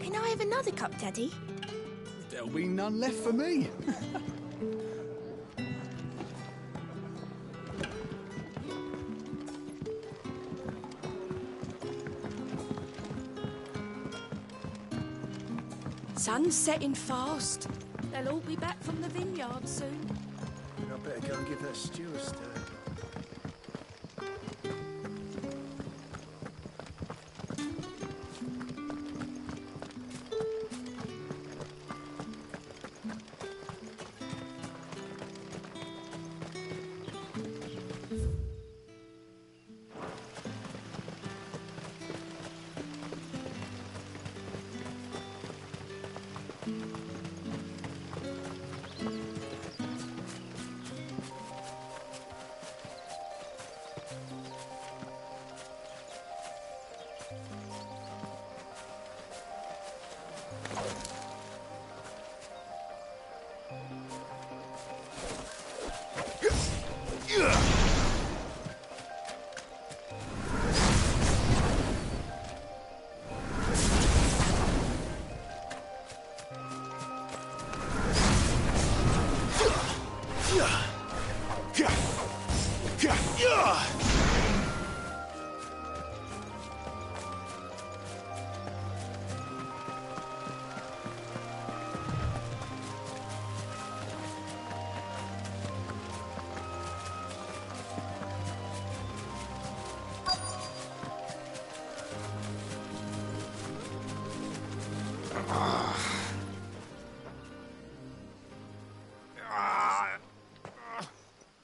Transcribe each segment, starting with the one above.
Can I have another cup, Daddy? There'll be none left for me. Sun's setting fast. They'll all be back from the vineyard soon. I better go and give that stew a stir.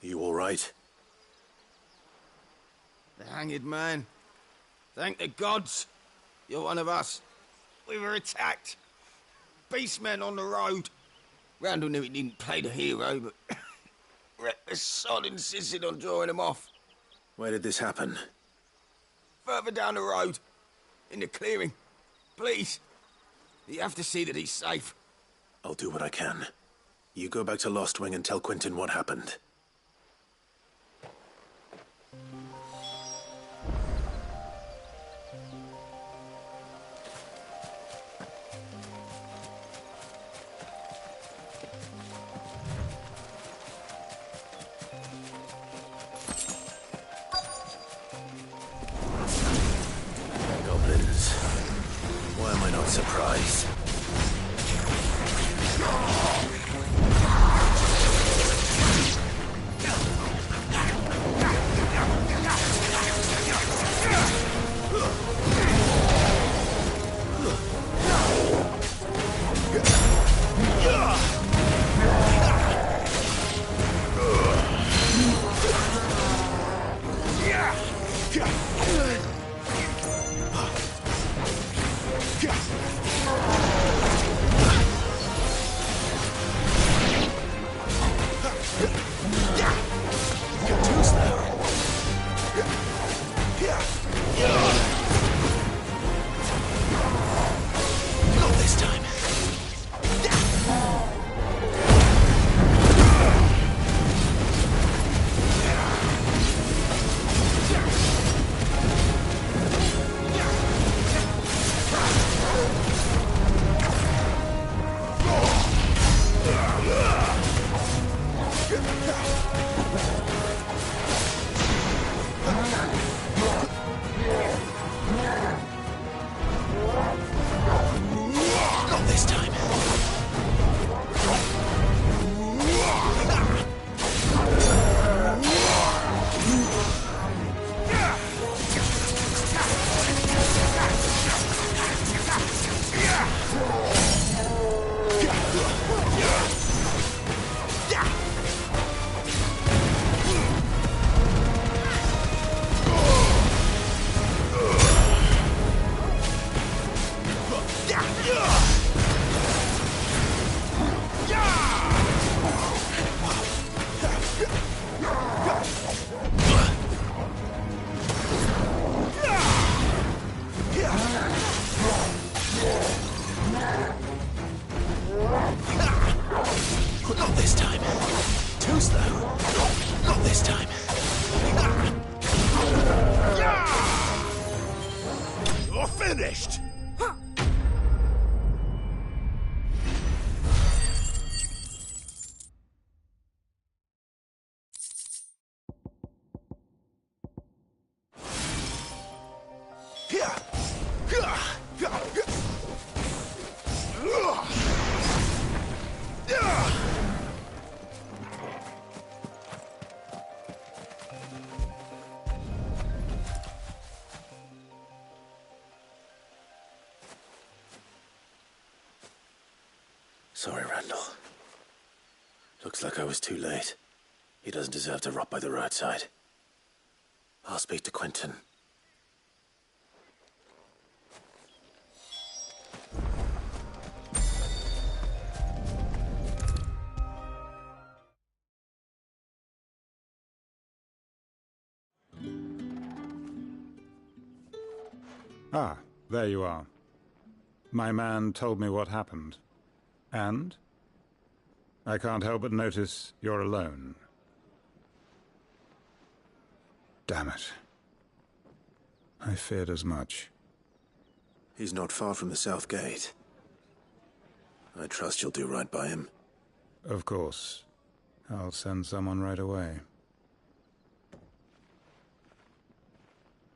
You all right? The hanged man. Thank the gods. You're one of us. We were attacked. Beastmen on the road. Randall knew he didn't play the hero, but reckless sod insisted on drawing him off. Where did this happen? Further down the road. In the clearing. Please. You have to see that he's safe. I'll do what I can. You go back to Lost Wing and tell Quentin what happened. Goblins. Why am I not surprised? Sorry, Randall. Looks like I was too late. He doesn't deserve to rot by the roadside. I'll speak to Quentin. Ah, there you are. My man told me what happened. And? I can't help but notice you're alone. Damn it. I feared as much. He's not far from the South Gate. I trust you'll do right by him. Of course. I'll send someone right away.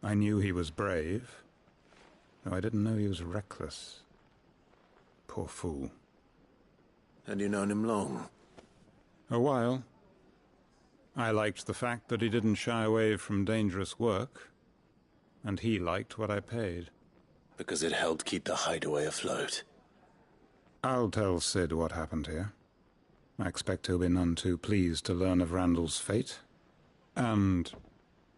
I knew he was brave, though I didn't know he was reckless. Poor fool. And you known him long? A while. I liked the fact that he didn't shy away from dangerous work, and he liked what I paid. Because it helped keep the hideaway afloat. I'll tell Sid what happened here. I expect he'll be none too pleased to learn of Randall's fate. And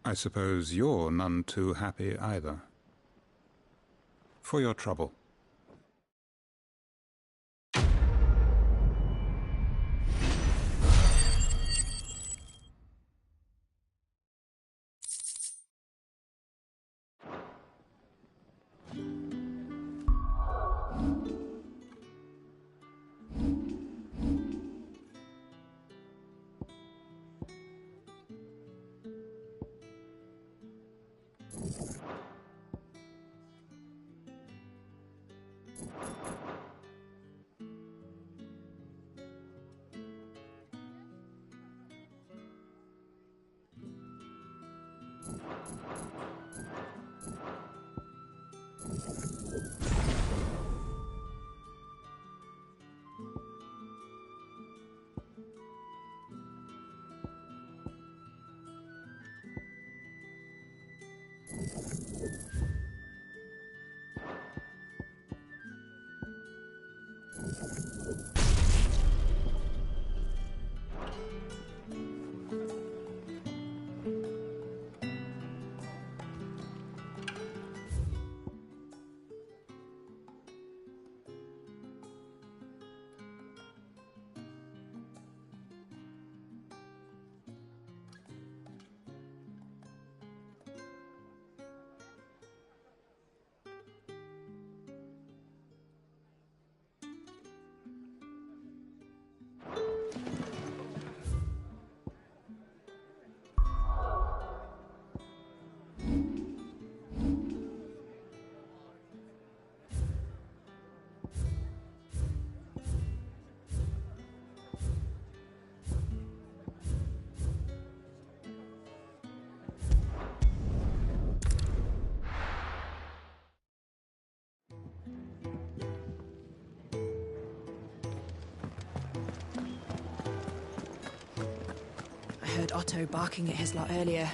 I suppose you're none too happy either. For your trouble. I heard Otto barking at his lot earlier.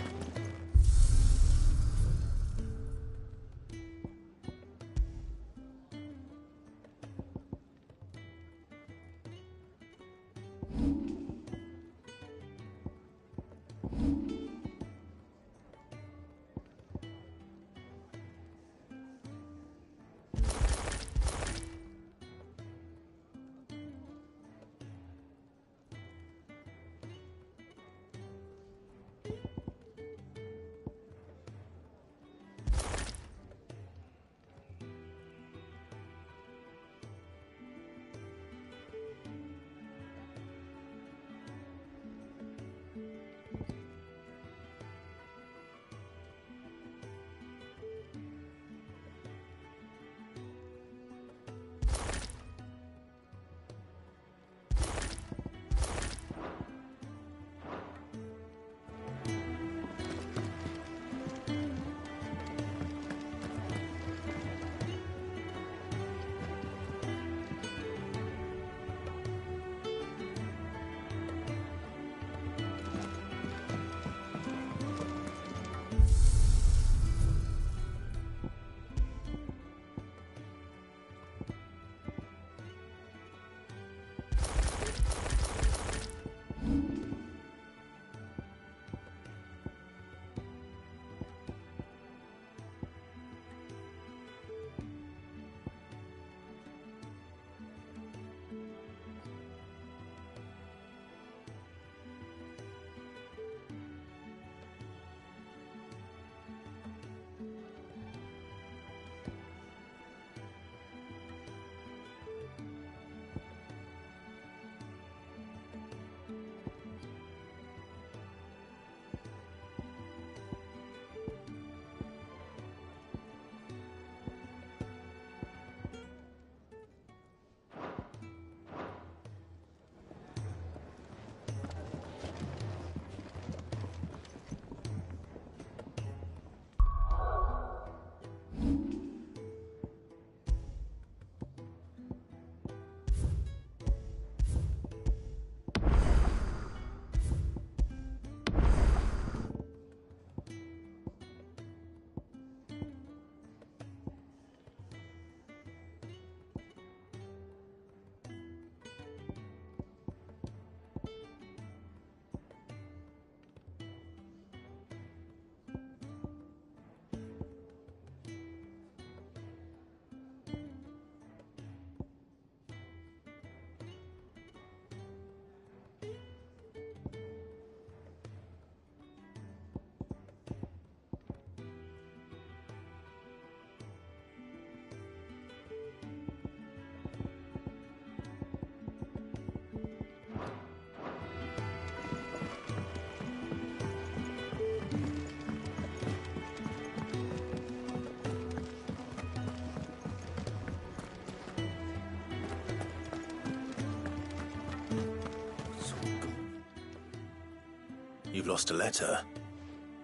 you've lost a letter.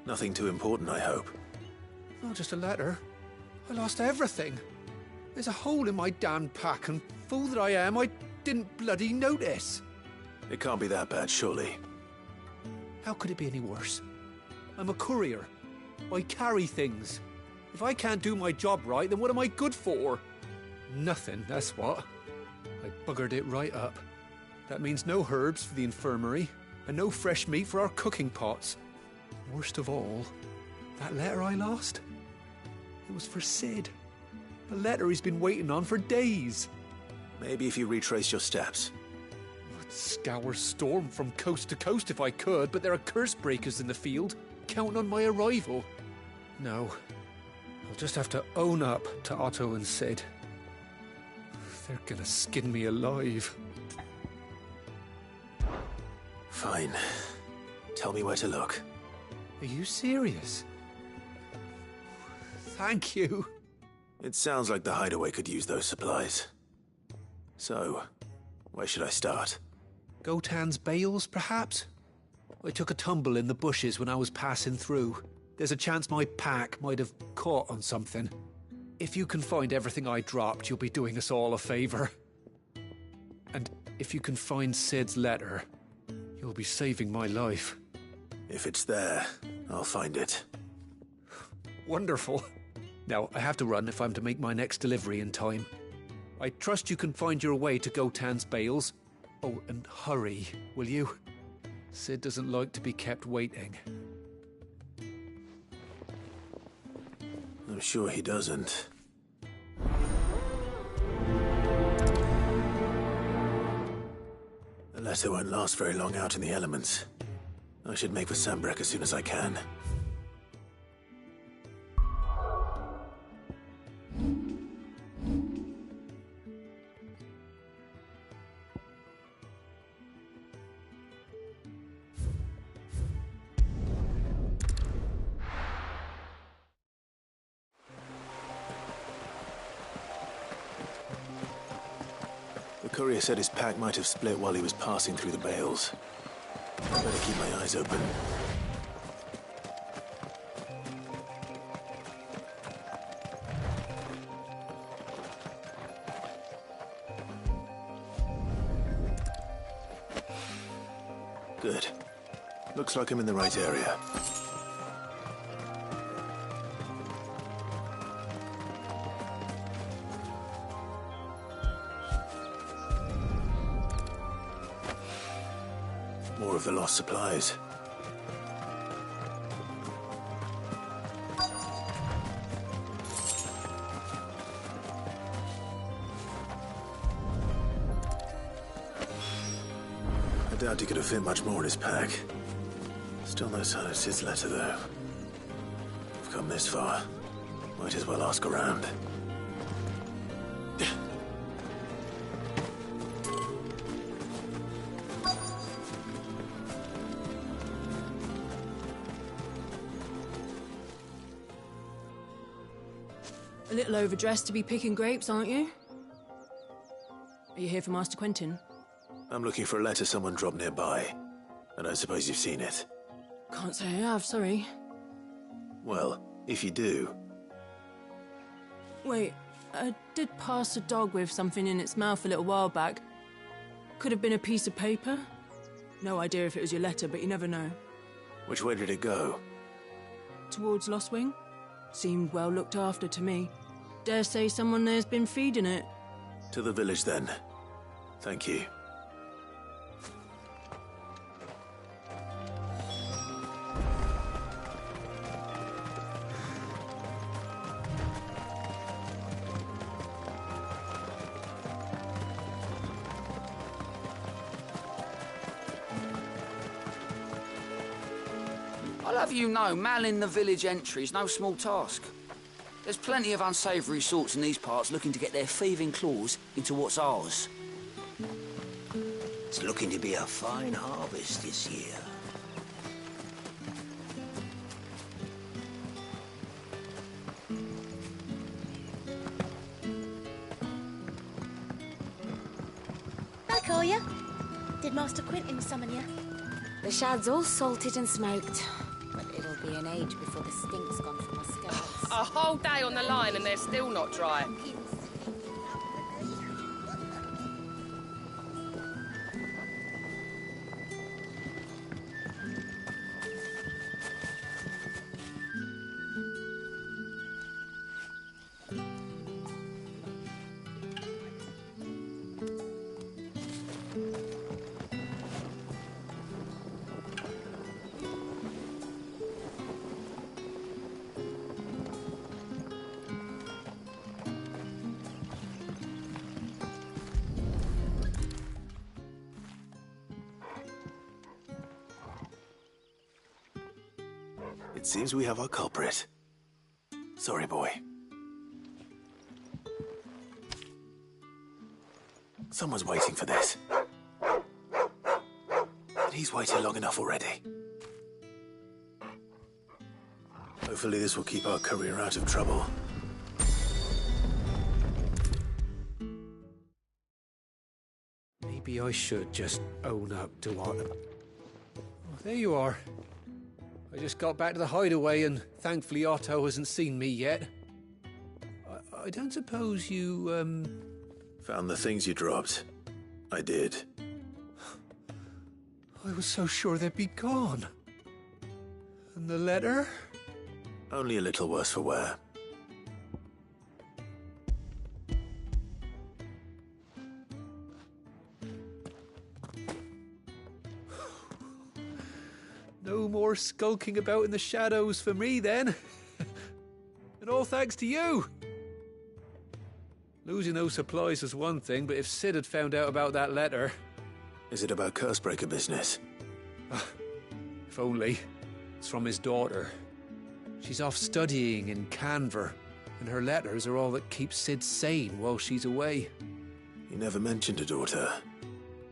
Nothing too important, I hope. Not just a letter. I lost everything. There's a hole in my damned pack, and fool that I am, I didn't bloody notice. It can't be that bad, surely. How could it be any worse? I'm a courier. I carry things. If I can't do my job right, then what am I good for? Nothing, that's what. I buggered it right up. That means no herbs for the infirmary, and no fresh meat for our cooking pots. Worst of all, that letter I lost? It was for Sid. A letter he's been waiting on for days. Maybe if you retrace your steps. I'd scour Storm from coast to coast if I could, but there are curse breakers in the field, counting on my arrival. No, I'll just have to own up to Otto and Sid. They're gonna skin me alive. Fine. Tell me where to look. Are you serious? Thank you. It sounds like the hideaway could use those supplies. So, where should I start? Gotan's bales, perhaps? I took a tumble in the bushes when I was passing through. There's a chance my pack might have caught on something. If you can find everything I dropped, you'll be doing us all a favor. And if you can find Sid's letter, you'll be saving my life. If it's there, I'll find it. Wonderful. Now, I have to run if I'm to make my next delivery in time. I trust you can find your way to Gotan's bales. Oh, and hurry, will you? Sid doesn't like to be kept waiting. I'm sure he doesn't. The letter won't last very long out in the elements. I should make for Sambrek as soon as I can. The courier said his pack might have split while he was passing through the bales. I better keep my eyes open. Good. Looks like I'm in the right area. More of the lost supplies. I doubt he could have fit much more in his pack. Still no sign of Sid's letter, though. I've come this far. Might as well ask around. A little overdressed to be picking grapes, aren't you? Are you here for Master Quentin? I'm looking for a letter someone dropped nearby. I don't suppose you've seen it. Can't say I have, sorry. Well, if you do... Wait, I did pass a dog with something in its mouth a little while back. Could have been a piece of paper. No idea if it was your letter, but you never know. Which way did it go? Towards Lost Wing? Seemed well looked after to me. Dare say someone there's been feeding it. To the village, then. Thank you. I'll have you know, manning the village entry is no small task. There's plenty of unsavoury sorts in these parts looking to get their thieving claws into what's ours. It's looking to be a fine harvest this year. I call you. Did Master Quentin summon you? The shad's all salted and smoked, but it'll be an age before the stink's gone from my skirts. A whole day on the line and they're still not dry. It seems we have our culprit. Sorry, boy. Someone's waiting for this. But he's waited long enough already. Hopefully this will keep our courier out of trouble. Maybe I should just own up to what... Oh, there you are. I just got back to the hideaway and thankfully Otto hasn't seen me yet. I don't suppose you, Found the things you dropped. I did. I was so sure they'd be gone. And the letter? Only a little worse for wear. No more skulking about in the shadows for me, then. And all thanks to you. Losing those supplies was one thing, but if Sid had found out about that letter... Is it about Cursebreaker business? If only. It's from his daughter. She's off studying in Canver, and her letters are all that keeps Sid sane while she's away. He never mentioned a daughter.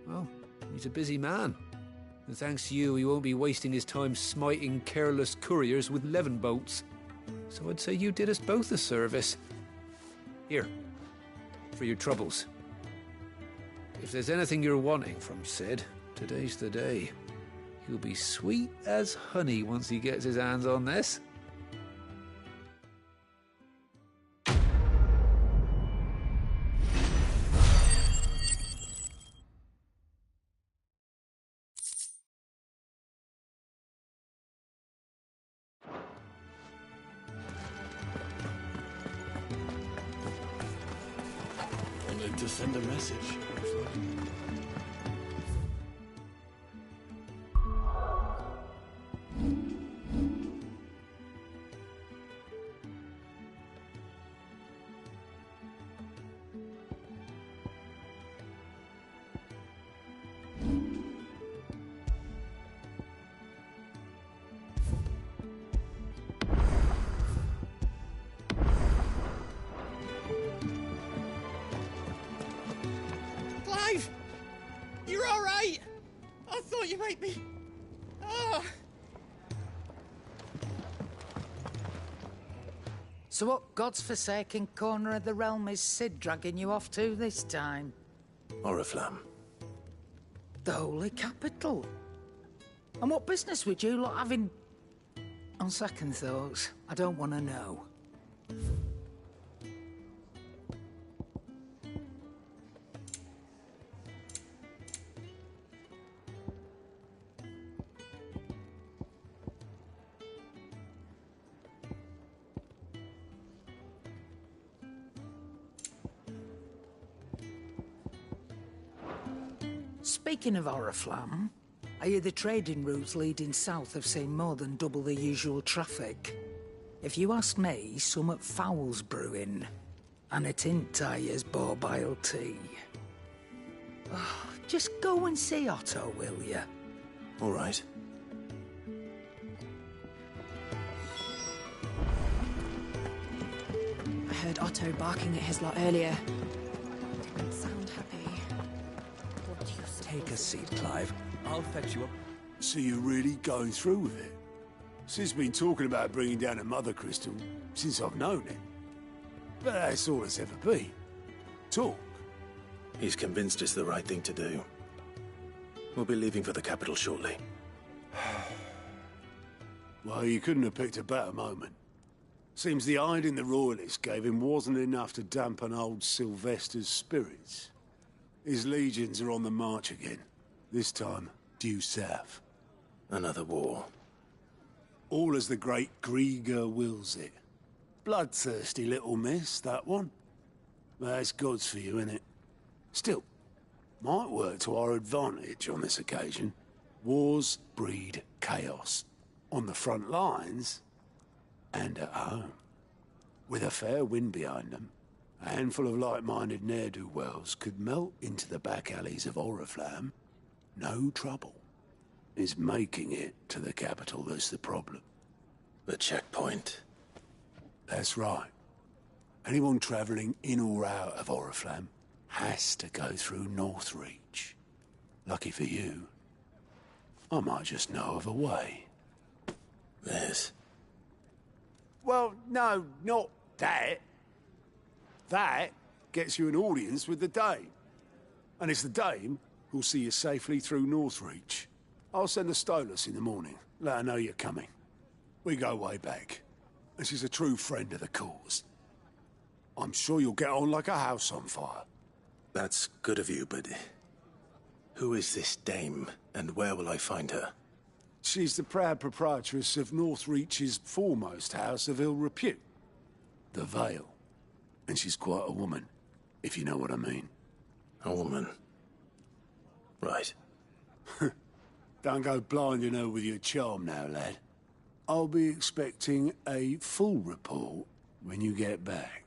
Well, he's a busy man. And thanks to you, he won't be wasting his time smiting careless couriers with levin bolts. So I'd say you did us both a service. Here, for your troubles. If there's anything you're wanting from Sid, today's the day. He'll be sweet as honey once he gets his hands on this. To send a message. You're all right. I thought you might be. Ah. So what God's forsaken corner of the realm is Sid dragging you off to this time? Oriflamme. The Holy Capital. And what business would you lot have in... On second thoughts, I don't want to know. Speaking of Oriflamme, I hear the trading routes leading south have seen more than double the usual traffic. If you ask me, summat foul's brewing. And a Tintyre's borbile tea. Oh, just go and see Otto, will you? All right. I heard Otto barking at his lot earlier. Didn't sound happy. Take a seat, Clive. I'll fetch you up. So you're really going through with it? Sid's been talking about bringing down a mother crystal since I've known him. But that's all it's ever been. Talk. He's convinced it's the right thing to do. We'll be leaving for the capital shortly. Well, you couldn't have picked a better moment. Seems the hiding the Royalists gave him wasn't enough to dampen old Sylvester's spirits. His legions are on the march again, this time due south. Another war. All as the great Grieger wills it. Bloodthirsty little miss, that one. That's God's for you, innit? Still, might work to our advantage on this occasion. Wars breed chaos. On the front lines, and at home. With a fair wind behind them, a handful of like-minded ne'er-do-wells could melt into the back alleys of Oriflamme. No trouble. Is making it to the capital that's the problem. The checkpoint. That's right. Anyone travelling in or out of Oriflamme has to go through Northreach. Lucky for you, I might just know of a way. This? Well, no, not that. That gets you an audience with the Dame. And it's the Dame who'll see you safely through Northreach. I'll send the Stolas in the morning, let her know you're coming. We go way back, and she's a true friend of the cause. I'm sure you'll get on like a house on fire. That's good of you, but who is this Dame, and where will I find her? She's the proud proprietress of Northreach's foremost house of ill repute, the Vale. And she's quite a woman, if you know what I mean. A woman? Right. Don't go blinding her with your charm now, lad. I'll be expecting a full report when you get back.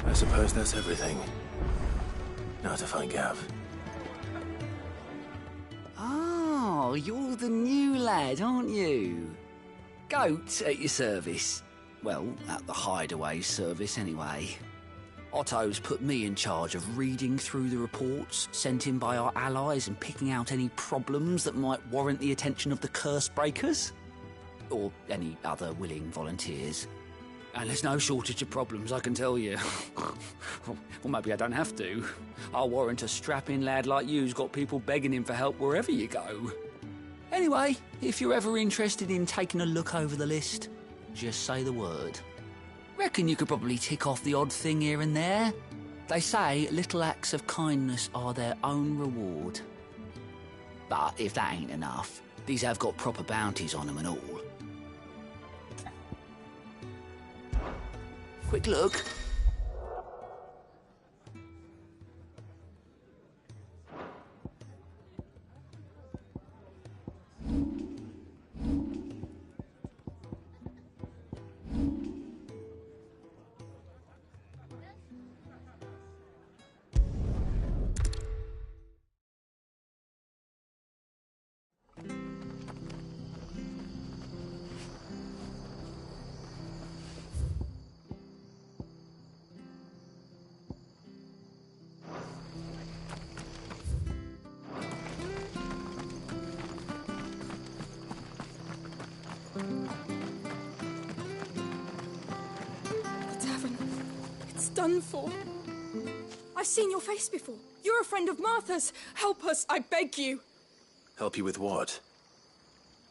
I suppose that's everything. Now to find Gav. Oh, you're the new lad, aren't you? Goat at your service. Well, at the Hideaway service, anyway. Otto's put me in charge of reading through the reports sent in by our allies and picking out any problems that might warrant the attention of the curse breakers. Or any other willing volunteers. And there's no shortage of problems, I can tell you. Well, maybe I don't have to. I'll warrant a strapping lad like you's got people begging him for help wherever you go. Anyway, if you're ever interested in taking a look over the list, just say the word. Reckon you could probably tick off the odd thing here and there. They say little acts of kindness are their own reward. But if that ain't enough, these have got proper bounties on them and all. Quick look. Done for. I've seen your face before. You're a friend of Martha's. Help us, I beg you. Help you with what?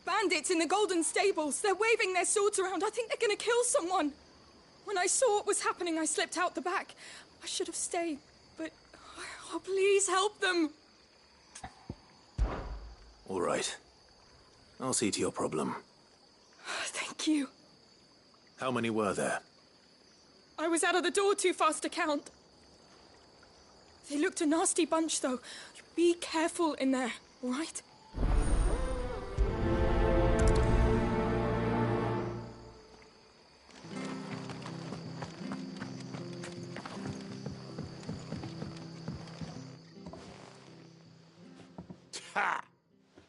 Bandits in the Golden Stables. They're waving their swords around. I think they're going to kill someone. When I saw what was happening, I slipped out the back. I should have stayed, but... Oh, please help them. All right. I'll see to your problem. Thank you. How many were there? I was out of the door too fast to count. They looked a nasty bunch, though. Be careful in there, all right? Ha!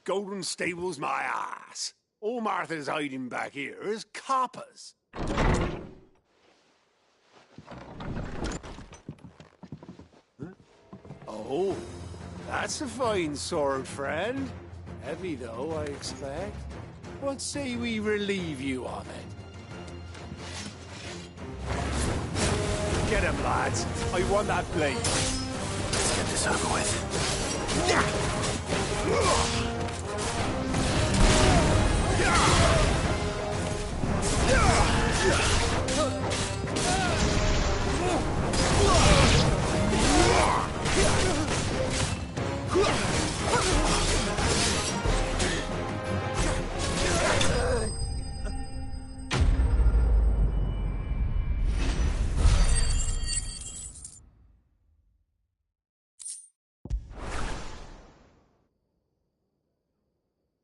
Golden Stables, my ass. All Martha's hiding back here is coppers. Oh, that's a fine sword, friend. Heavy, though, I expect. What say we relieve you of it? Get him, lads. I want that blade. Let's get this over with.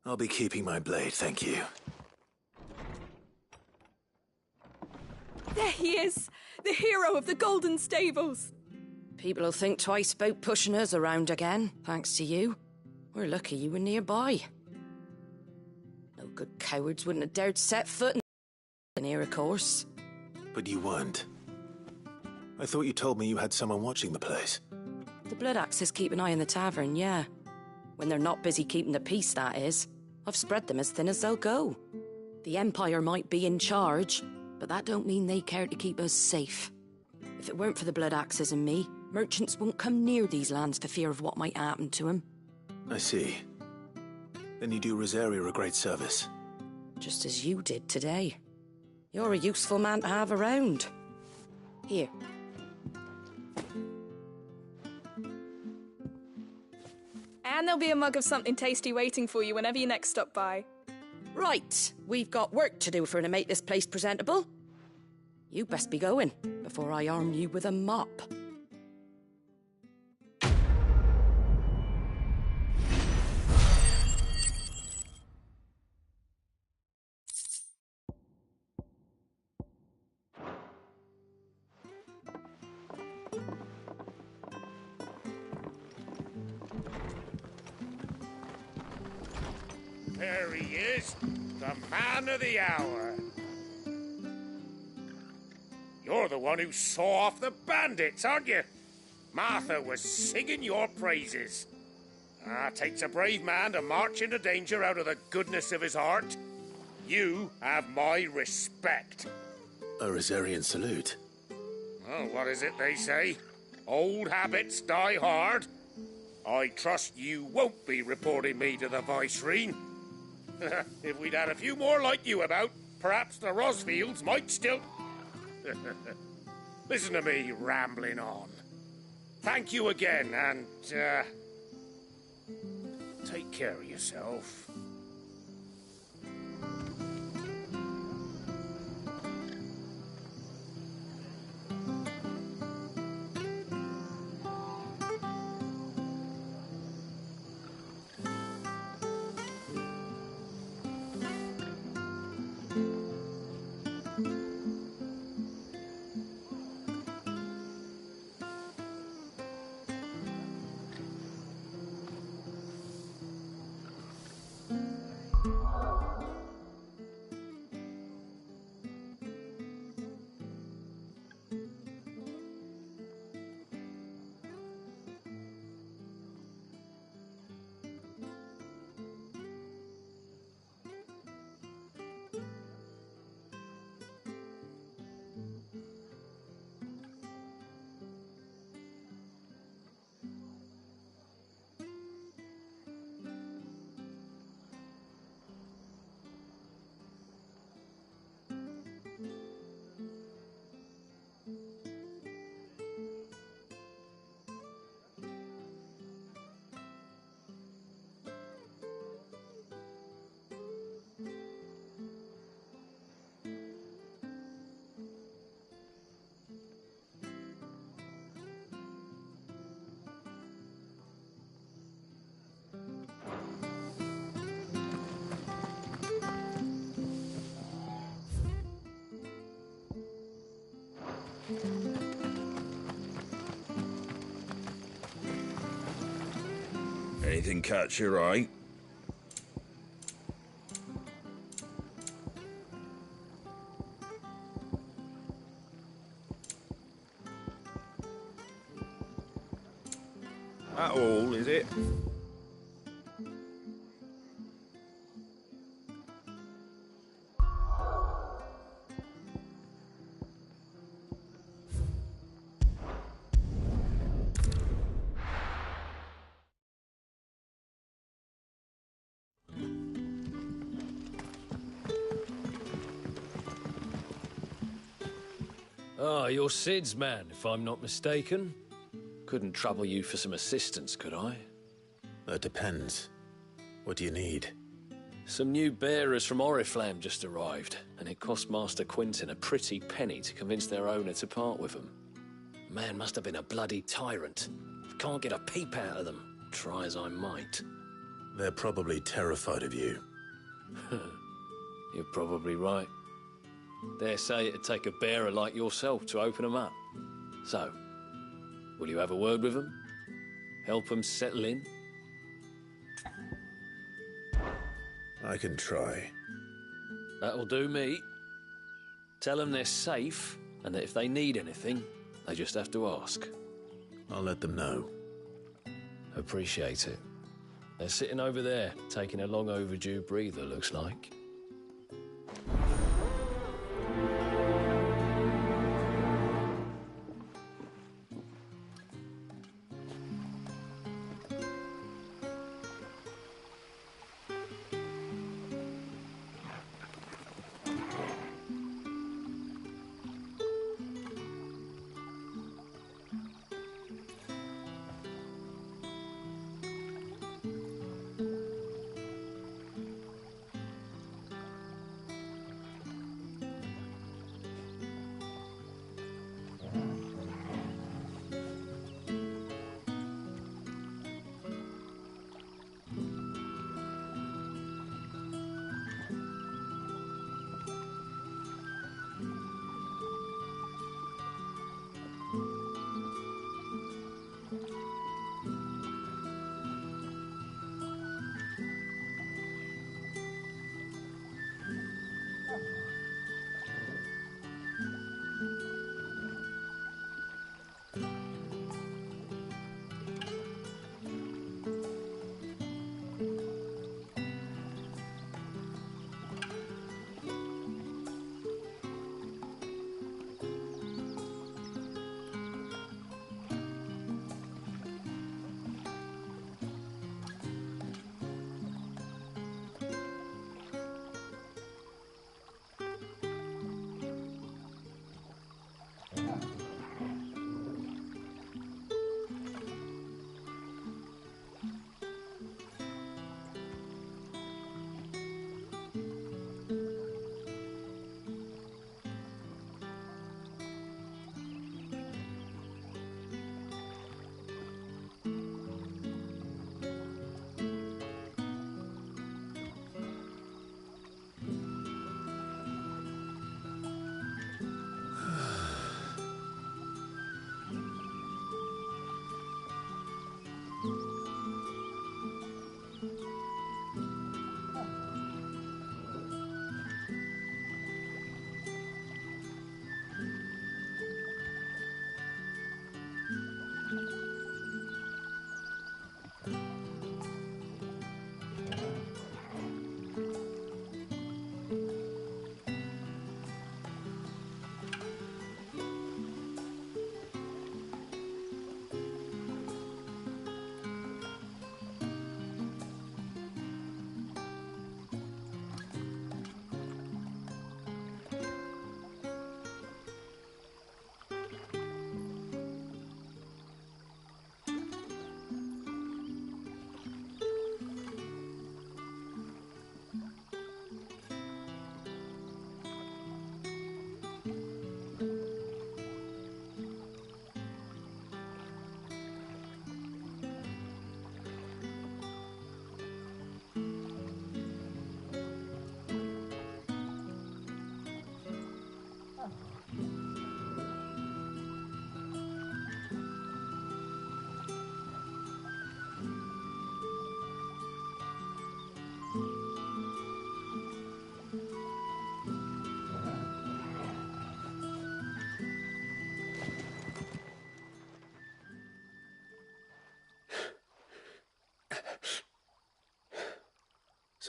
I'll be keeping my blade, thank you. There he is! The hero of the Golden Stables! People will think twice about pushing us around again, thanks to you. We're lucky you were nearby. No good cowards wouldn't have dared set foot in here, of course. But you weren't. I thought you told me you had someone watching the place. The Blood Axes keep an eye on the tavern, yeah. When they're not busy keeping the peace, that is. I've spread them as thin as they'll go. The Empire might be in charge, but that don't mean they care to keep us safe. If it weren't for the Blood Axes and me, merchants won't come near these lands for fear of what might happen to them. I see. Then you do Rosaria a great service. Just as you did today. You're a useful man to have around. Here. And there'll be a mug of something tasty waiting for you whenever you next stop by. Right, we've got work to do for to make this place presentable. You best be going, before I arm you with a mop. There he is, the man of the hour. You're the one who saw off the bandits, aren't you? Martha was singing your praises. Takes a brave man to march into danger out of the goodness of his heart. You have my respect. A Rosarian salute. Oh, what is it they say? Old habits die hard. I trust you won't be reporting me to the Viceroy. If we'd had a few more like you about, perhaps the Rosfields might still... Listen to me rambling on. Thank you again, and, take care of yourself. Anything catch your eye? That all, is it? Ah, you're Sid's man, if I'm not mistaken. Couldn't trouble you for some assistance, could I? That depends. What do you need? Some new bearers from Oriflamme just arrived, and it cost Master Quintin a pretty penny to convince their owner to part with them. Man must have been a bloody tyrant. Can't get a peep out of them, try as I might. They're probably terrified of you. You're probably right. Dare say it'd take a bearer like yourself to open them up. So, will you have a word with them? Help them settle in? I can try. That'll do me. Tell them they're safe, and that if they need anything, they just have to ask. I'll let them know. Appreciate it. They're sitting over there, taking a long overdue breather, looks like.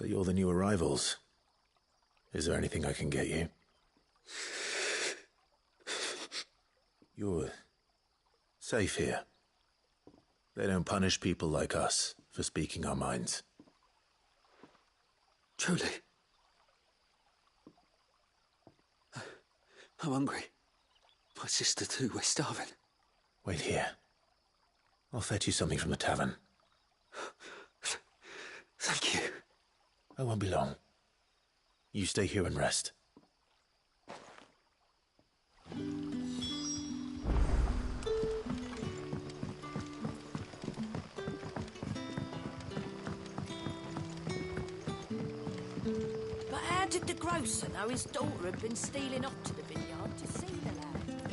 So you're the new arrivals. Is there anything I can get you? You're safe here. They don't punish people like us for speaking our minds. Truly. I'm hungry. My sister too, we're starving. Wait here. I'll fetch you something from the tavern. Thank you. I won't be long. You stay here and rest. But how did the grocer know his daughter had been stealing off to the vineyard to see the lad?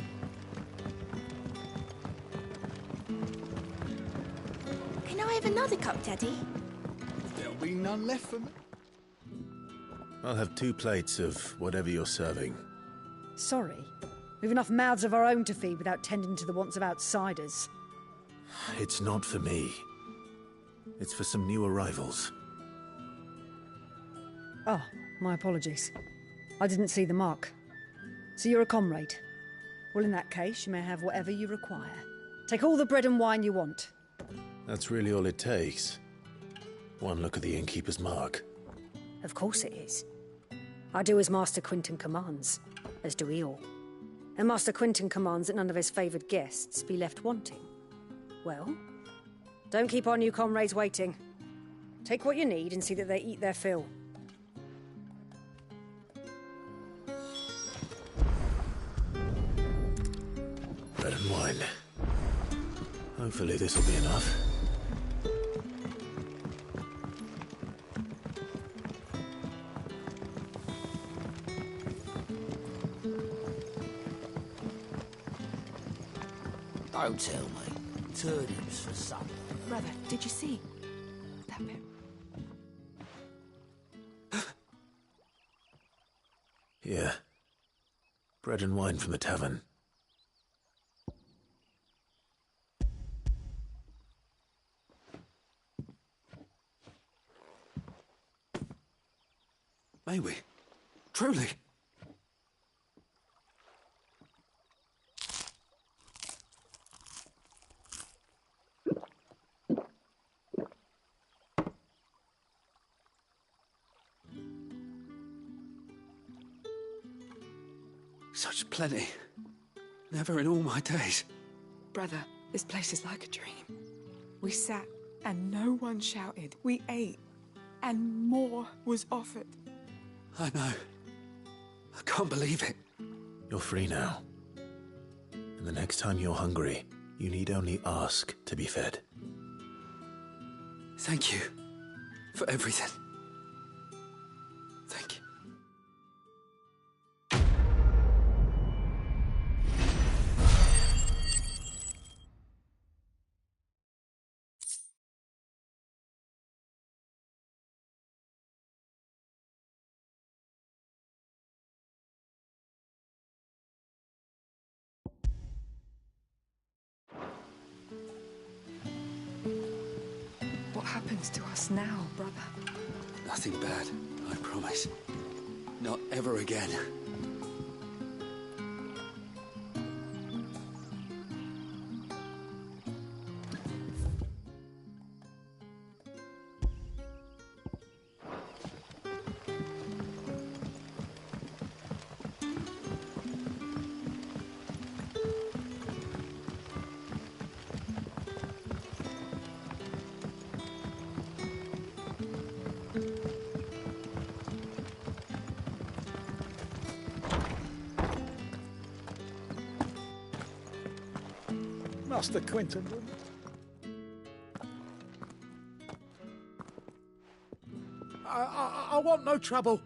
Can I have another cup, Daddy? There'll be none left for me. I'll have 2 plates of whatever you're serving. Sorry. We've enough mouths of our own to feed without tending to the wants of outsiders. It's not for me. It's for some new arrivals. Oh, my apologies. I didn't see the mark. So you're a comrade. Well, in that case, you may have whatever you require. Take all the bread and wine you want. That's really all it takes. One look at the innkeeper's mark. Of course it is. I do as Master Quinton commands, as do we all. And Master Quinton commands that none of his favoured guests be left wanting. Well, don't keep our new comrades waiting. Take what you need and see that they eat their fill. Bread and wine. Hopefully this will be enough. Don't tell me. Turnips for supper. Brother, did you see that bit? Yeah. Bread and wine from the tavern. May we? Truly? Such plenty. Never in all my days. Brother, this place is like a dream. We sat and no one shouted. We ate and more was offered. I know. I can't believe it. You're free now. And the next time you're hungry, you need only ask to be fed. Thank you for everything. Thank you. What happens to us now, brother? Nothing bad, I promise. Not ever again. Master Quinton. I want no trouble.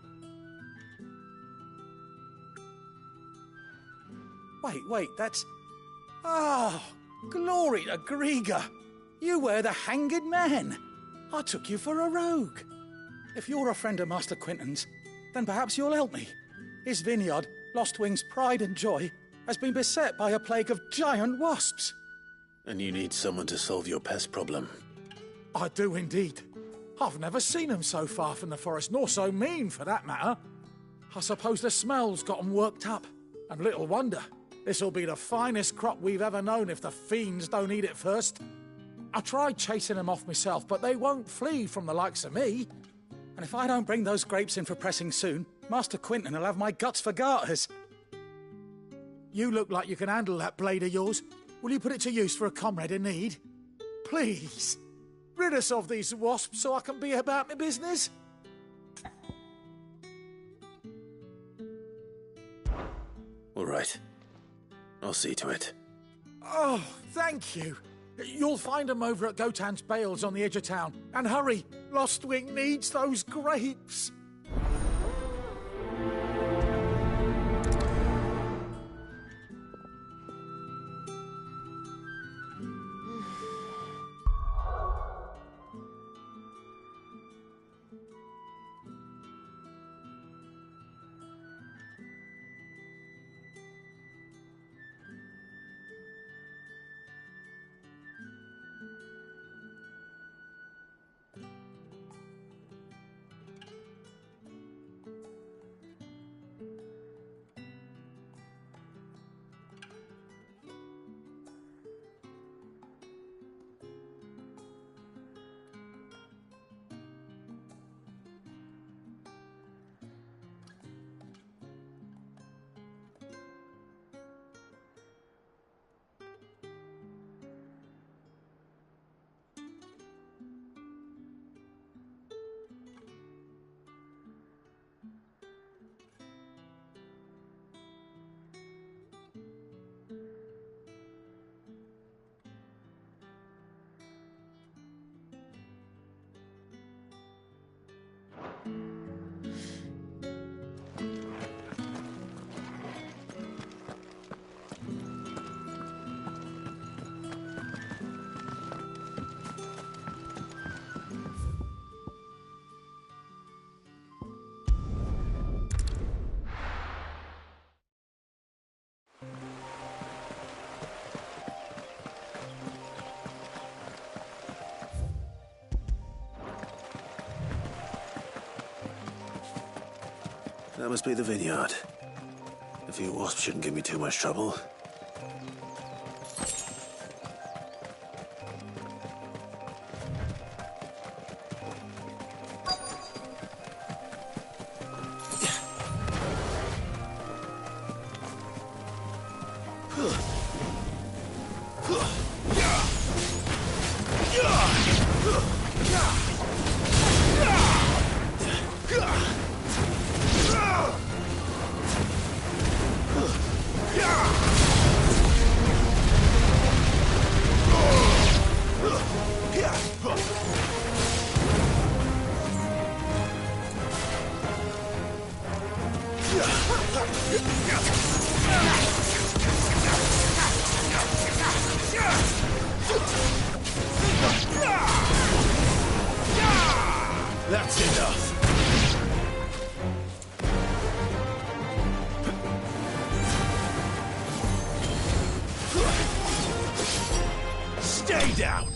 Wait, that's... Oh, glory to Grieger. You were the hanged man. I took you for a rogue. If you're a friend of Master Quinton's, then perhaps you'll help me. His vineyard, Lostwing's pride and joy, has been beset by a plague of giant wasps. And you need someone to solve your pest problem. I do indeed. I've never seen 'em so far from the forest, nor so mean, for that matter. I suppose the smell's got 'em worked up. And little wonder. This'll be the finest crop we've ever known if the fiends don't eat it first. I tried chasing 'em off myself, but they won't flee from the likes of me. And if I don't bring those grapes in for pressing soon, Master Quinton will have my guts for garters. You look like you can handle that blade of yours. Will you put it to use for a comrade in need? Please, rid us of these wasps so I can be about my business. All right. I'll see to it. Oh, thank you. You'll find 'em over at Gotan's Bales on the edge of town. And hurry, Lostwing needs those grapes. That must be the vineyard. A few wasps shouldn't give me too much trouble. That's enough. Stay down.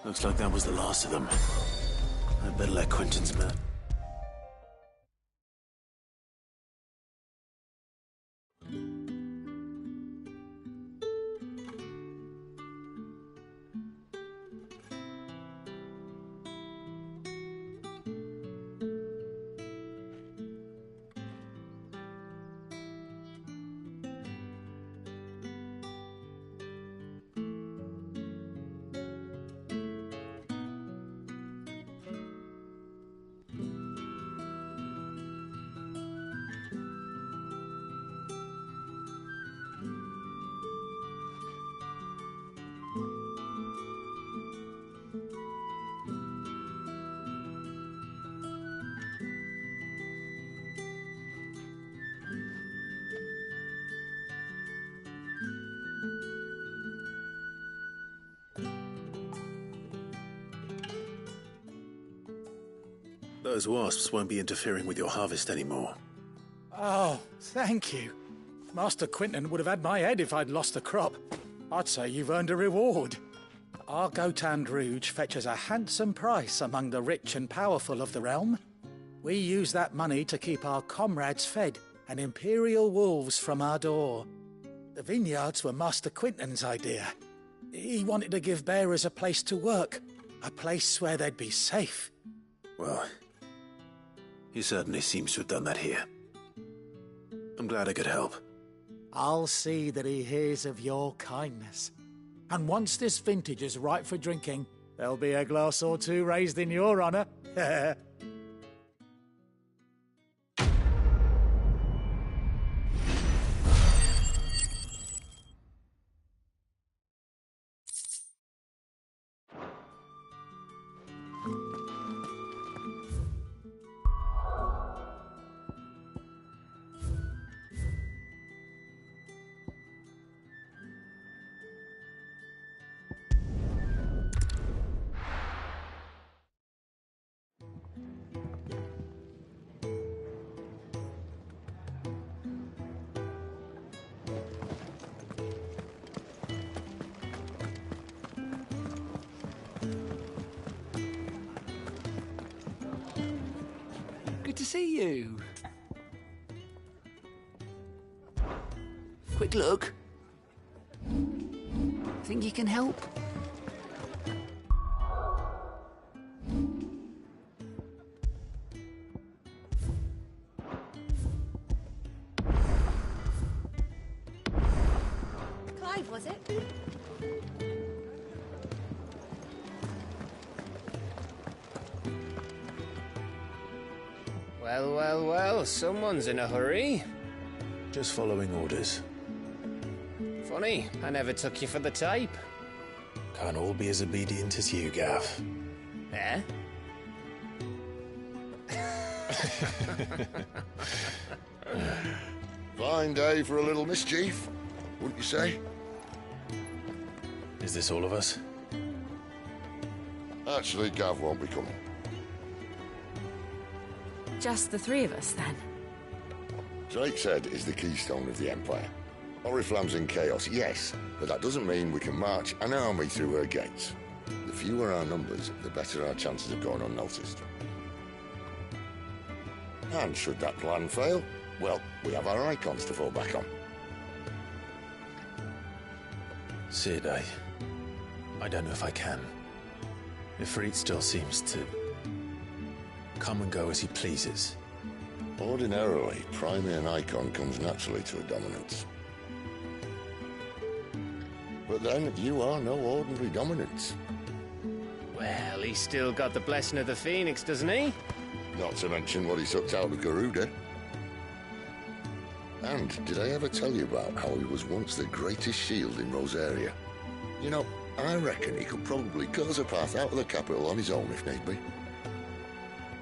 Looks like that was the last of them. I'd better let Quentin's men. Those wasps won't be interfering with your harvest anymore. Oh, thank you. Master Quinton would have had my head if I'd lost the crop. I'd say you've earned a reward. Our Gotand Rouge fetches a handsome price among the rich and powerful of the realm. We use that money to keep our comrades fed and imperial wolves from our door. The vineyards were Master Quinton's idea. He wanted to give bearers a place to work, a place where they'd be safe. Well, he certainly seems to have done that here. I'm glad I could help. I'll see that he hears of your kindness. And once this vintage is ripe for drinking, there'll be a glass or two raised in your honour. Good to see you. Quick look. Think you can help? Clive, was it? Well, well, well, someone's in a hurry. Just following orders. Funny, I never took you for the type. Can't all be as obedient as you, Gav. Eh? Fine day for a little mischief, wouldn't you say? Is this all of us? Actually, Gav won't be coming. Just the three of us, then? Drake's Head is the keystone of the Empire. Oriflamme's in chaos, yes, but that doesn't mean we can march an army through her gates. The fewer our numbers, the better our chances of going unnoticed. And should that plan fail, well, we have our icons to fall back on. Sid, I don't know if I can. Ifrit still seems to come and go as he pleases. Ordinarily, priming an icon comes naturally to a dominance. But then, you are no ordinary dominance. Well, he's still got the blessing of the Phoenix, doesn't he? Not to mention what he sucked out of Garuda. And did I ever tell you about how he was once the greatest shield in Rosaria? You know, I reckon he could probably cut us a path out of the capital on his own if need be.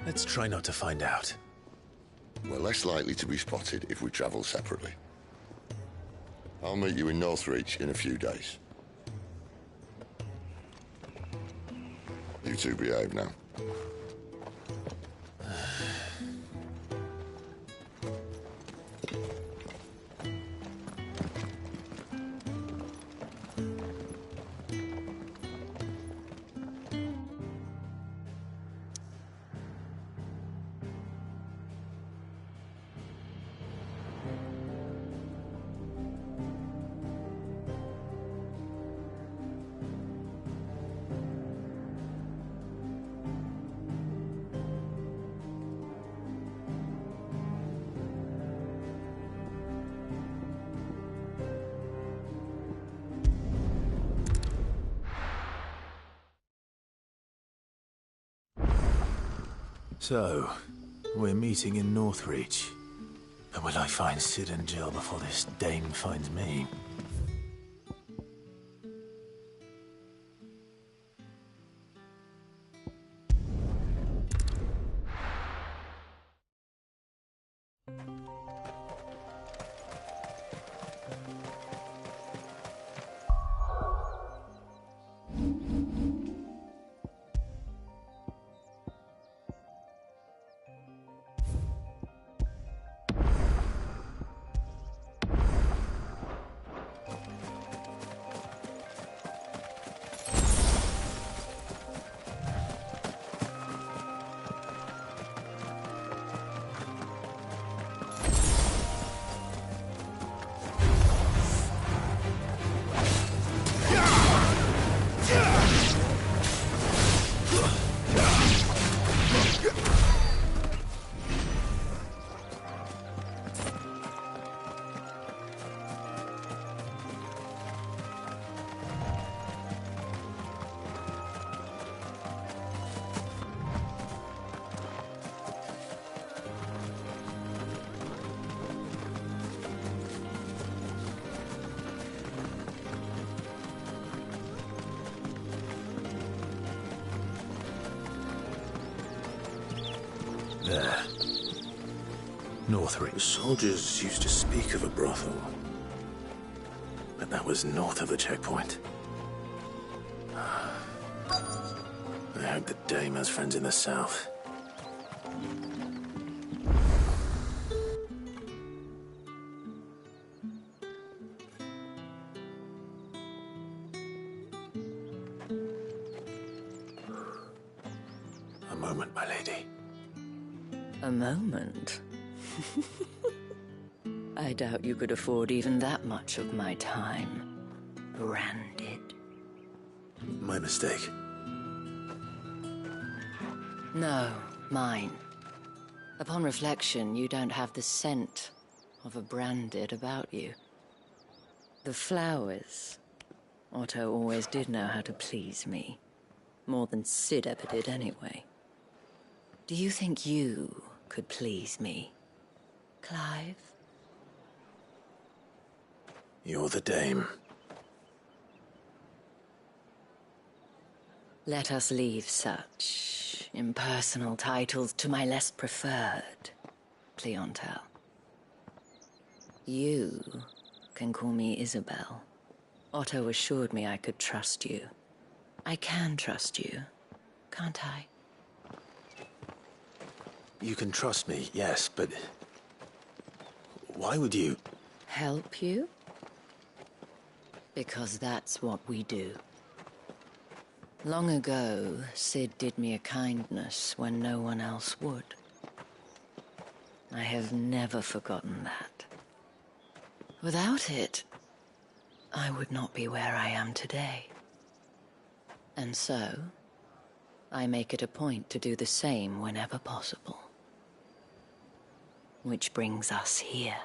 Let's try not to find out. We're less likely to be spotted if we travel separately. I'll meet you in Northreach in a few days. You two behave now. So, we're meeting in Northreach. But will I find Sid and Jill before this dame finds me? there. Northridge. The soldiers used to speak of a brothel. But that was north of the checkpoint. I hope the dame has friends in the south. A moment, my lady. A moment? I doubt you could afford even that much of my time. Branded. My mistake. No, mine. Upon reflection, you don't have the scent of a branded about you. The flowers. Otto always did know how to please me. More than Sid ever did anyway. Do you think you could please me, Clive? You're the dame. Let us leave such impersonal titles to my less preferred clientele. You can call me Isabel. Otto assured me I could trust you. I can trust you, can't I? You can trust me, yes, but... why would you... Help you? Because that's what we do. Long ago, Sid did me a kindness when no one else would. I have never forgotten that. Without it, I would not be where I am today. And so, I make it a point to do the same whenever possible. Which brings us here.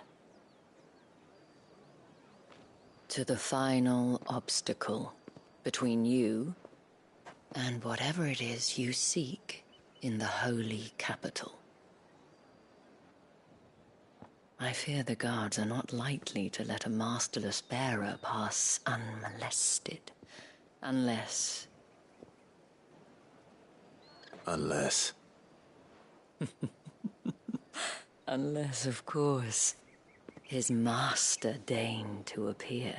To the final obstacle between you and whatever it is you seek in the holy capital. I fear the guards are not likely to let a masterless bearer pass unmolested, unless... Unless... Unless, of course, his master deigned to appear.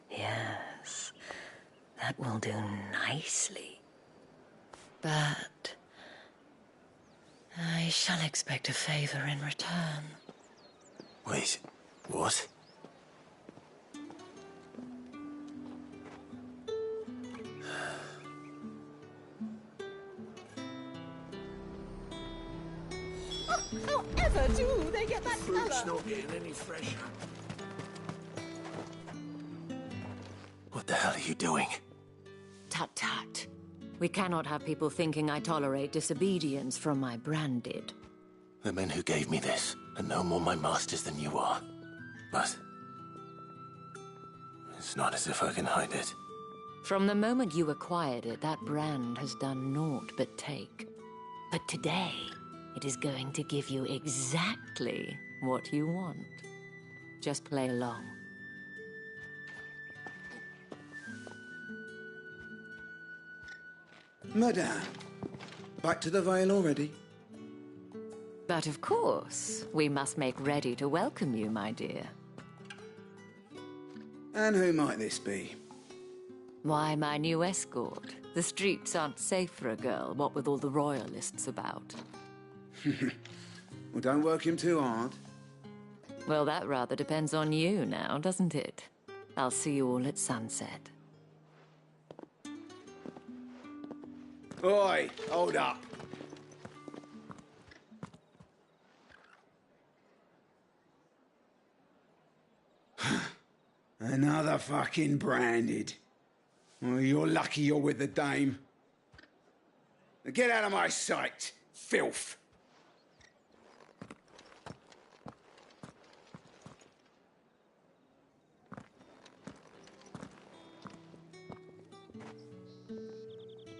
Yes, that will do nicely. But I shall expect a favor in return. Wait, what? However do they get that Fruit's colour? not getting any fresher. What the hell are you doing? Tut-tut. We cannot have people thinking I tolerate disobedience from my branded. The men who gave me this are no more my masters than you are. But... it's not as if I can hide it. From the moment you acquired it, that brand has done naught but take. But today, it is going to give you exactly what you want. Just play along. Madame, back to the Vale already? But of course, we must make ready to welcome you, my dear. And who might this be? Why, my new escort. The streets aren't safe for a girl, what with all the royalists about. Well, don't work him too hard. Well, that rather depends on you now, doesn't it? I'll see you all at sunset. Oi, hold up. Another fucking branded. Well, you're lucky you're with the dame. Now get out of my sight, filth.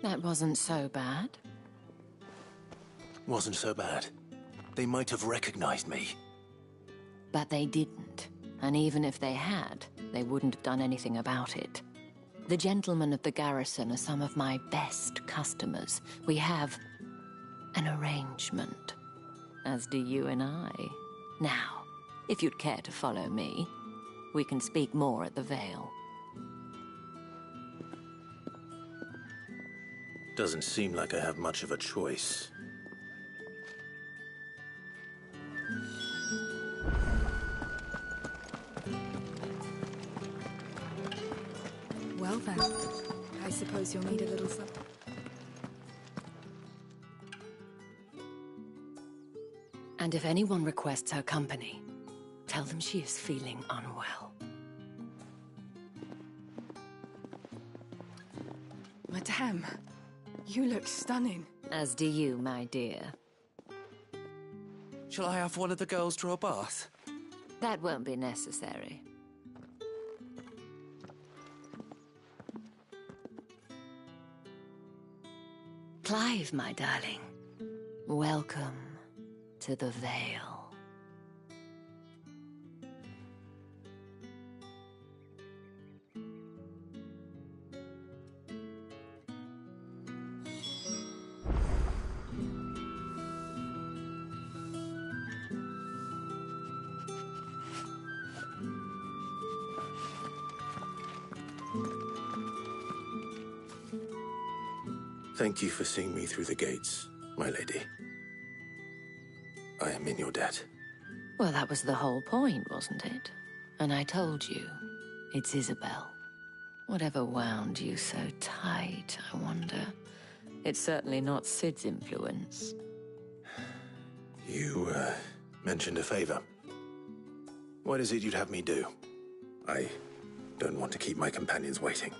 That wasn't so bad. Wasn't so bad. They might have recognized me. But they didn't. And even if they had, they wouldn't have done anything about it. The gentlemen of the garrison are some of my best customers. We have an arrangement. As do you and I. Now, if you'd care to follow me, we can speak more at the Vale. Doesn't seem like I have much of a choice. Well then, I suppose you'll need a little something. And if anyone requests her company, tell them she is feeling unwell. Madame, you look stunning. As do you, my dear. Shall I have one of the girls draw a bath? That won't be necessary. Clive, my darling, welcome to the Vale. Thank you for seeing me through the gates, my lady. I am in your debt. Well, that was the whole point, wasn't it? And I told you, it's Isabel. Whatever wound you so tight, I wonder. It's certainly not Sid's influence. You, mentioned a favor. What is it you'd have me do? I don't want to keep my companions waiting.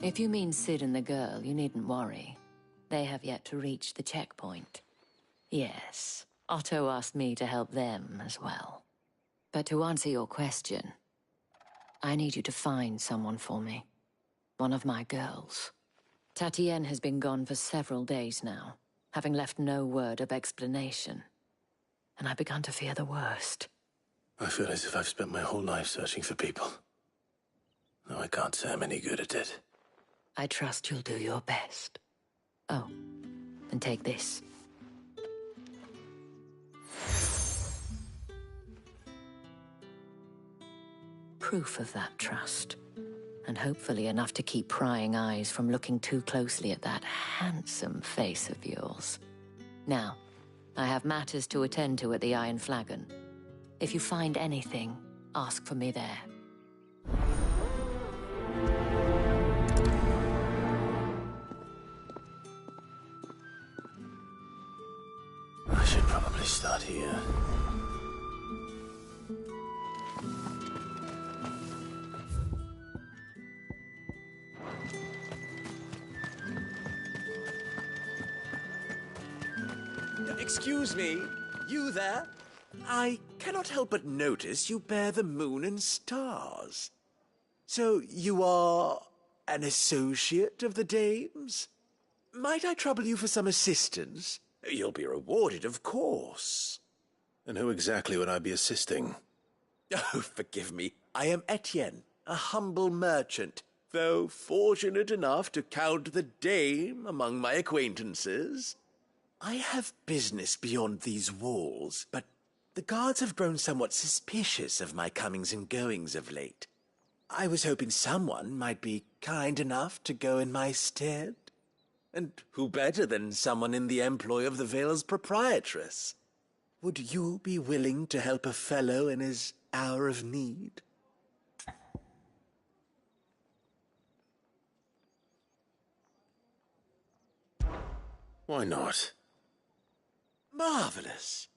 If you mean Sid and the girl, you needn't worry. They have yet to reach the checkpoint. Yes, Otto asked me to help them as well. But to answer your question, I need you to find someone for me. One of my girls. Tatienne has been gone for several days now, having left no word of explanation. And I've begun to fear the worst. I feel as if I've spent my whole life searching for people. Though I can't say I'm any good at it. I trust you'll do your best. Oh, and take this. Proof of that trust. And hopefully enough to keep prying eyes from looking too closely at that handsome face of yours. Now, I have matters to attend to at the Iron Flagon. If you find anything, ask for me there. I should probably start here. Excuse me, you there? I cannot help but notice you bear the moon and stars. So you are an associate of the dames? Might I trouble you for some assistance? You'll be rewarded, of course. And who exactly would I be assisting? Oh, forgive me. I am Etienne, a humble merchant, though fortunate enough to count the dame among my acquaintances. I have business beyond these walls, but the guards have grown somewhat suspicious of my comings and goings of late. I was hoping someone might be kind enough to go in my stead. And who better than someone in the employ of the Vale's proprietress? Would you be willing to help a fellow in his hour of need? Why not? Marvelous.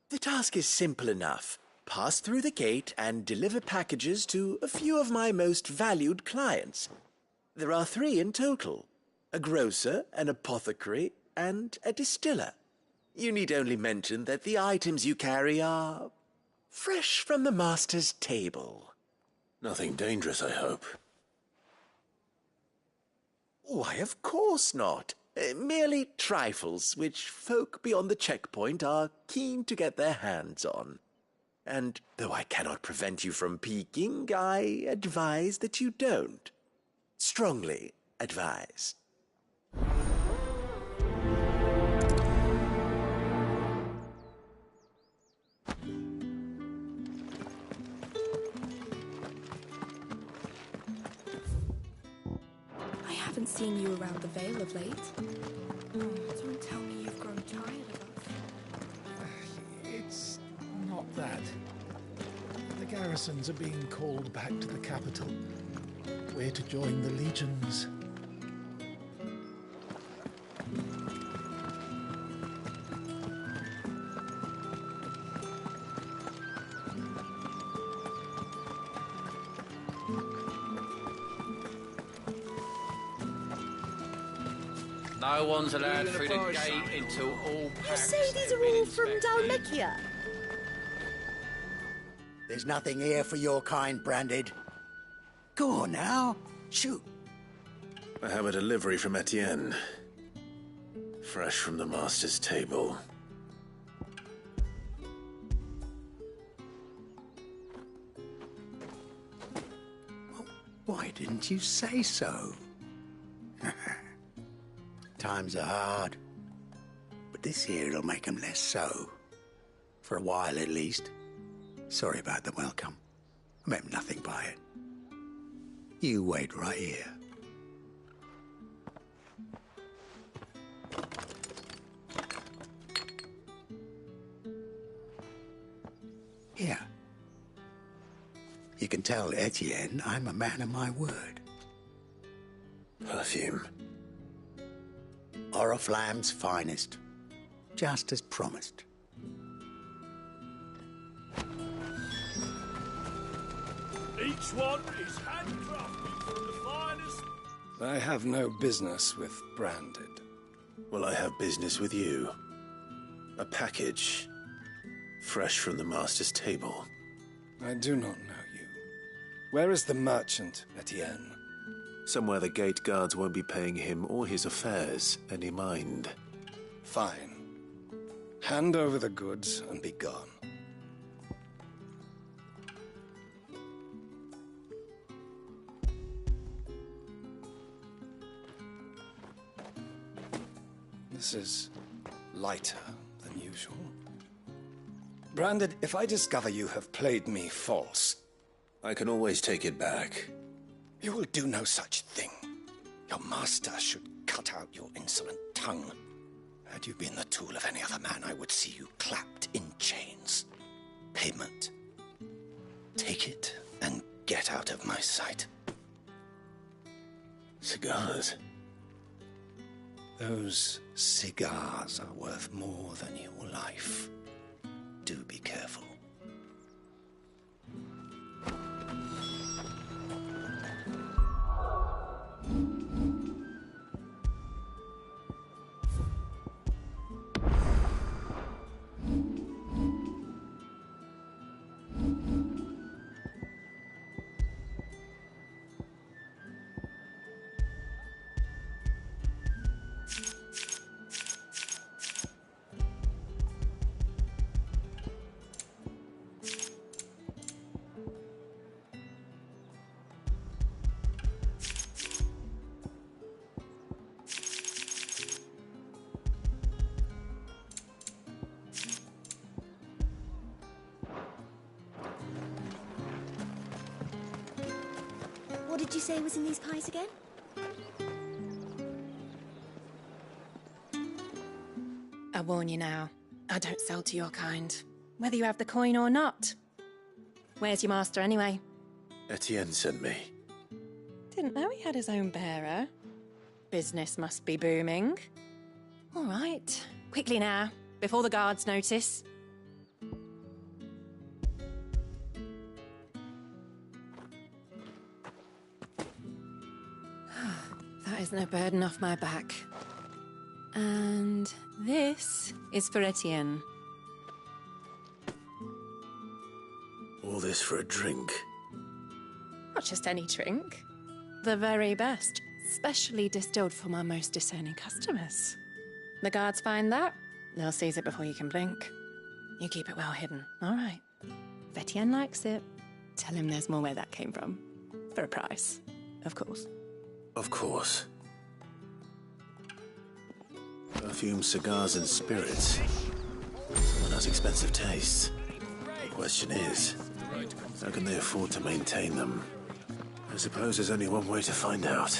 The task is simple enough. Pass through the gate and deliver packages to a few of my most valued clients. There are 3 in total. A grocer, an apothecary, and a distiller. You need only mention that the items you carry are fresh from the master's table. Nothing dangerous, I hope. Why, of course not. Merely trifles which folk beyond the checkpoint are keen to get their hands on. And though I cannot prevent you from peeking, I advise that you don't. Strongly advise. haven't seen you around the Vale of late. Oh, don't tell me you've grown tired of us. It's not that. The garrisons are being called back to the capital. We're to join the legions. No one's allowed through the gate until all You packs say these have are been all from inspected. Dalmekia? There's nothing here for your kind, Branded. Go on now. Shoot. I have a delivery from Etienne. Fresh from the master's table. Why didn't you say so? Times are hard. But this here'll make 'em less so. For a while, at least. Sorry about the welcome. I meant nothing by it. You wait right here. Here. You can tell Etienne I'm a man of my word. Perfume. Oriflamme's finest. Just as promised. Each one is handcrafted from the finest. I have no business with Branded. Well, I have business with you. A package. Fresh from the master's table. I do not know you. Where is the merchant, Etienne? Somewhere the gate guards won't be paying him or his affairs any mind. Fine. Hand over the goods and be gone. This is lighter than usual. Branded, if I discover you have played me false... I can always take it back. You will do no such thing. Your master should cut out your insolent tongue. Had you been the tool of any other man, I would see you clapped in chains. Payment. Take it and get out of my sight. Cigars? Those cigars are worth more than your life. Do be careful. What did you say was in these pies again? I warn you now, I don't sell to your kind, whether you have the coin or not. Where's your master anyway? Etienne sent me. Didn't know he had his own bearer. Business must be booming. All right, quickly now, before the guards notice. That isn't a burden off my back. And this is for Etienne. All this for a drink. Not just any drink. The very best, specially distilled for my most discerning customers. The guards find that, they'll seize it before you can blink. You keep it well hidden, all right? If Etienne likes it, tell him there's more where that came from. For a price, of course. Of course. Perfume, cigars, and spirits. Someone has expensive tastes. The question is, how can they afford to maintain them? I suppose there's only one way to find out.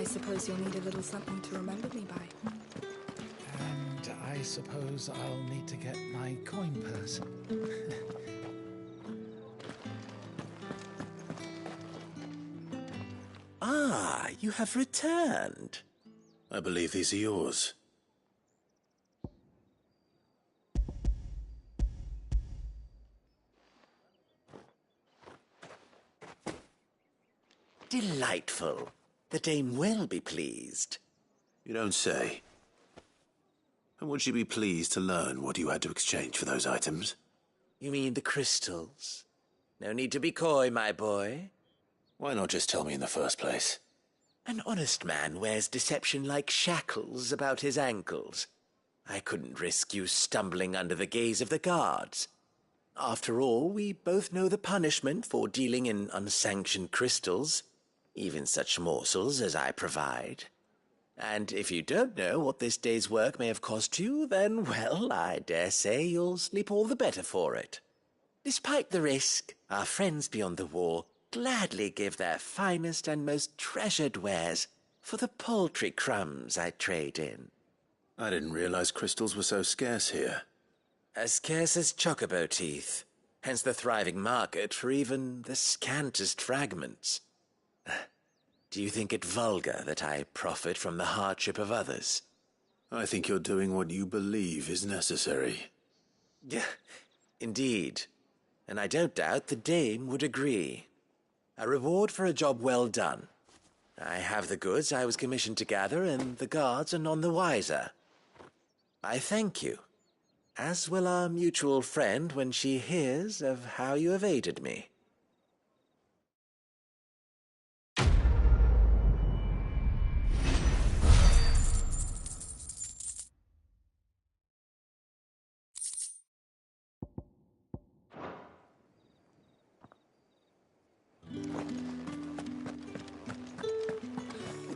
suppose you'll need a little something to remember me by. And I suppose I'll need to get my coin purse. Ah, you have returned. I believe these are yours. Delightful. The dame will be pleased. You don't say. And would she be pleased to learn what you had to exchange for those items? You mean the crystals? No need to be coy, my boy. Why not just tell me in the first place? An honest man wears deception like shackles about his ankles. I couldn't risk you stumbling under the gaze of the guards. After all, we both know the punishment for dealing in unsanctioned crystals, even such morsels as I provide. And if you don't know what this day's work may have cost you, then, well, I dare say you'll sleep all the better for it. Despite the risk, our friends beyond the wall gladly give their finest and most treasured wares for the paltry crumbs I trade in. I didn't realize crystals were so scarce here. As scarce as chocobo teeth, hence the thriving market for even the scantest fragments. Do you think it vulgar that I profit from the hardship of others? I think you're doing what you believe is necessary. Yeah, indeed. And I don't doubt the dame would agree. A reward for a job well done. I have the goods I was commissioned to gather, and the guards are none the wiser. I thank you, as will our mutual friend when she hears of how you have aided me.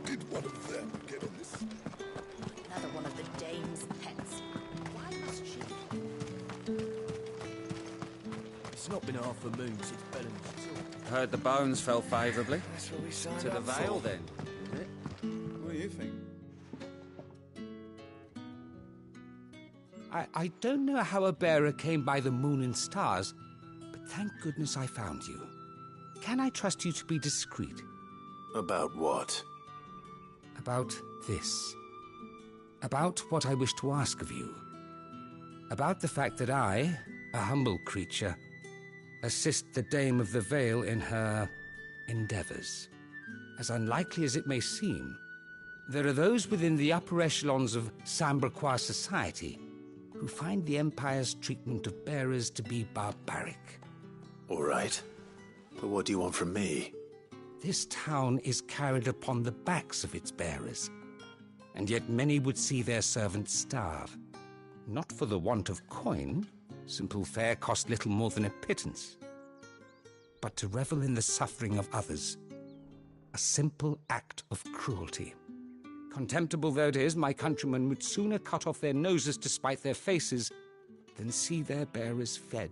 Did one of them get on this? Another one of the dame's pets. Why must she? It's not been half a moon since Bellamy's. Heard the bones fell favourably. That's what we signed To the up Vale, for. then, is it? What do you think? I don't know how a bearer came by the moon and stars, but thank goodness I found you. Can I trust you to be discreet? About what? About this. About what I wish to ask of you. About the fact that I, a humble creature, assist the Dame of the Vale in her endeavours. As unlikely as it may seem, there are those within the upper echelons of Sambraquois society who find the Empire's treatment of bearers to be barbaric. All right. But what do you want from me? This town is carried upon the backs of its bearers, and yet many would see their servants starve. Not for the want of coin, simple fare cost little more than a pittance, but to revel in the suffering of others, a simple act of cruelty. Contemptible though it is, my countrymen would sooner cut off their noses to spite their faces than see their bearers fed.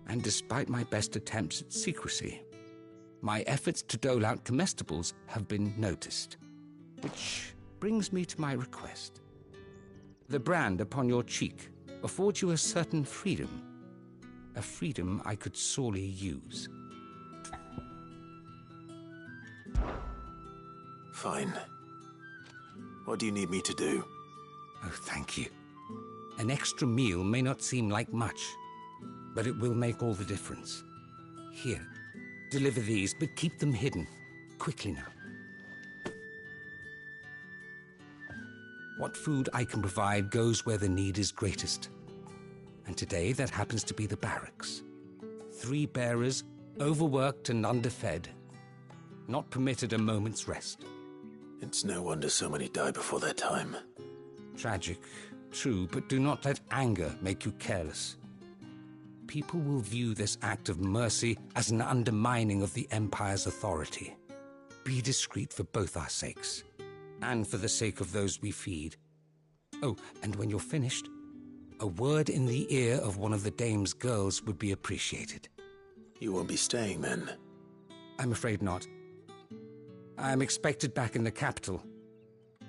And despite my best attempts at secrecy, my efforts to dole out comestibles have been noticed. Which brings me to my request. The brand upon your cheek affords you a certain freedom. A freedom I could sorely use. Fine. What do you need me to do? Oh, thank you. An extra meal may not seem like much, but it will make all the difference. Here, deliver these, but keep them hidden. Quickly now. What food I can provide goes where the need is greatest. And today that happens to be the barracks. 3 bearers, overworked and underfed, not permitted a moment's rest. It's no wonder so many die before their time. Tragic, true, but do not let anger make you careless. People will view this act of mercy as an undermining of the Empire's authority. Be discreet for both our sakes, and for the sake of those we feed. Oh, and when you're finished, a word in the ear of one of the dame's girls would be appreciated. You won't be staying then? I'm afraid not. I am expected back in the capital,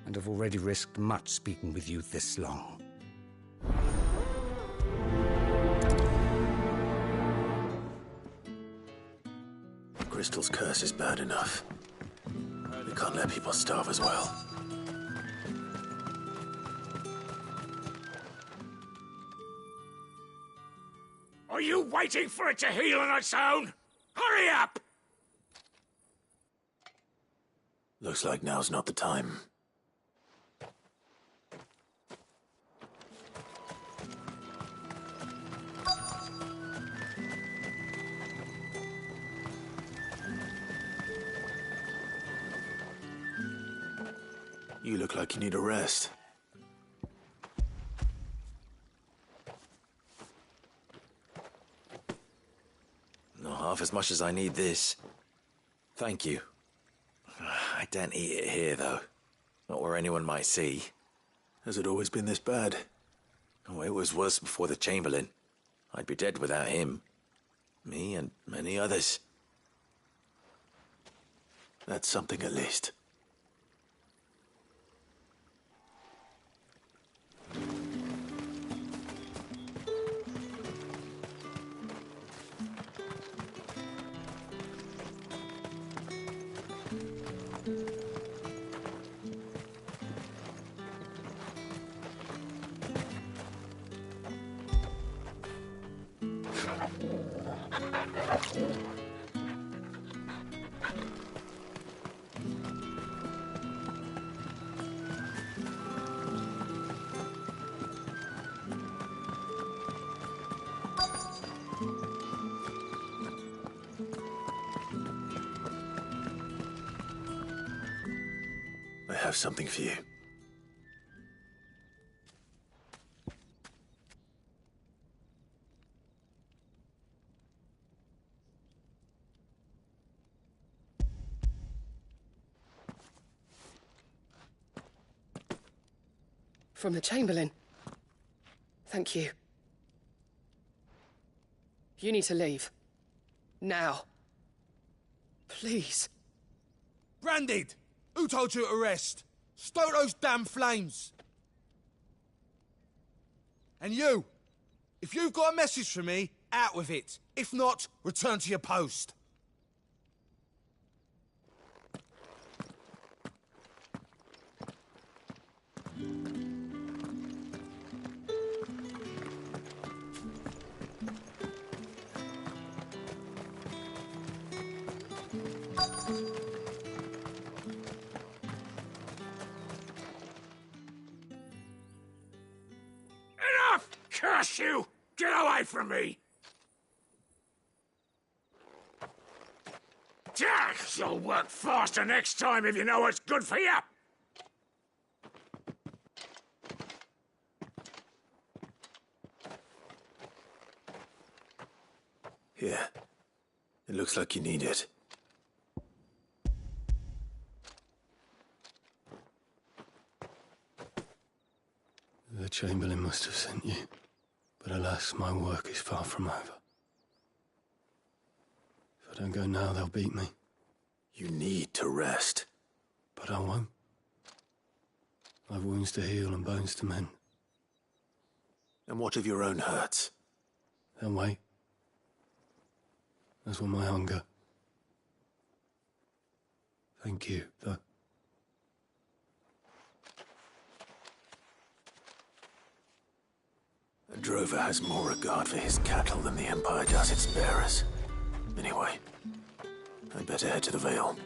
and have already risked much speaking with you this long. Crystal's curse is bad enough. We can't let people starve as well. Are you waiting for it to heal on its own? Hurry up! Looks like now's not the time. You look like you need a rest. Not half as much as I need this. Thank you. I daren't eat it here, though. Not where anyone might see. Has it always been this bad? Oh, it was worse before the Chamberlain. I'd be dead without him. Me and many others. That's something at least. I have something for you. From the Chamberlain. Thank you. You need to leave. Now. Please. Branded! Who told you to rest? Stoke those damn flames! And you! If you've got a message for me, out with it. If not, return to your post. Enough! Curse you! Get away from me! You'll work faster next time if you know what's good for you! Here. It looks like you need it. The Chamberlain must have sent you, but alas, my work is far from over. If I don't go now, they'll beat me. You need to rest. But I won't. I've wounds to heal and bones to mend. And what of your own hurts? They'll wait. As will my hunger. Thank you, though. A drover has more regard for his cattle than the Empire does its bearers. Anyway, I'd better head to the Vale.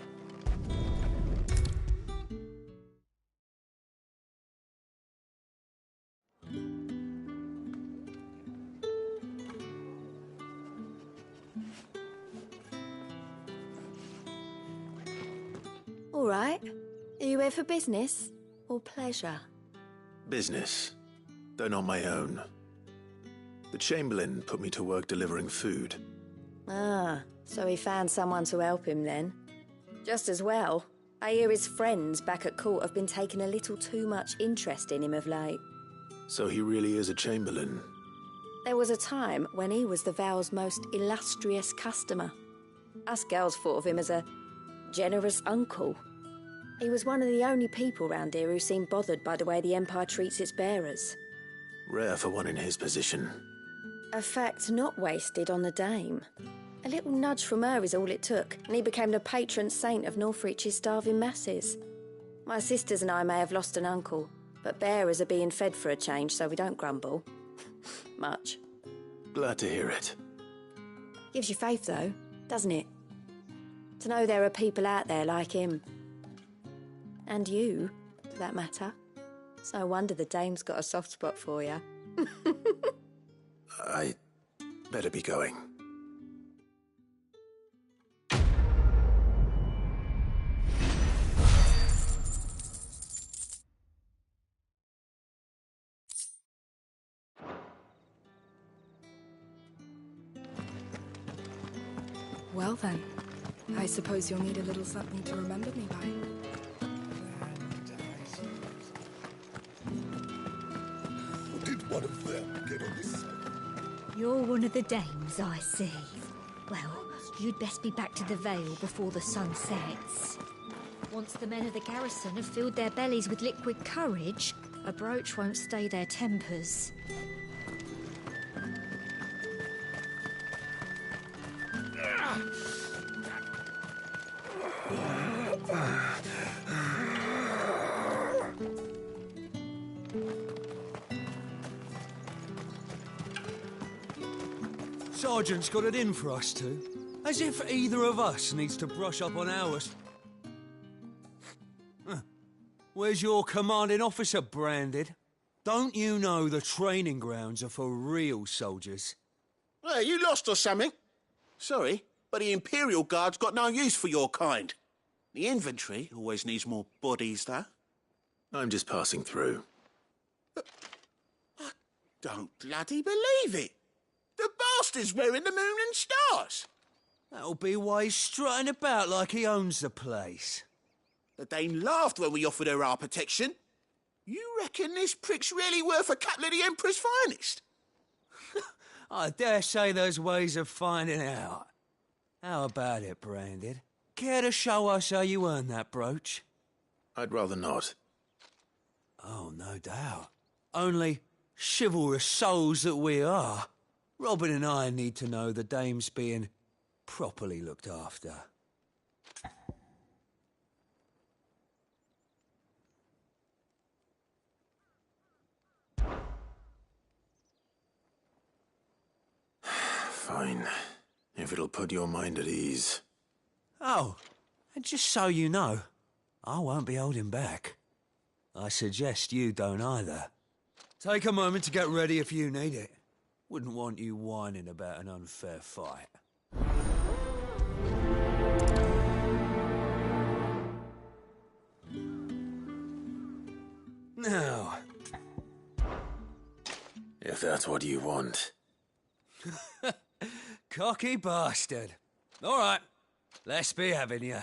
All right. Are you here for business or pleasure? Business, though not my own. The Chamberlain put me to work delivering food. Ah, so he found someone to help him then. Just as well. I hear his friends back at court have been taking a little too much interest in him of late. So he really is a Chamberlain. There was a time when he was the Vale's most illustrious customer. Us girls thought of him as a generous uncle. He was one of the only people round here who seemed bothered by the way the Empire treats its bearers. Rare for one in his position. A fact not wasted on the Dame. A little nudge from her is all it took, and he became the patron saint of Northreach's starving masses. My sisters and I may have lost an uncle, but bearers are being fed for a change, so we don't grumble. Much. Glad to hear it. Gives you faith, though, doesn't it? To know there are people out there like him. And you, for that matter. It's no wonder the Dame's got a soft spot for you. I better be going. Well then, I suppose you'll need a little something to remember me by. Did one of them get on this side? You're one of the dames, I see. Well, you'd best be back to the Vale before the sun sets. Once the men of the garrison have filled their bellies with liquid courage, a brooch won't stay their tempers. Sergeant's got it in for us two. As if either of us needs to brush up on ours. Where's your commanding officer branded? Don't you know the training grounds are for real soldiers? Well, you lost or something? Sorry, but the Imperial Guard's got no use for your kind. The infantry always needs more bodies, though. I'm just passing through. I don't bloody believe it. The bastard's wearing the moon and stars. That'll be why he's strutting about like he owns the place. The Dame laughed when we offered her our protection. You reckon this prick's really worth a couple of the Emperor's finest? I dare say there's ways of finding out. How about it, Branded? Care to show us how you earned that brooch? I'd rather not. Oh, no doubt. Only chivalrous souls that we are, Robin and I need to know the Dame's being properly looked after. Fine. If it'll put your mind at ease. Oh, and just so you know, I won't be holding back. I suggest you don't either. Take a moment to get ready if you need it. Wouldn't want you whining about an unfair fight. Now, if that's what you want. Cocky bastard. All right, let's be having you.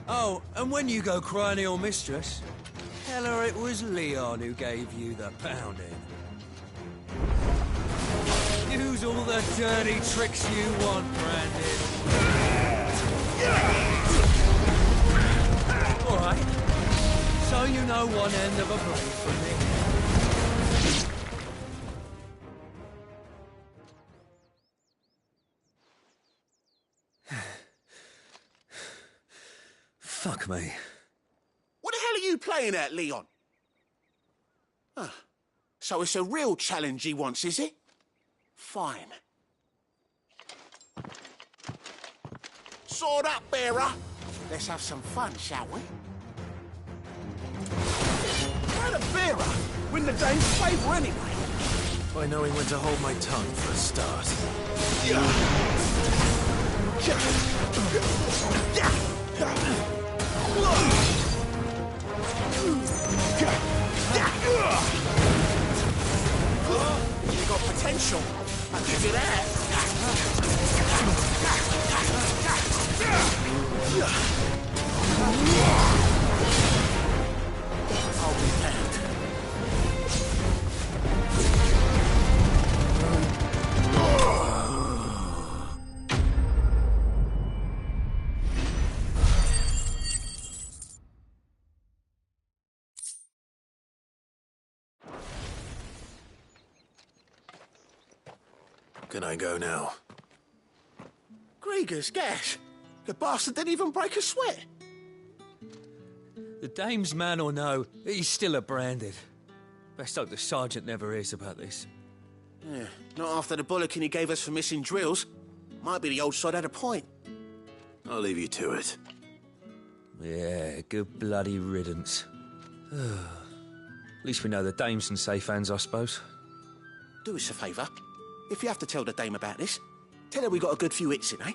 Oh, and when you go crying to your mistress, tell her it was Leon who gave you the pounding. Use all the dirty tricks you want, Brandon. All right. So you know one end of a blade from me. Fuck me. What the hell are you playing at, Leon? So it's a real challenge he wants, is it? Fine. Sword up, bearer. Let's have some fun, shall we? How the bearer win the Dame's favour anyway? By knowing when to hold my tongue for a start. You got potential. I'll give you that. I'll be damned. Can I go now? Grieger's gas. The bastard didn't even break a sweat. The dame's man or no, he's still a branded. Best hope the sergeant never hears about this. Yeah, not after the bollocking he gave us for missing drills. Might be the old sod had a point. I'll leave you to it. Yeah, good bloody riddance. At least we know the dame's in safe hands, I suppose. Do us a favour. If you have to tell the dame about this, tell her we got a good few hits in, eh?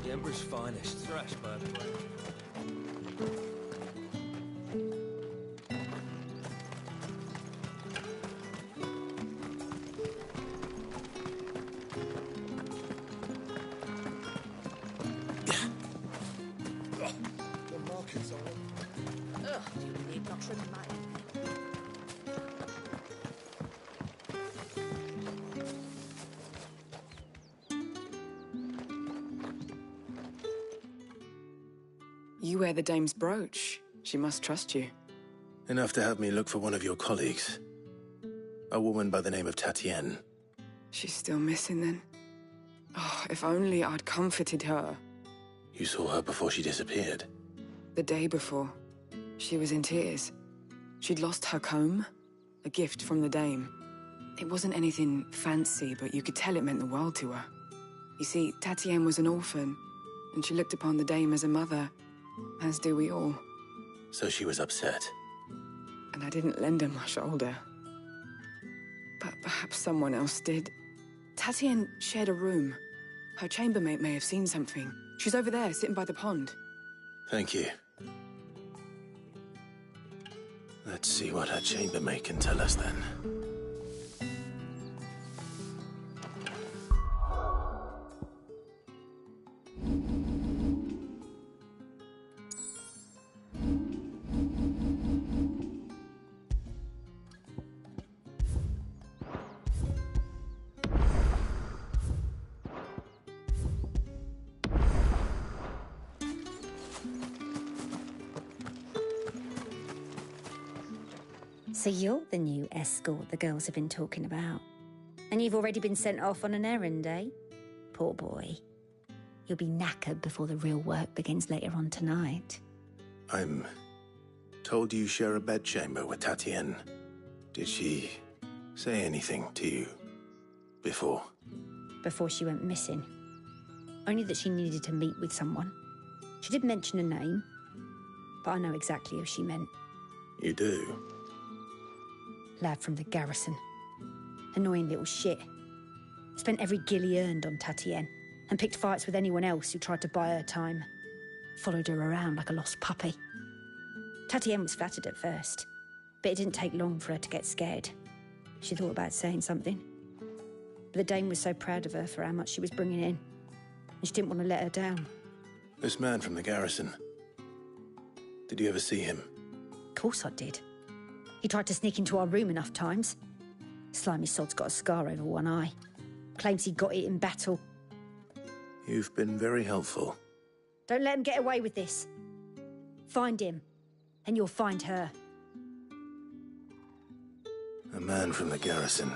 The Emperor's finest, thrash bourbon. The markets are... Ugh, you need not remind me. You wear the dame's brooch. She must trust you. Enough to have me look for one of your colleagues. A woman by the name of Tatienne. She's still missing then. Oh, if only I'd comforted her. You saw her before she disappeared. The day before, she was in tears. She'd lost her comb, a gift from the dame. It wasn't anything fancy, but you could tell it meant the world to her. You see, Tatienne was an orphan, and she looked upon the dame as a mother, as do we all. So she was upset. And I didn't lend her my shoulder. But perhaps someone else did. Tatienne shared a room. Her chambermaid may have seen something. She's over there, sitting by the pond. Thank you. Let's see what her chambermaid can tell us then. So you're the new escort the girls have been talking about. And you've already been sent off on an errand, eh? Poor boy. You'll be knackered before the real work begins later on tonight. I'm told you share a bedchamber with Tatienne. Did she say anything to you before? Before she went missing. Only that she needed to meet with someone. She did mention a name, but I know exactly who she meant. You do? Lad from the garrison. Annoying little shit. Spent every guil he earned on Tatienne, and picked fights with anyone else who tried to buy her time. Followed her around like a lost puppy. Tatienne was flattered at first, but it didn't take long for her to get scared. She thought about saying something. But the dame was so proud of her for how much she was bringing in, and she didn't want to let her down. This man from the garrison. Did you ever see him? Of course I did. He tried to sneak into our room enough times. Slimy sod's got a scar over one eye. Claims he got it in battle. You've been very helpful. Don't let him get away with this. Find him, and you'll find her. A man from the garrison.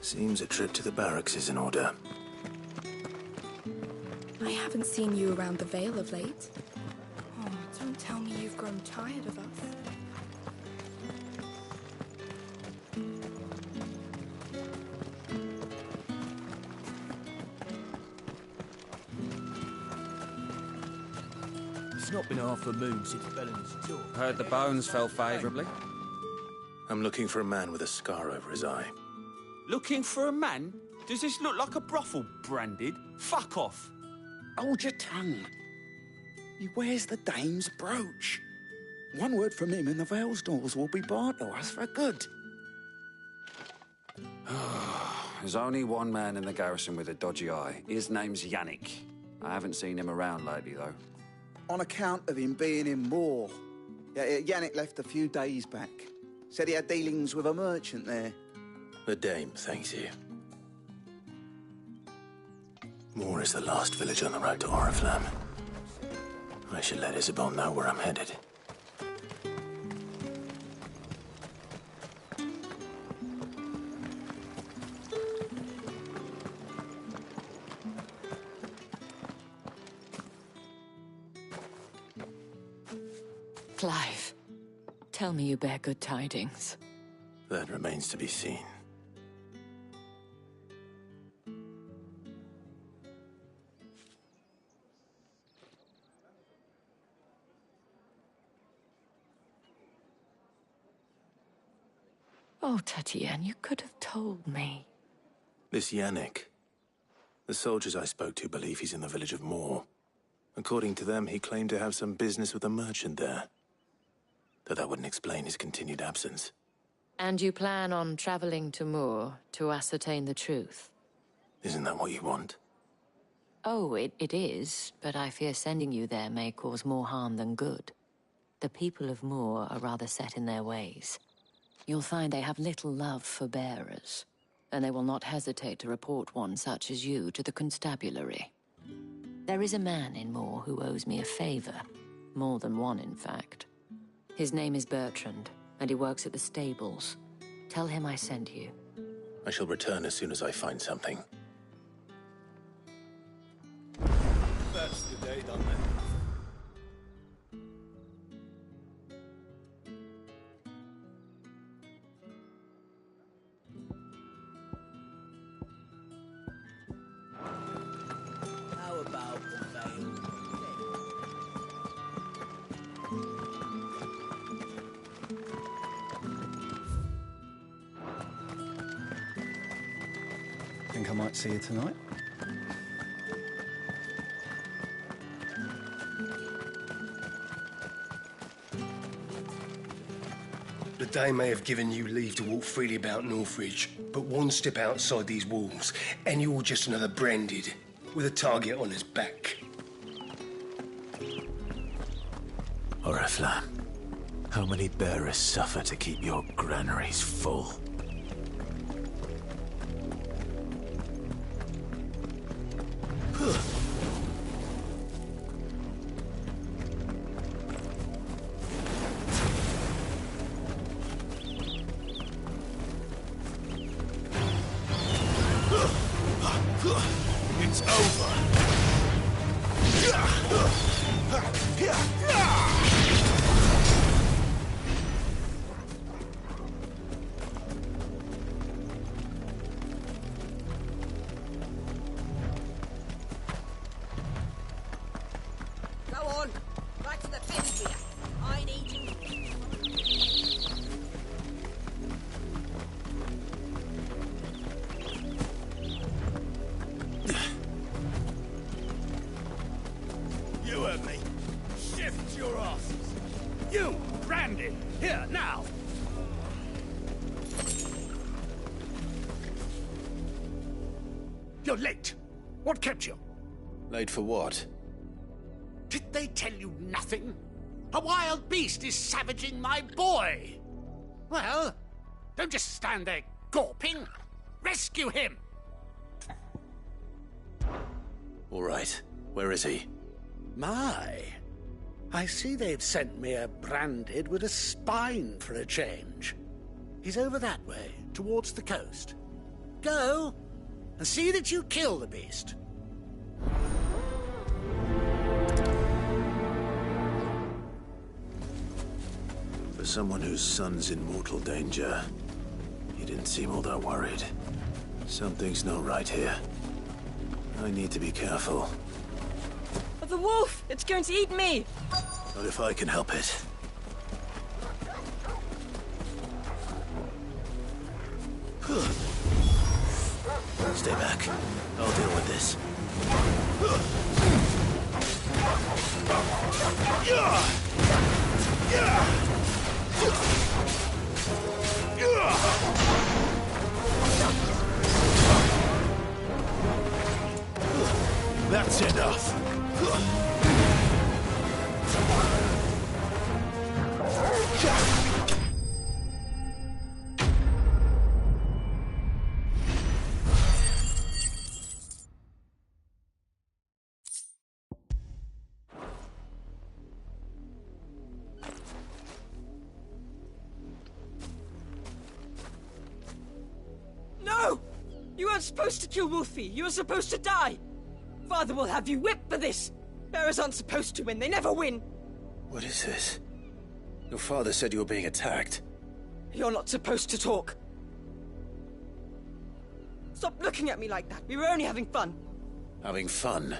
Seems a trip to the barracks is in order. I haven't seen you around the Vale of late. Oh, don't tell me you've grown tired of us. It's not been half a moon since Bellamy's tour. Heard the bones fell favourably. I'm looking for a man with a scar over his eye. Looking for a man? Does this look like a brothel, branded? Fuck off. Hold your tongue. He wears the dame's brooch. One word from him and the Vale's doors will be barred to us for good. There's only one man in the garrison with a dodgy eye. His name's Yannick. I haven't seen him around lately, though. On account of him being in war. Yeah, Yannick left a few days back. Said he had dealings with a merchant there. The dame thanks you. Moor is the last village on the road to Oriflamme. I should let Isabel know where I'm headed. Clive, tell me you bear good tidings. That remains to be seen. Oh, Tatiane, you could have told me. This Yannick. The soldiers I spoke to believe he's in the village of Moor. According to them, he claimed to have some business with a merchant there. Though that wouldn't explain his continued absence. And you plan on traveling to Moor to ascertain the truth? Isn't that what you want? Oh, it is, but I fear sending you there may cause more harm than good. The people of Moor are rather set in their ways. You'll find they have little love for bearers, and they will not hesitate to report one such as you to the constabulary. There is a man in Moor who owes me a favor. More than one, in fact. His name is Bertrand, and he works at the stables. Tell him I sent you. I shall return as soon as I find something. That's the day done then. How about the veil? Think I might see you tonight? The Dame may have given you leave to walk freely about Northridge, but one step outside these walls, and you're just another branded, with a target on his back. Oriflamme, how many bearers suffer to keep your granaries full? It's over. Go on. Back to the fence here. I need you. You heard me. Shift your asses. You, Brandon, here, now. You're late. What kept you? Late for what? Did they tell you nothing? A wild beast is savaging my boy. Well, don't just stand there gawping. Rescue him. All right. Where is he? My. I see they've sent me a branded with a spine for a change. He's over that way, towards the coast. Go, and see that you kill the beast. For someone whose son's in mortal danger, he didn't seem all that worried. Something's not right here. I need to be careful. The wolf! It's going to eat me! Not if I can help it. Stay back. I'll deal with this. That's enough. supposed to kill Wolfie. You were supposed to die. Father will have you whipped for this. Bearers aren't supposed to win. They never win. What is this? Your father said you were being attacked. You're not supposed to talk. Stop looking at me like that. We were only having fun. Having fun?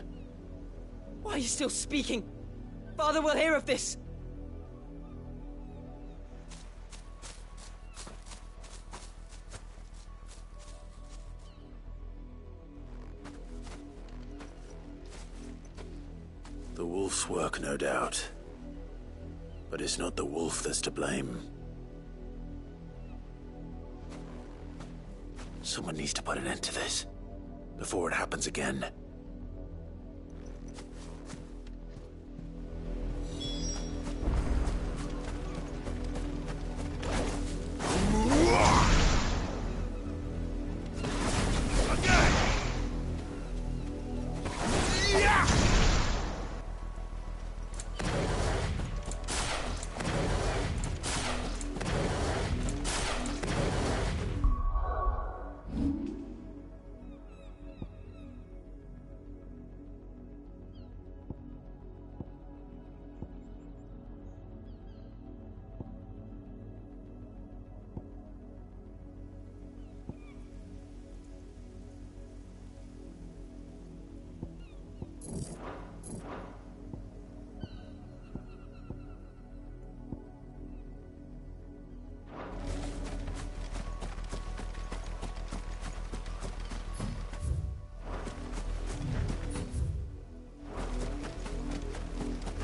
Why are you still speaking? Father will hear of this. The wolf's work, no doubt. But it's not the wolf that's to blame. Someone needs to put an end to this, before it happens again.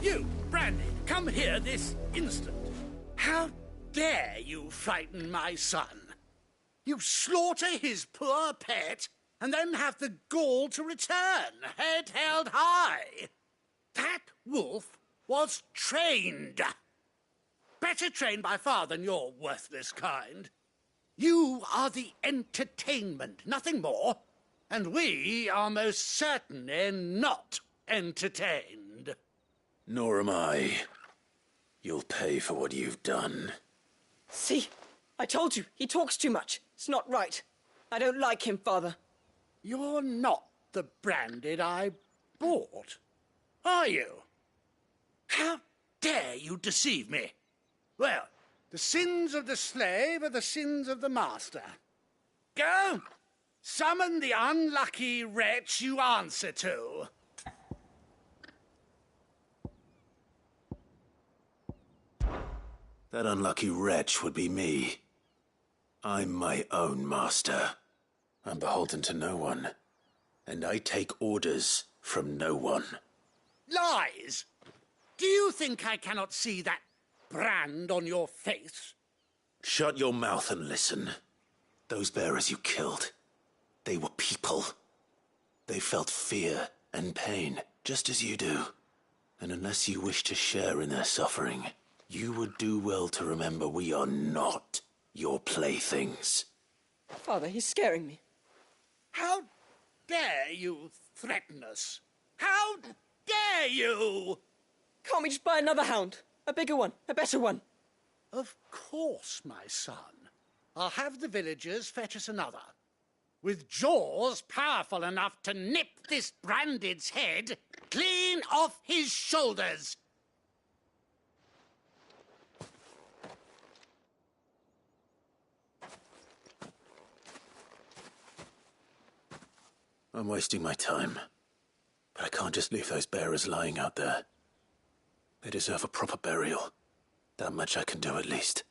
You, Brandy, come here this instant. How dare you frighten my son? You slaughter his poor pet and then have the gall to return, head held high. That wolf was trained. Better trained by far than your worthless kind. You are the entertainment, nothing more. And we are most certainly not entertained. Nor am I. You'll pay for what you've done. See? I told you, he talks too much. It's not right. I don't like him, Father. You're not the Branded I bought, are you? How dare you deceive me? Well, the sins of the slave are the sins of the master. Go! Summon the unlucky wretch you answer to. That unlucky wretch would be me. I'm my own master. I'm beholden to no one. And I take orders from no one. Lies! Do you think I cannot see that brand on your face? Shut your mouth and listen. Those bearers you killed, they were people. They felt fear and pain, just as you do. And unless you wish to share in their suffering, you would do well to remember we are not your playthings. Father, he's scaring me. How dare you threaten us? How dare you? Can't we just buy another hound? A bigger one, a better one. Of course, my son. I'll have the villagers fetch us another. With jaws powerful enough to nip this Branded's head clean off his shoulders. I'm wasting my time. But I can't just leave those bearers lying out there. They deserve a proper burial. That much I can do at least.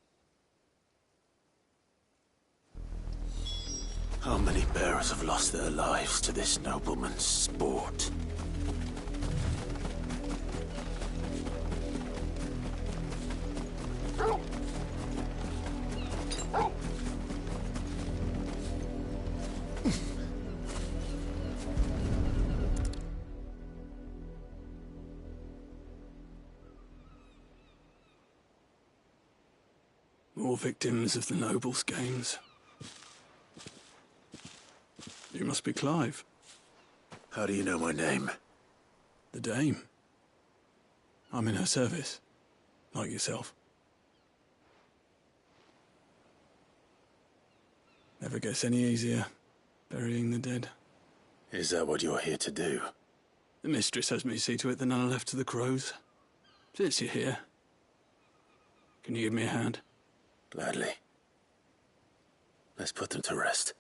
How many bearers have lost their lives to this nobleman's sport? More victims of the nobles' games. You must be Clive. How do you know my name? The Dame. I'm in her service, like yourself. Never gets any easier. burying the dead. Is that what you're here to do? The mistress has me see to it that none are left to the crows. Since you're here, can you give me a hand? Gladly. Let's put them to rest.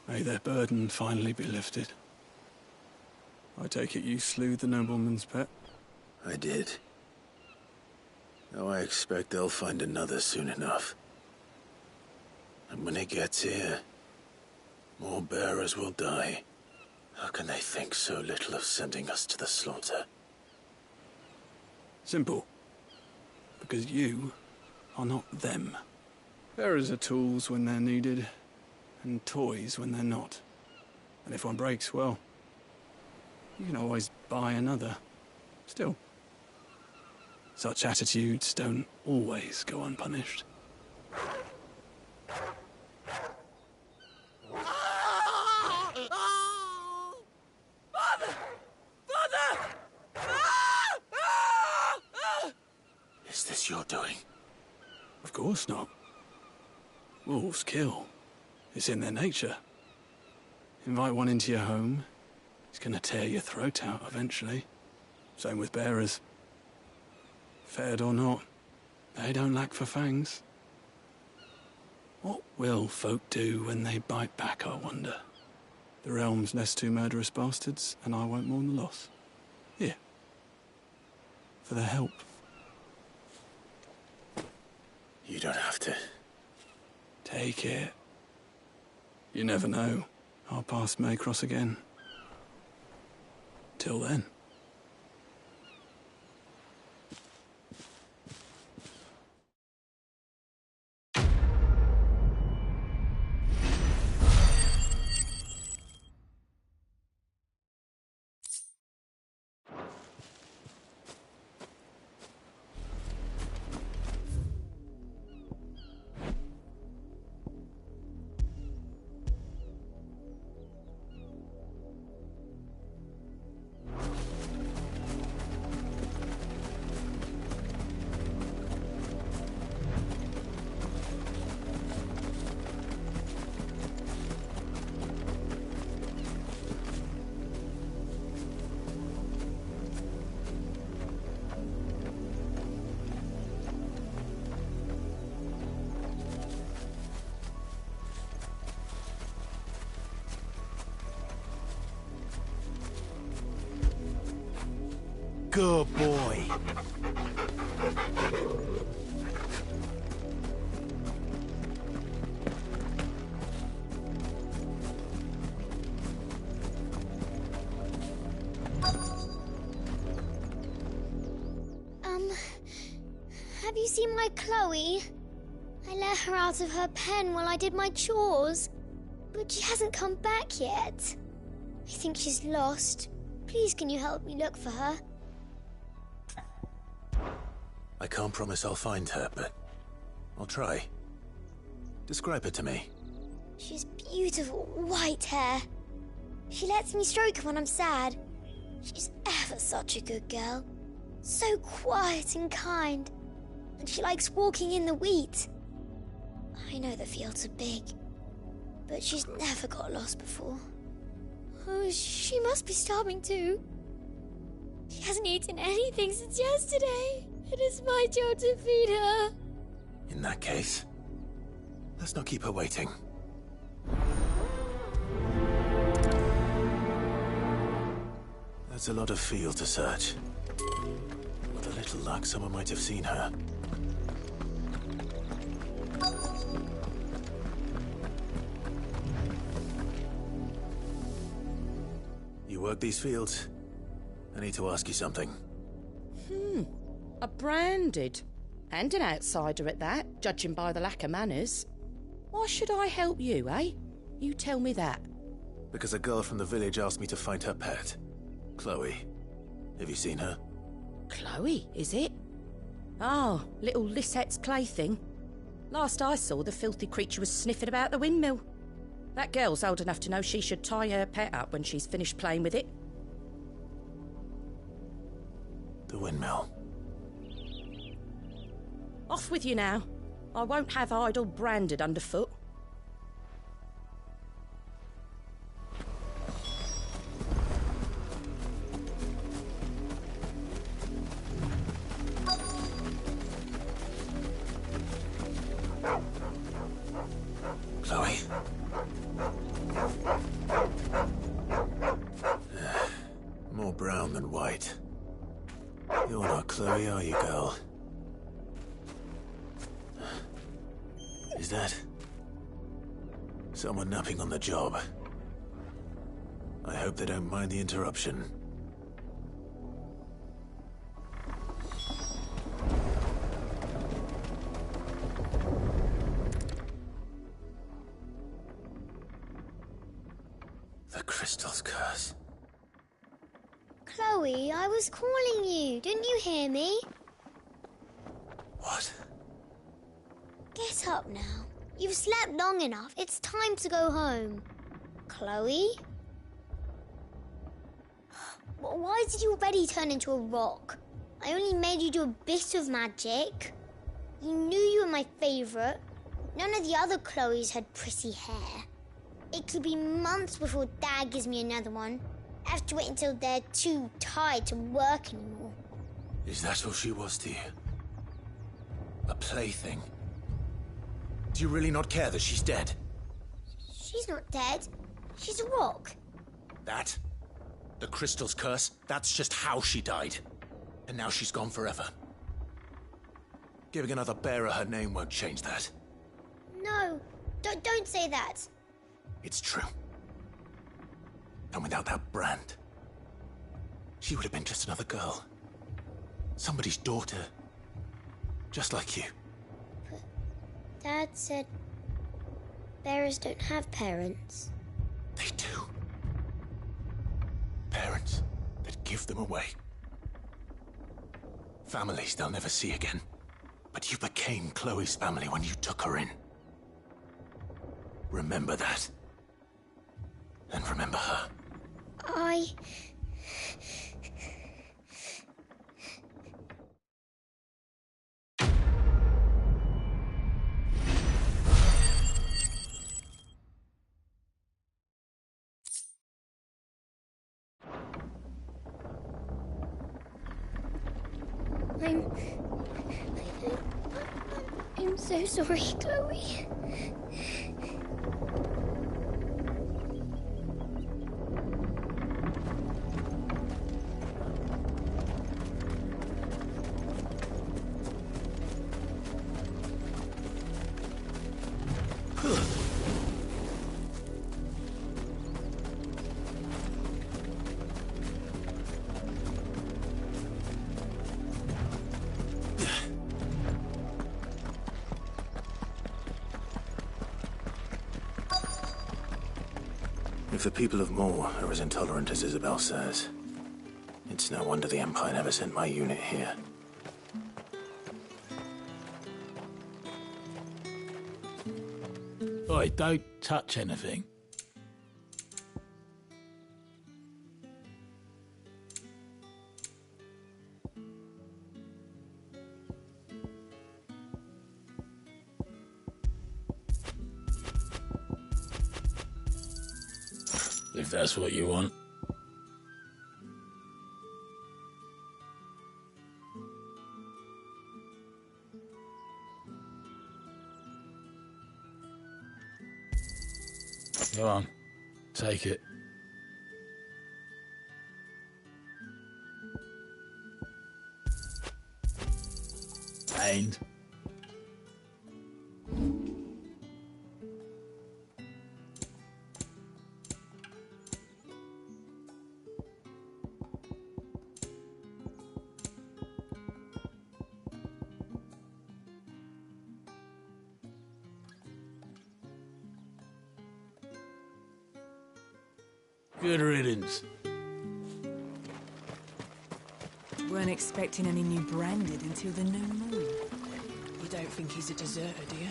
May their burden finally be lifted. I take it you slew the nobleman's pet? I did. Now I expect they'll find another soon enough. And when it gets here, more bearers will die. How can they think so little of sending us to the slaughter? Simple. Because you are not them. Bearers are tools when they're needed, and toys when they're not. And if one breaks, well, you can always buy another. Still, such attitudes don't always go unpunished. Is this your doing? Of course not. Wolves kill. It's in their nature. Invite one into your home, he's gonna tear your throat out eventually. Same with bearers. Fed or not, they don't lack for fangs. What will folk do when they bite back, I wonder? The realm's less two murderous bastards, and I won't mourn the loss. Here. For their help. You don't have to. Take it. You never know. Our paths may cross again. Till then. Good boy. Have you seen my Chloe? I let her out of her pen while I did my chores, but she hasn't come back yet. I think she's lost. Please, can you help me look for her? I can't promise I'll find her, but I'll try. Describe her to me. She's beautiful white hair. She lets me stroke her when I'm sad. She's ever such a good girl. So quiet and kind. And she likes walking in the wheat. I know the fields are big, but she's never got lost before. Oh, she must be starving too. She hasn't eaten anything since yesterday. It is my job to feed her. In that case, let's not keep her waiting. That's a lot of field to search. With a little luck, someone might have seen her. You work these fields? I need to ask you something. A branded. And an outsider at that, judging by the lack of manners. Why should I help you, eh? You tell me that. Because a girl from the village asked me to find her pet. Chloe. Have you seen her? Chloe, is it? Oh, little Lisette's plaything. Last I saw, the filthy creature was sniffing about the windmill. That girl's old enough to know she should tie her pet up when she's finished playing with it. The windmill. Off with you now. I won't have idle branded underfoot. Chloe? More brown than white. You're not Chloe, are you, girl? Is that someone napping on the job? I hope they don't mind the interruption. The crystal's curse. Chloe, I was calling you. Didn't you hear me? What? Get up now. You've slept long enough. It's time to go home. Chloe? Why did you already turn into a rock? I only made you do a bit of magic. You knew you were my favourite. None of the other Chloes had pretty hair. It could be months before Dad gives me another one. I have to wait until they're too tired to work anymore. Is that all she was to you? A plaything? Do you really not care that she's dead? She's not dead. She's a rock. That? The crystal's curse? That's just how she died. And now she's gone forever. Giving another bearer her name won't change that. No, don't say that. It's true. And without that brand, she would have been just another girl. Somebody's daughter. Just like you. But Dad said bearers don't have parents. They do. Parents that give them away. Families they'll never see again. But you became Chloe's family when you took her in. Remember that. And remember her. I'm so sorry, Chloe. If the people of Moor are as intolerant as Isabel says, it's no wonder the Empire never sent my unit here. Oi, don't touch anything. If that's what you want. Go on, take it. And good riddance. Weren't expecting any new branded until the new moon. You don't think he's a deserter, do you?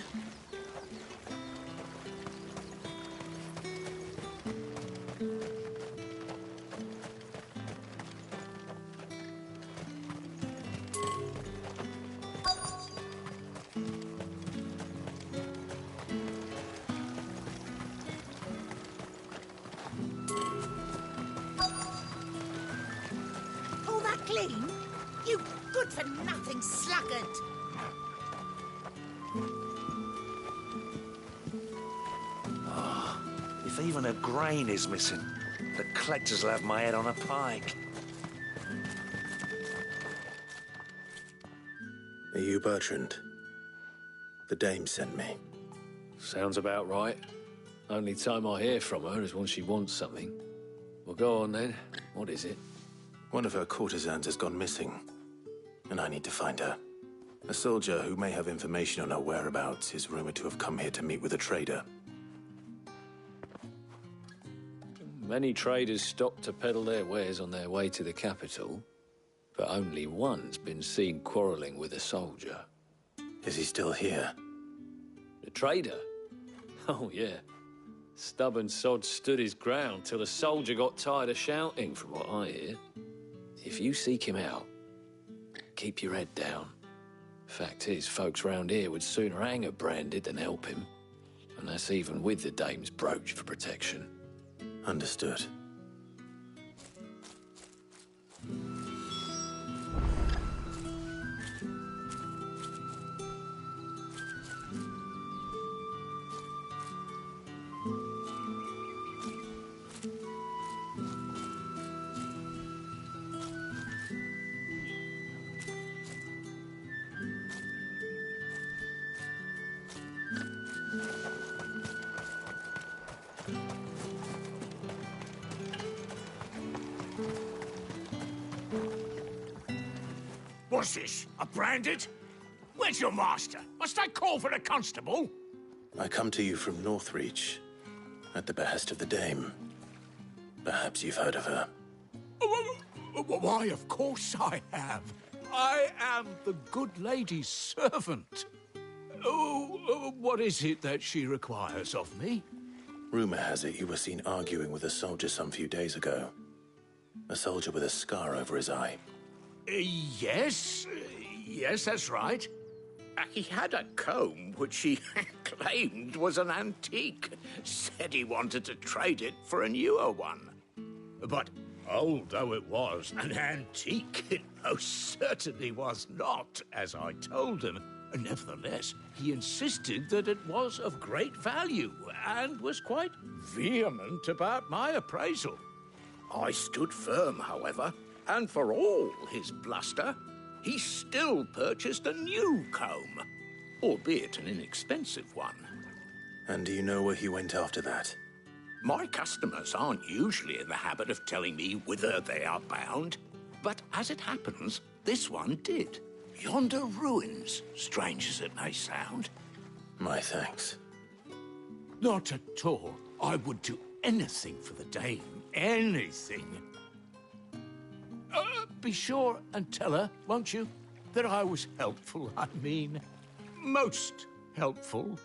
All that clean? You good-for-nothing sluggard! If even a grain is missing, the collectors will have my head on a pike. Are you Bertrand? The dame sent me. Sounds about right. Only time I hear from her is when she wants something. Well, go on then. What is it? One of her courtesans has gone missing, and I need to find her. A soldier who may have information on her whereabouts is rumored to have come here to meet with a trader. Many traders stop to peddle their wares on their way to the capital, but only one's been seen quarrelling with a soldier. Is he still here? The trader? Oh, yeah. Stubborn sod stood his ground till the soldier got tired of shouting, from what I hear. If you seek him out, keep your head down. Fact is, folks round here would sooner hang a branded than help him. And that's even with the dame's brooch for protection. Understood. What's this? A branded? Where's your master? Must I call for a constable? I come to you from Northreach, at the behest of the dame. Perhaps you've heard of her. Why, of course I have. I am the good lady's servant. Oh, what is it that she requires of me? Rumor has it you were seen arguing with a soldier some few days ago. A soldier with a scar over his eye. Yes, that's right. He had a comb which he claimed was an antique. Said he wanted to trade it for a newer one. But old though it was, an antique it most certainly was not, as I told him. Nevertheless, he insisted that it was of great value and was quite vehement about my appraisal. I stood firm, however, and for all his bluster, he still purchased a new comb, albeit an inexpensive one. And do you know where he went after that? My customers aren't usually in the habit of telling me whither they are bound, but as it happens, this one did. Yonder ruins, strange as it may sound. My thanks. Not at all. I would do anything for the dame. Anything. Be sure and tell her, won't you, that I was helpful. I mean, most helpful.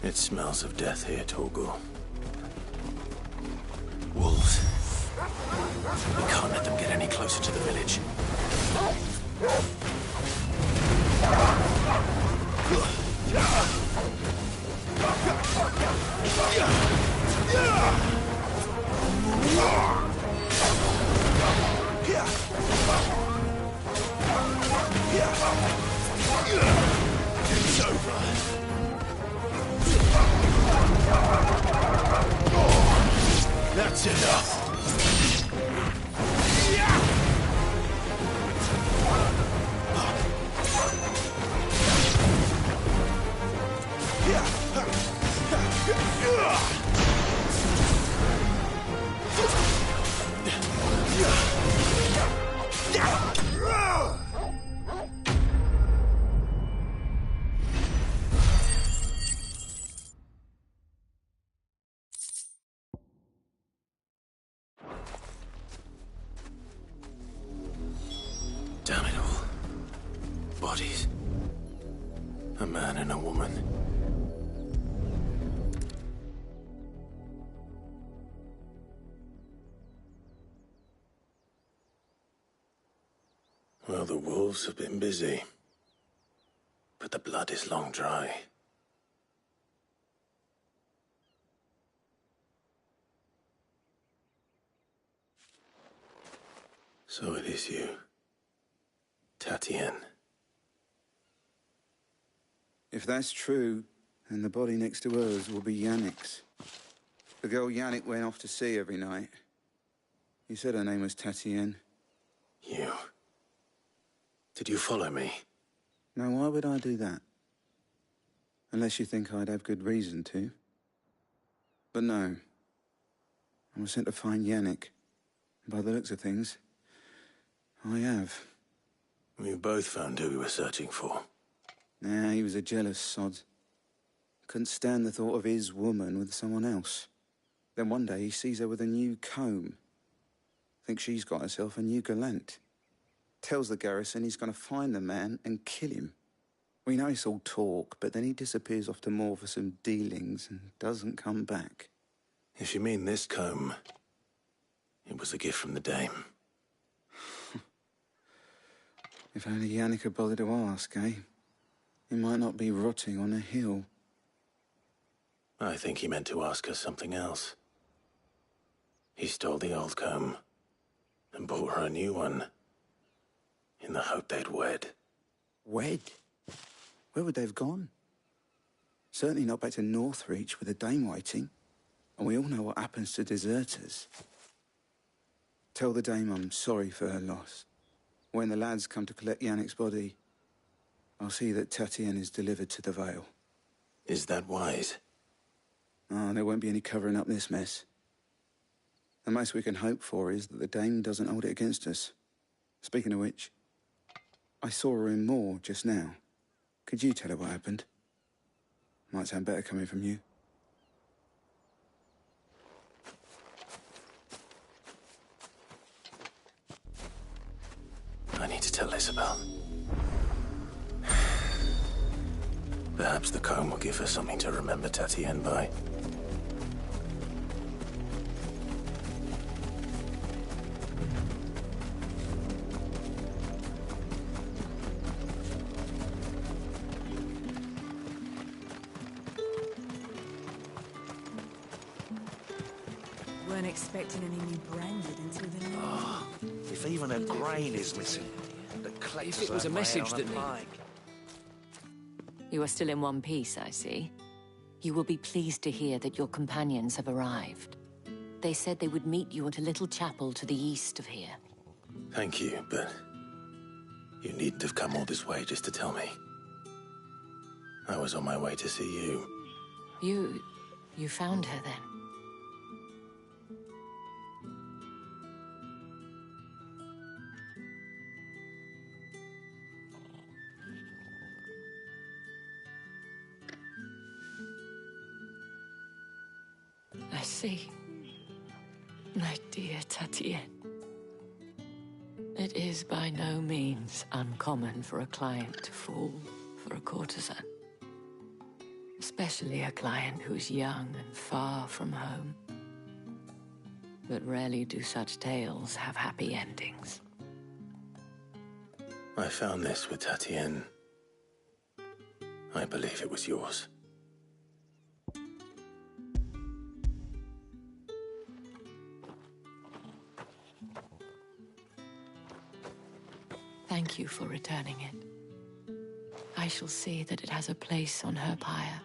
It smells of death here, Torgul. Wolves. We can't let them get any closer to the village. It's over. That's enough. Damn it all. Bodies. A man and a woman. Well, the wolves have been busy. But the blood is long dry. So it is you. Tatienne. If that's true, then the body next to hers will be Yannick's. The girl Yannick went off to see every night. You said her name was Tatienne. You. Did you follow me? Now, why would I do that? Unless you think I'd have good reason to. But no. I was sent to find Yannick. By the looks of things, I have. We both found who we were searching for. Nah, he was a jealous sod. Couldn't stand the thought of his woman with someone else. Then one day he sees her with a new comb. Thinks she's got herself a new gallant. Tells the garrison he's going to find the man and kill him. We know it's all talk, but then he disappears off to Moor for some dealings and doesn't come back. If you mean this comb, it was a gift from the dame. If only Yannick had bothered to ask, eh? He might not be rotting on a hill. I think he meant to ask her something else. He stole the old comb and bought her a new one in the hope they'd wed. Wed? Where would they have gone? Certainly not back to Northreach with a dame waiting. And we all know what happens to deserters. Tell the dame I'm sorry for her loss. When the lads come to collect Yannick's body, I'll see that Tatienne is delivered to the Vale. Is that wise? Oh, there won't be any covering up this mess. The most we can hope for is that the dame doesn't hold it against us. Speaking of which, I saw her in Moor just now. Could you tell her what happened? Might sound better coming from you. I need to tell Isabel. Perhaps the comb will give her something to remember Tatienne by. Weren't expecting any new branded until the new. Oh, if even a grain is missing, the If it was a message that You are still in one piece, I see. You will be pleased to hear that your companions have arrived. They said they would meet you at a little chapel to the east of here. Thank you, but you needn't have come all this way just to tell me. I was on my way to see you. You found her then? I see. My dear Tatienne. It is by no means uncommon for a client to fall for a courtesan. Especially a client who's young and far from home. But rarely do such tales have happy endings. I found this with Tatienne. I believe it was yours. Thank you for returning it. I shall see that it has a place on her pyre.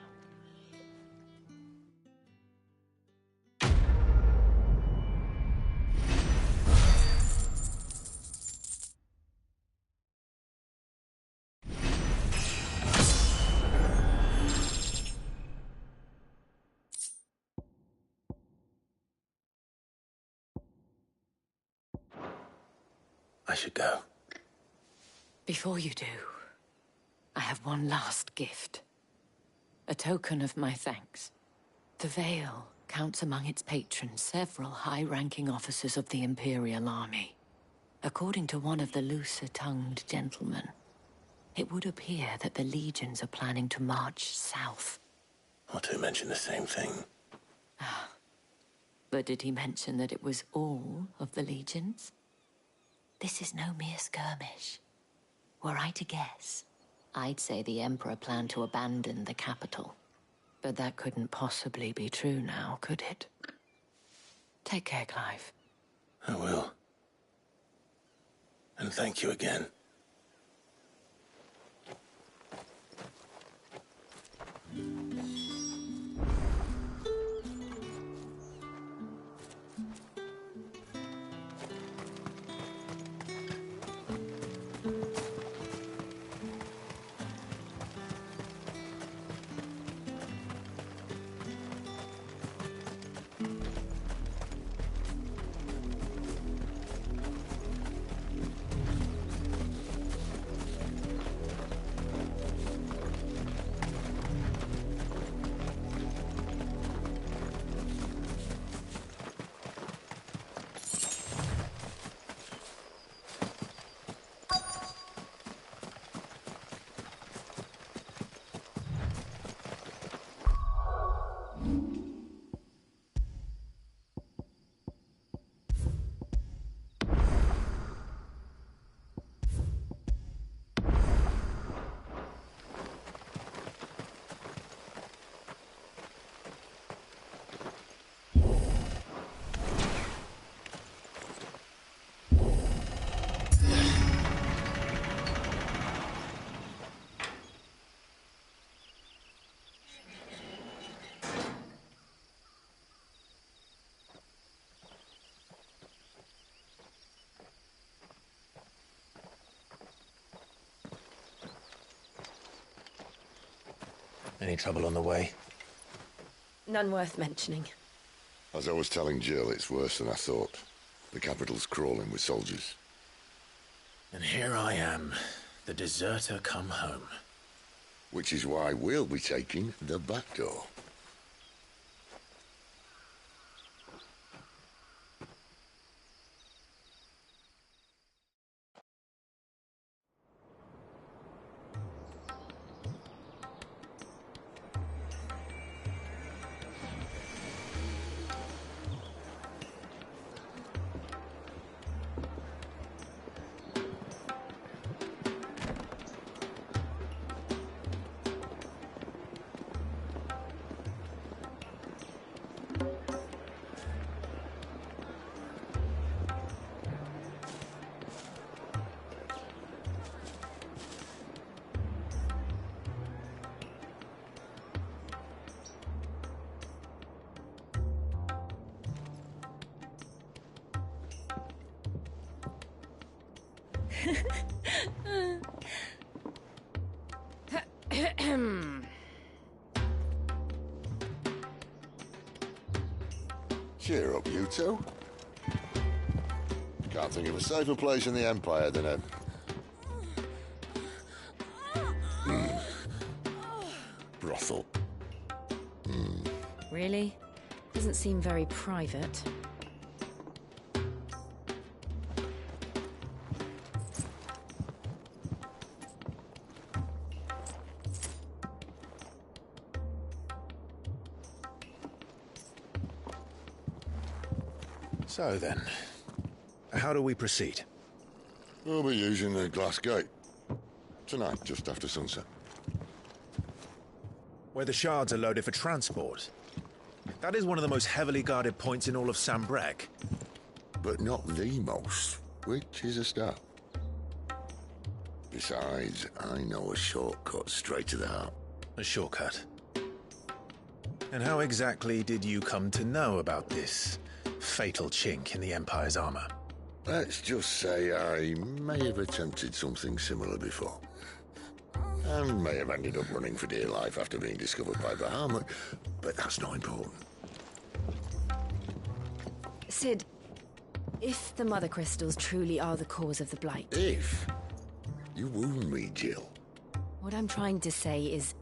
I should go. Before you do, I have one last gift. A token of my thanks. The Vale counts among its patrons several high-ranking officers of the Imperial Army. According to one of the looser-tongued gentlemen, it would appear that the legions are planning to march south. Otto mentioned the same thing. But did he mention that it was all of the legions? This is no mere skirmish. Were I to guess, I'd say the Emperor planned to abandon the capital. But that couldn't possibly be true now, could it? Take care, Clive. I will. And thank you again. Any trouble on the way? None worth mentioning. As I was telling Jill, it's worse than I thought. The capital's crawling with soldiers. And here I am, the deserter come home. Which is why we'll be taking the back door. Cheer up, you two. Can't think of a safer place in the Empire than a... brothel. Really? Doesn't seem very private. So then, how do we proceed? We'll be using the glass gate. Tonight, just after sunset. Where the shards are loaded for transport. That is one of the most heavily guarded points in all of Sambrec. But not the most, which is a start. Besides, I know a shortcut straight to the heart. A shortcut? And how exactly did you come to know about this fatal chink in the Empire's armor? Let's just say I may have attempted something similar before. And may have ended up running for dear life after being discovered by Bahamut, but that's not important. Sid, if the Mother Crystals truly are the cause of the Blight... If? You wound me, Jill. What I'm trying to say is,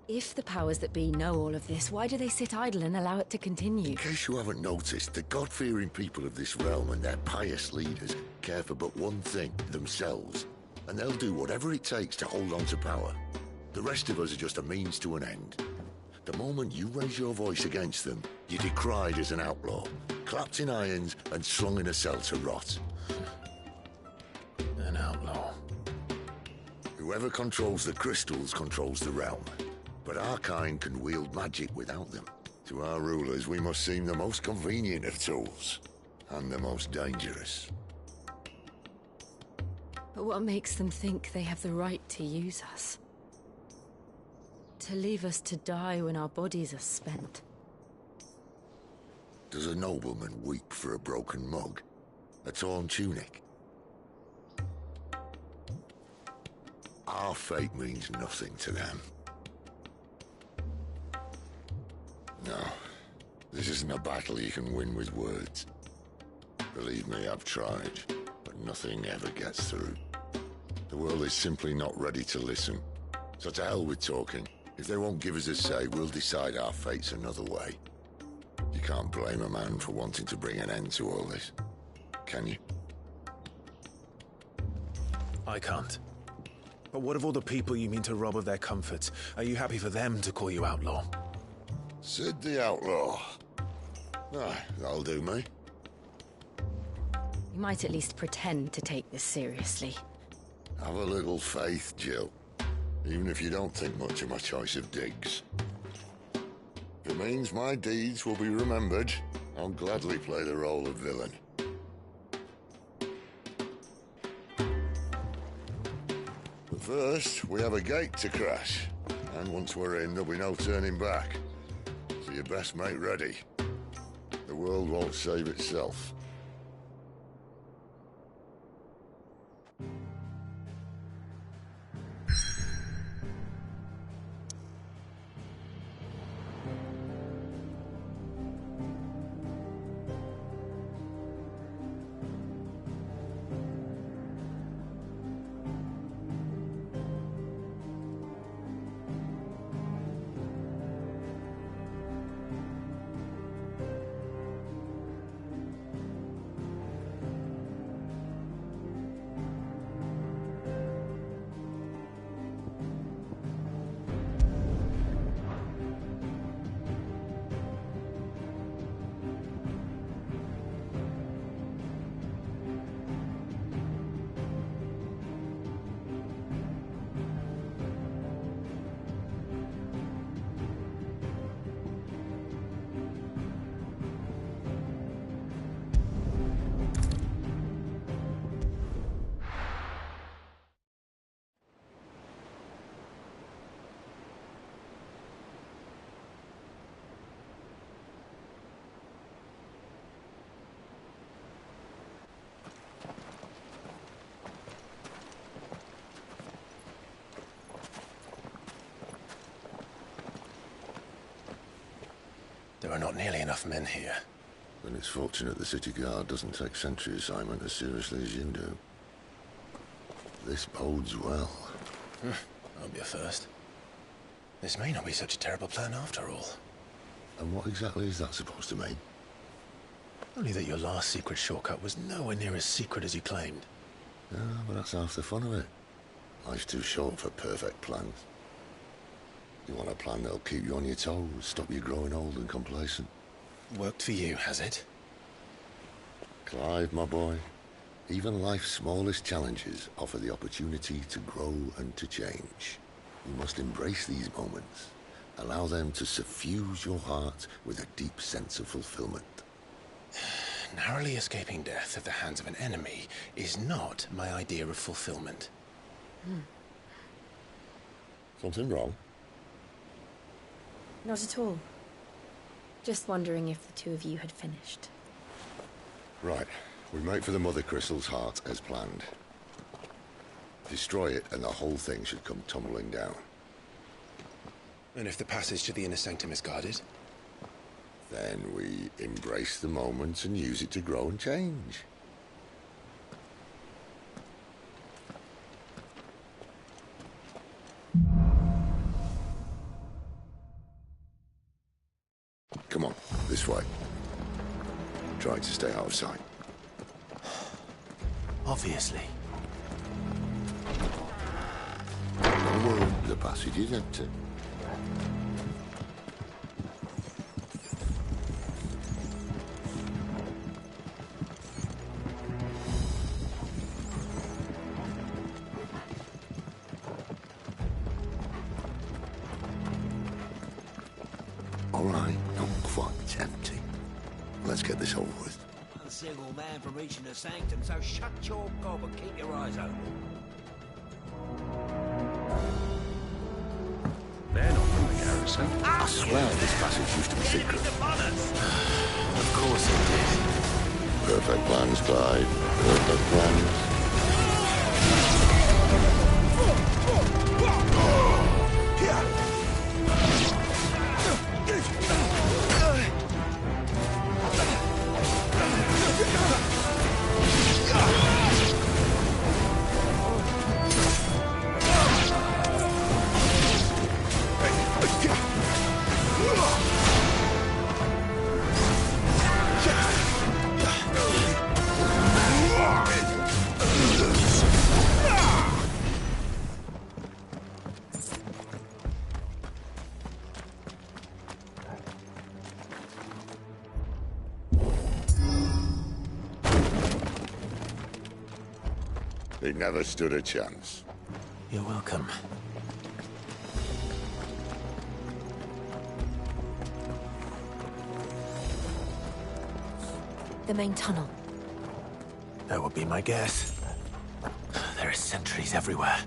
if the powers that be know all of this, why do they sit idle and allow it to continue? In case you haven't noticed, the God-fearing people of this realm and their pious leaders care for but one thing, themselves. And they'll do whatever it takes to hold on to power. The rest of us are just a means to an end. The moment you raise your voice against them, you're decried as an outlaw, clapped in irons and slung in a cell to rot. An outlaw. Whoever controls the crystals controls the realm. But our kind can wield magic without them. To our rulers, we must seem the most convenient of tools. And the most dangerous. But what makes them think they have the right to use us? To leave us to die when our bodies are spent? Does a nobleman weep for a broken mug? A torn tunic? Our fate means nothing to them. No, this isn't a battle you can win with words. Believe me, I've tried, but nothing ever gets through. The world is simply not ready to listen. So to hell with talking. If they won't give us a say, we'll decide our fates another way. You can't blame a man for wanting to bring an end to all this, can you? I can't. But what of all the people you mean to rob of their comforts? Are you happy for them to call you outlaw? Sid the Outlaw. Ah, that'll do me. You might at least pretend to take this seriously. Have a little faith, Jill. Even if you don't think much of my choice of digs. If it means my deeds will be remembered, I'll gladly play the role of villain. But first, we have a gate to crash. And once we're in, there'll be no turning back. So you best make ready. The world won't save itself. There are not nearly enough men here. Then it's fortunate the city guard doesn't take sentry assignment as seriously as you do. This bodes well. I'll be a first. This may not be such a terrible plan after all. And what exactly is that supposed to mean? Only that your last secret shortcut was nowhere near as secret as you claimed. Yeah, but that's half the fun of it. Life's too short for perfect plans. You want a plan that'll keep you on your toes, stop you growing old and complacent. Worked for you, has it? Clive, my boy, even life's smallest challenges offer the opportunity to grow and to change. You must embrace these moments. Allow them to suffuse your heart with a deep sense of fulfillment. Narrowly escaping death at the hands of an enemy is not my idea of fulfillment. Something wrong? Not at all. Just wondering if the two of you had finished. Right. We make for the Mother Crystal's heart as planned. Destroy it and the whole thing should come tumbling down. And if the passage to the inner sanctum is guarded? Then we embrace the moment and use it to grow and change. Come on, this way. Trying to stay out of sight. Obviously. Don't worry, the passage is empty. All right, not quite empty. Let's get this over with. A single man from reaching the sanctum, so shut your gob and keep your eyes open. They're not from the garrison. I swear this passage used to be secret. Of course it did. Perfect plans, Clyde. Perfect plans. They never stood a chance. You're welcome. The main tunnel. That would be my guess. There are sentries everywhere.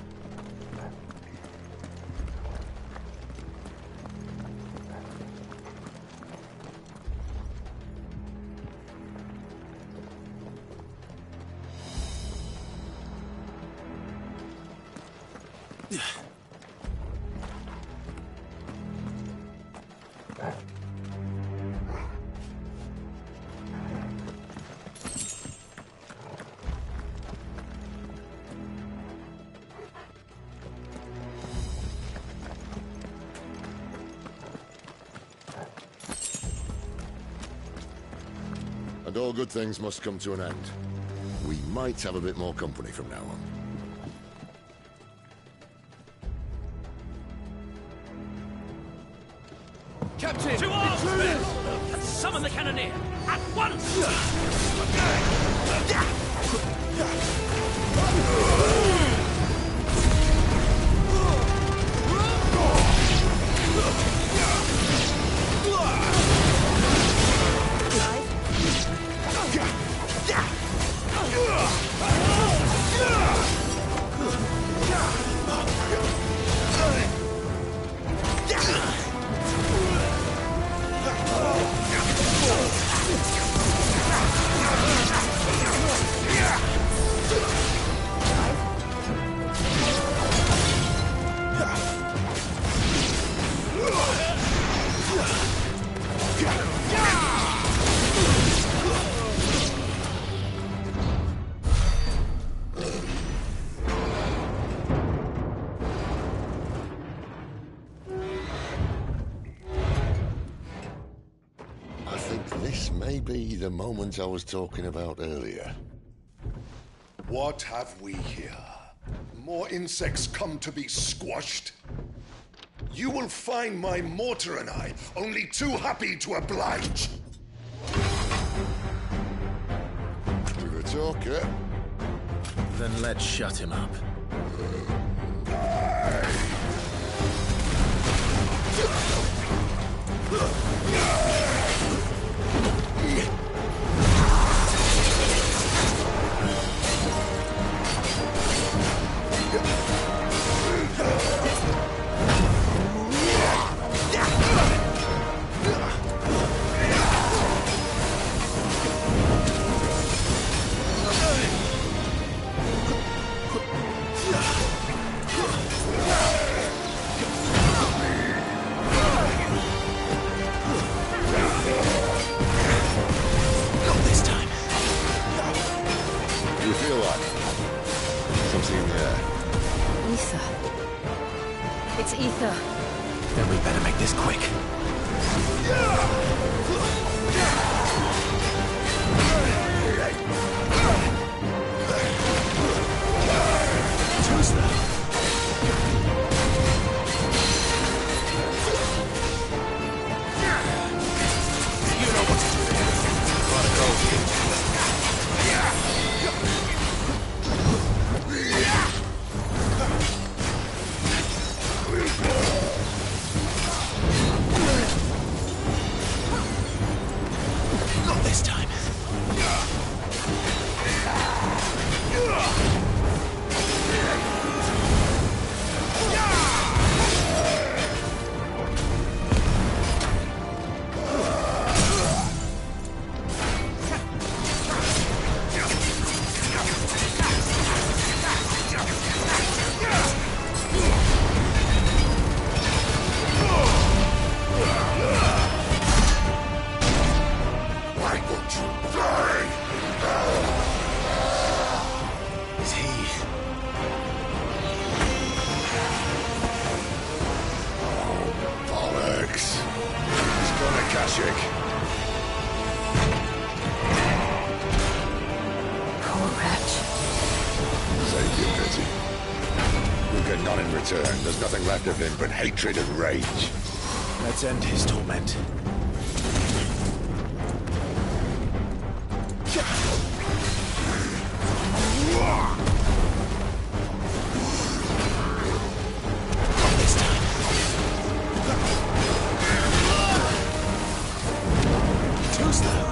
And all good things must come to an end. We might have a bit more company from now on. Captain! To arms, men! Summon the cannoneer! At once! Be the moment I was talking about earlier. What have we here? More insects come to be squashed? You will find my mortar and I only too happy to oblige. talker. Then let's shut him up. It's ether. Then we better make this quick. Too slow. You know what to do there. Gotta go. Not this time. Poor wretch. Save your pity. We'll get none in return. There's nothing left of him but hatred and rage. Let's end his torment. This time. Too slow.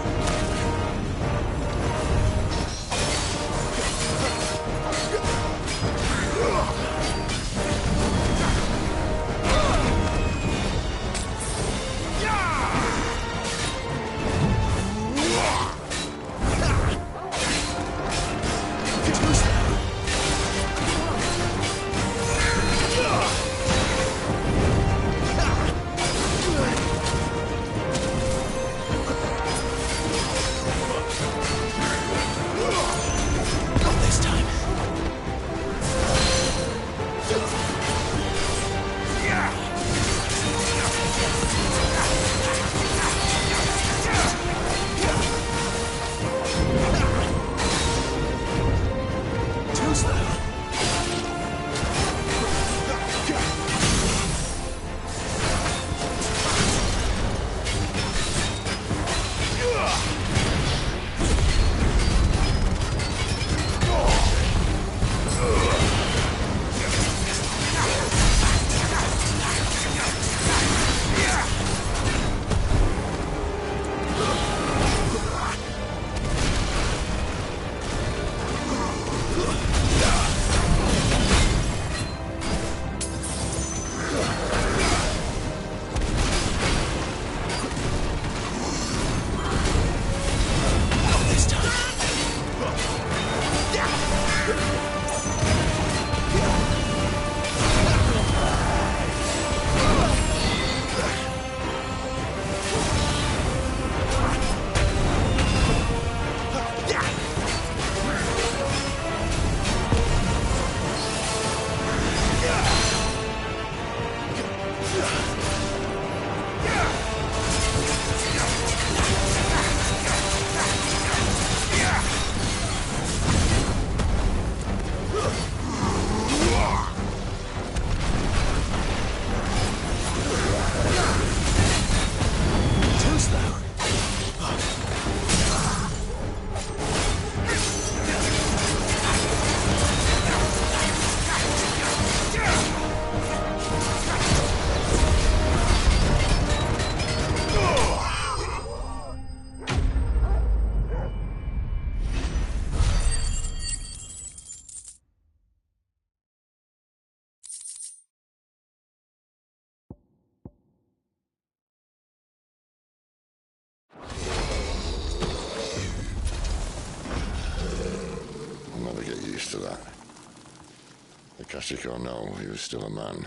Akashic or no, he was still a man.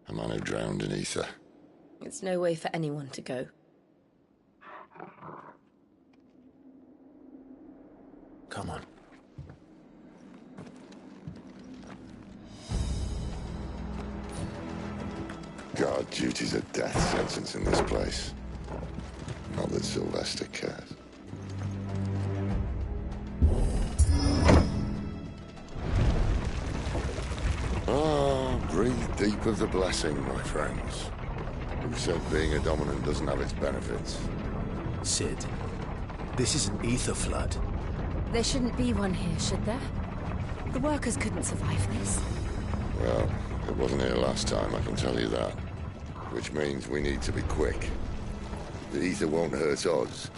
A man who drowned in ether. It's no way for anyone to go. Come on. Guard duty's a death sentence in this place. Not that Sylvester cares. Breathe deep of the blessing, my friends. Who said being a dominant doesn't have its benefits? Sid, this is an ether flood. There shouldn't be one here, should there? The workers couldn't survive this. Well, it wasn't here last time, I can tell you that. Which means we need to be quick. The ether won't hurt us,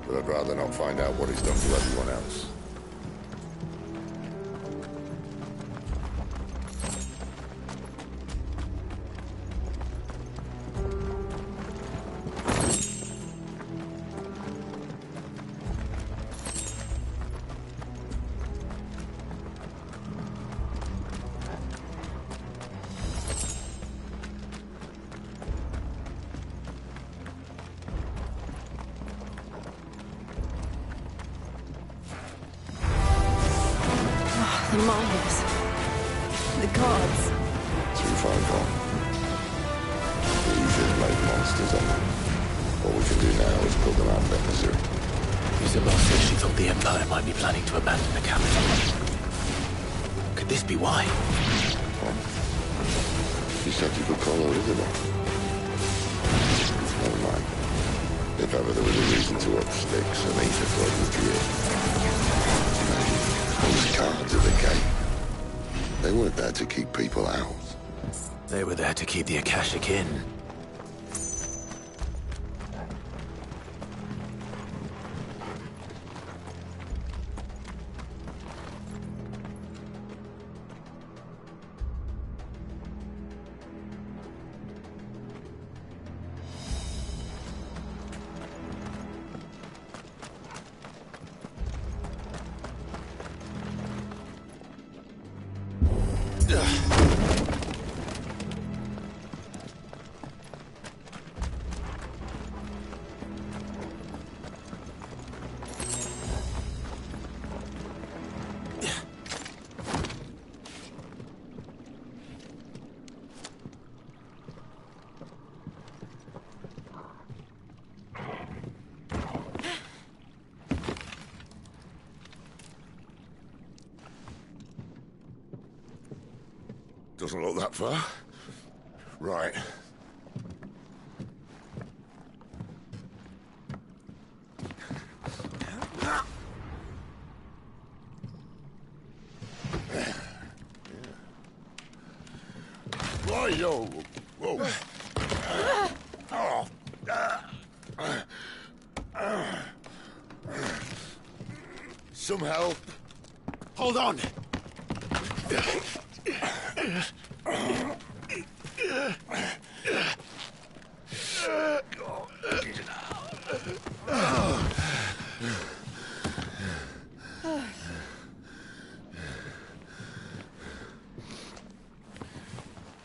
but I'd rather not find out what it's done to everyone else. The miners. The guards. Too far gone. The ether's made monsters of them. All we can do now is pull them out of their misery. Isabel said she thought the Empire might be planning to abandon the capital. Could this be why? What? She said you could call her Isabel. Never mind. If ever there was a reason to up sticks, an ether flood would be it. Those guards at the gate. They weren't there to keep people out. They were there to keep the Akashic in. Doesn't look that far. Right. Whoa, whoa. Some help. Hold on!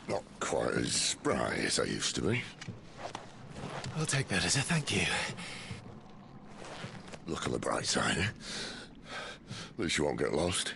Not quite as spry as I used to be. I'll take that as a thank you. Look on the bright side, eh? At least you won't get lost.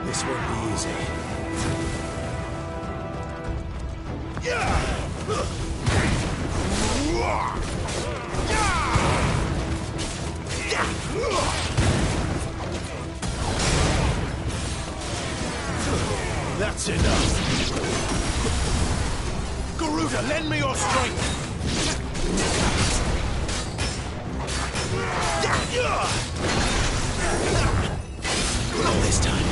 This won't be easy. That's enough. Garuda, lend me your strength. Not this time.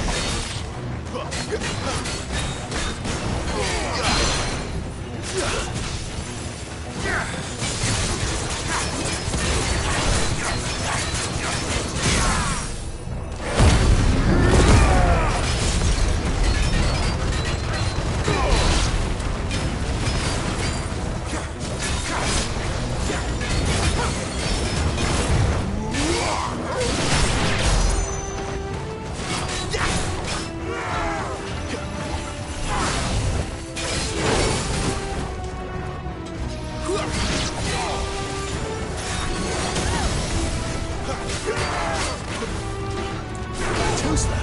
Too slow.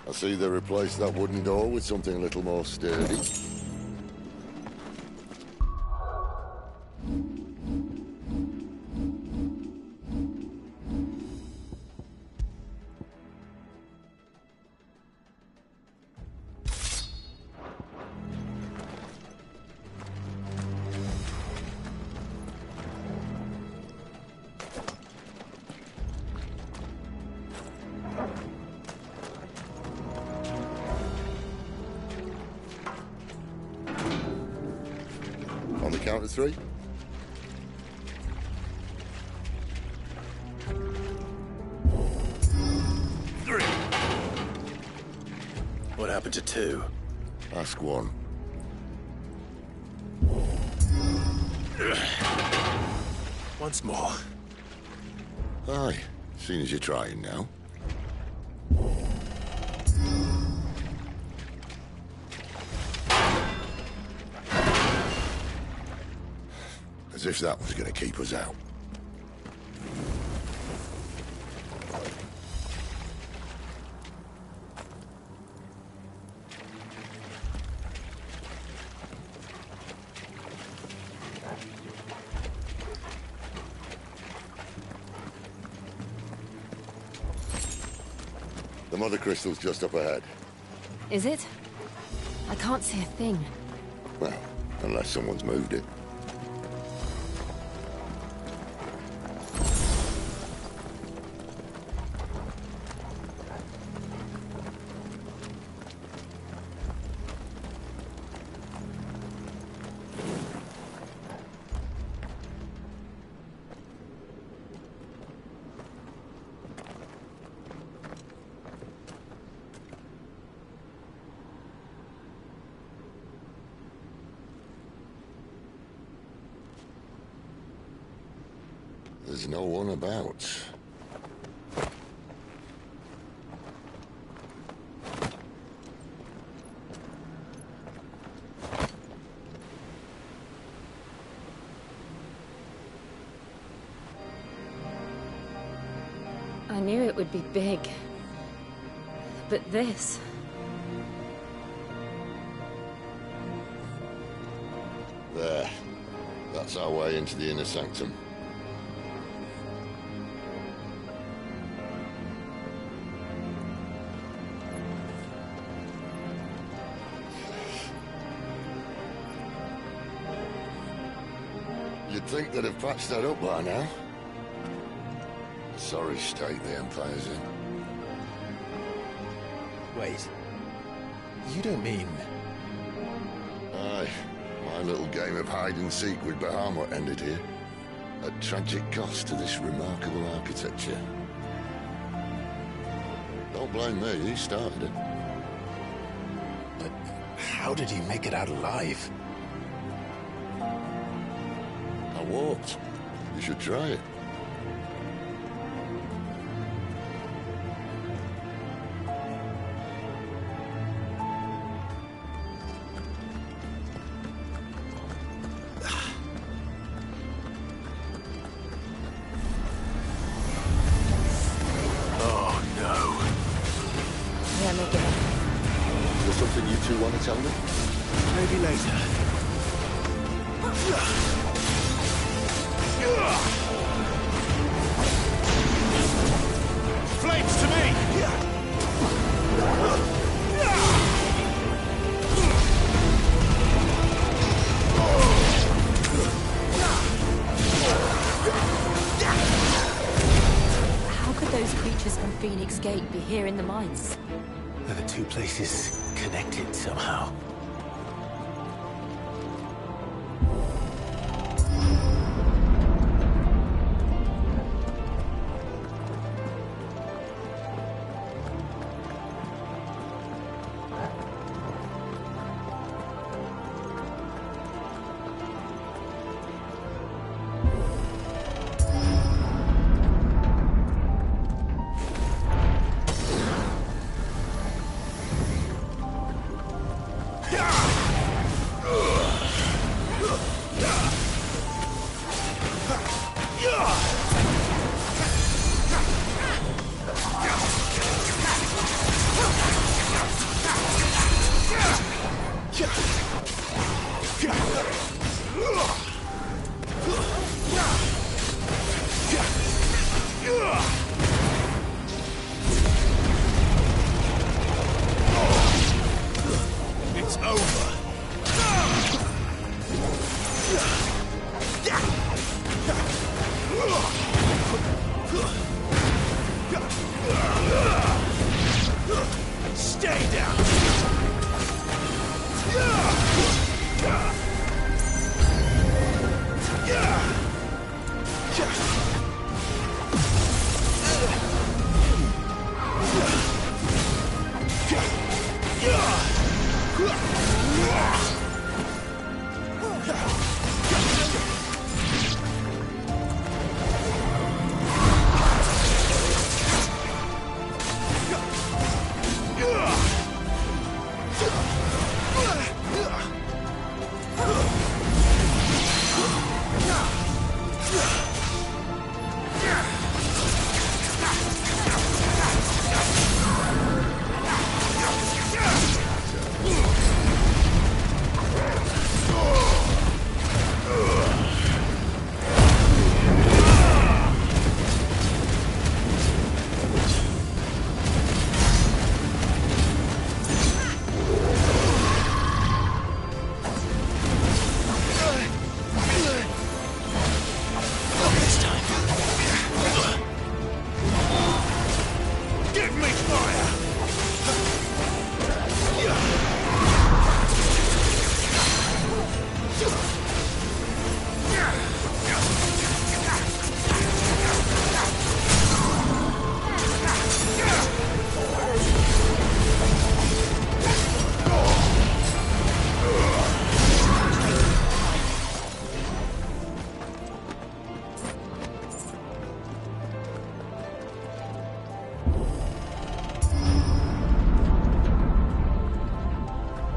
I see they replaced that wooden door with something a little more sturdy. On the count of three. What happened to two? Ask one. Once more. Aye, seeing as you're trying now. As if that was going to keep us out. The mother crystal's just up ahead. Is it? I can't see a thing. Well, unless someone's moved it. There's no one about. I knew it would be big. But this... There. That's our way into the inner sanctum. You'd think they'd have patched that up by now. Sorry state the Empire's in. Wait. You don't mean... Aye. My little game of hide-and-seek with Bahamut ended here. A tragic cost to this remarkable architecture. Don't blame me, he started it. But how did he make it out alive? I walked. You should try it. Oh, no. Yeah, make it up. Is there something you two want to tell me? Maybe later. Flames to me! How could those creatures from Phoenix Gate be here in the mines? Are the two places connected somehow? It's over. Stay down. Yeah.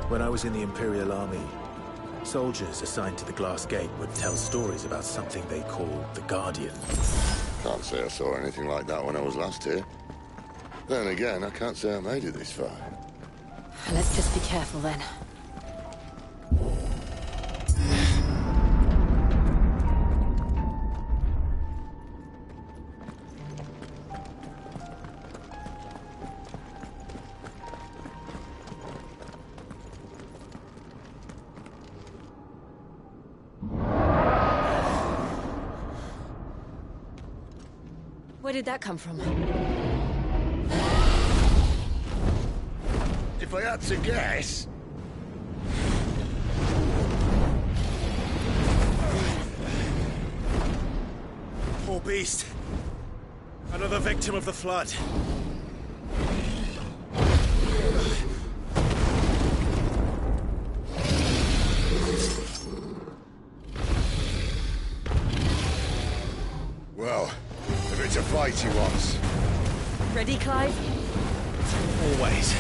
When I was in the Imperial Army, soldiers assigned to the Glass Gate would tell stories about something they called the Guardian. Can't say I saw anything like that when I was last here. Then again, I can't say I made it this far. Let's just be careful then. Where did that come from? If I had to guess... Poor beast. Another victim of the flood. Well, if it's a fight he wants. Ready, Clive? Always.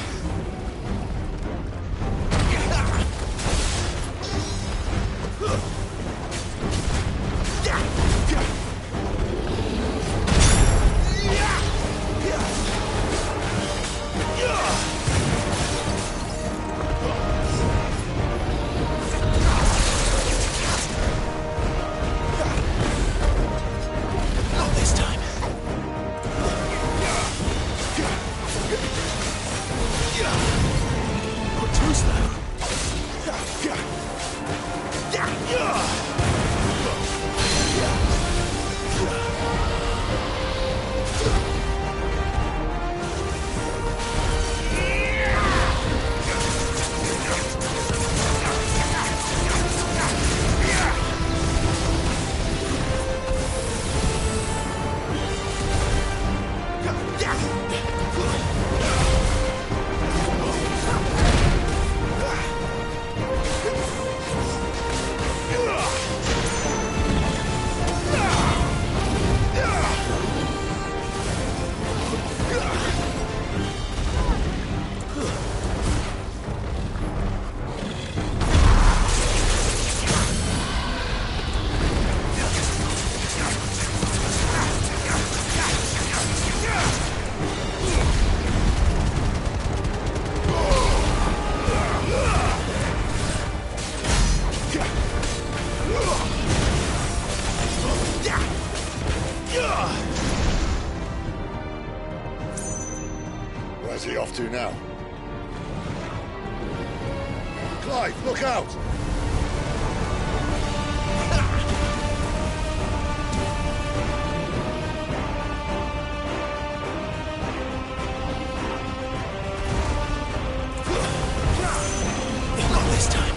Not this time. Not too slow. Where's he off to now? Clive, look out! Not this time.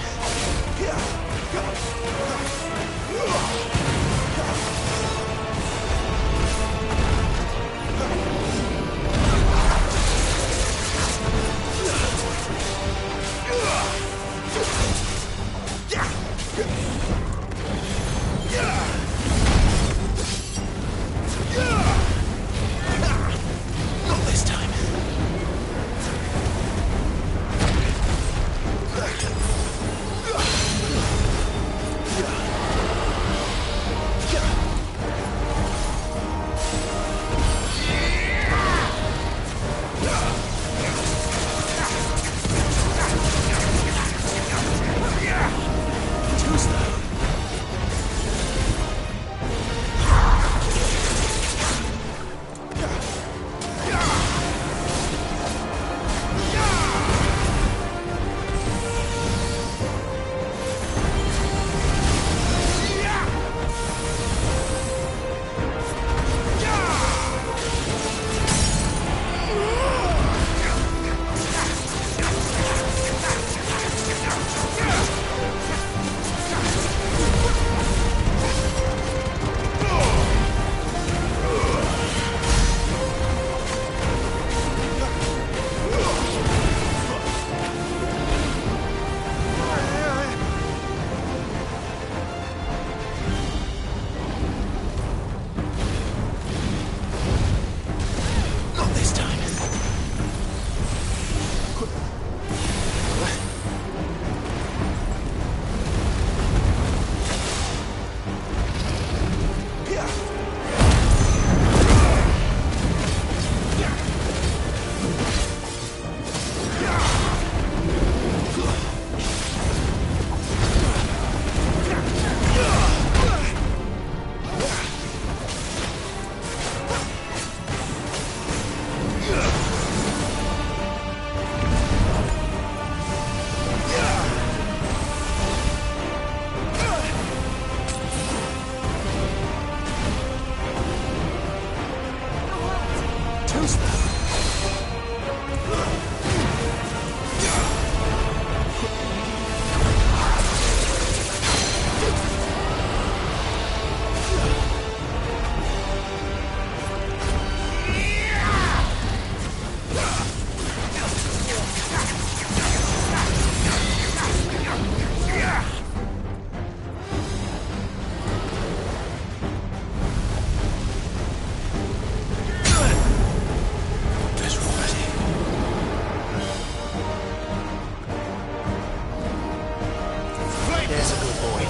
There's a good boy.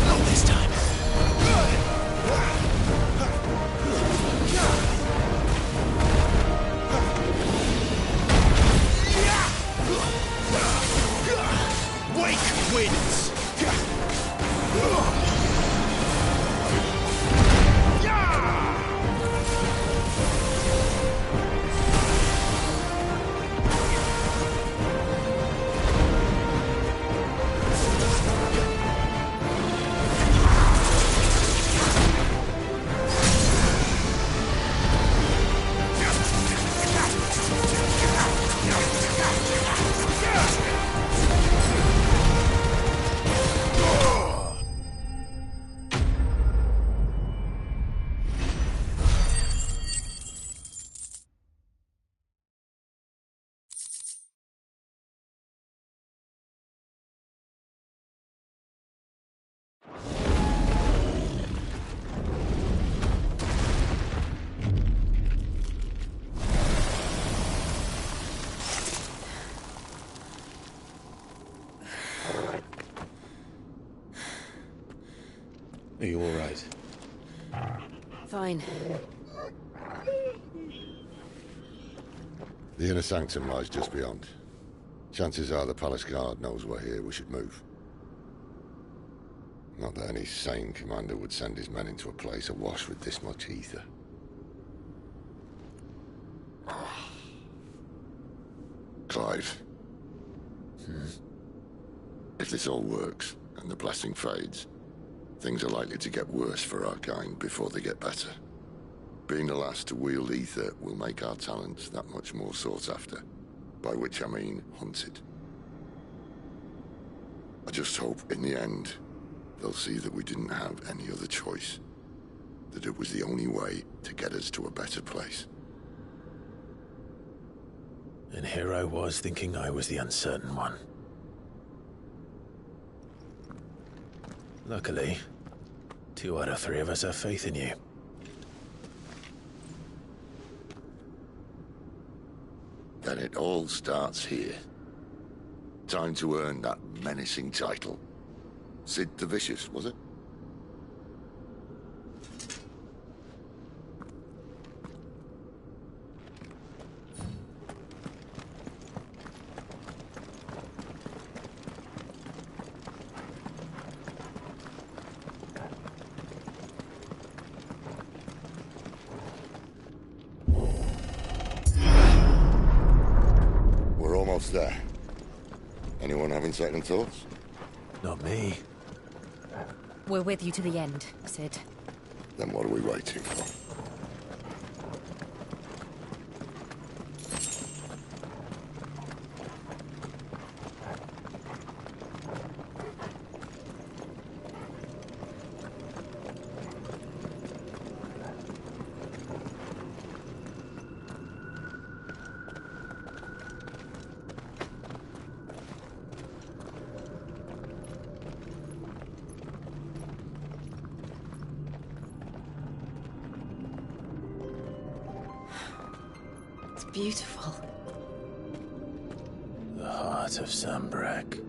Not this time. Wake wins! Are you all right? Fine. The inner sanctum lies just beyond. Chances are the palace guard knows we're here. We should move. Not that any sane commander would send his men into a place awash with this much ether. Clive. If this all works, and the blessing fades, things are likely to get worse for our kind before they get better. Being the last to wield ether will make our talents that much more sought after. By which I mean hunted. I just hope, in the end, they'll see that we didn't have any other choice. That it was the only way to get us to a better place. And here I was thinking I was the uncertain one. Luckily, 2 out of 3 of us have faith in you. Then it all starts here. Time to earn that menacing title. Sid the Vicious, was it? We're almost there. Anyone having second thoughts? Not me. We're with you to the end, Sid. Then what are we waiting for? It's beautiful. The heart of Sambrek.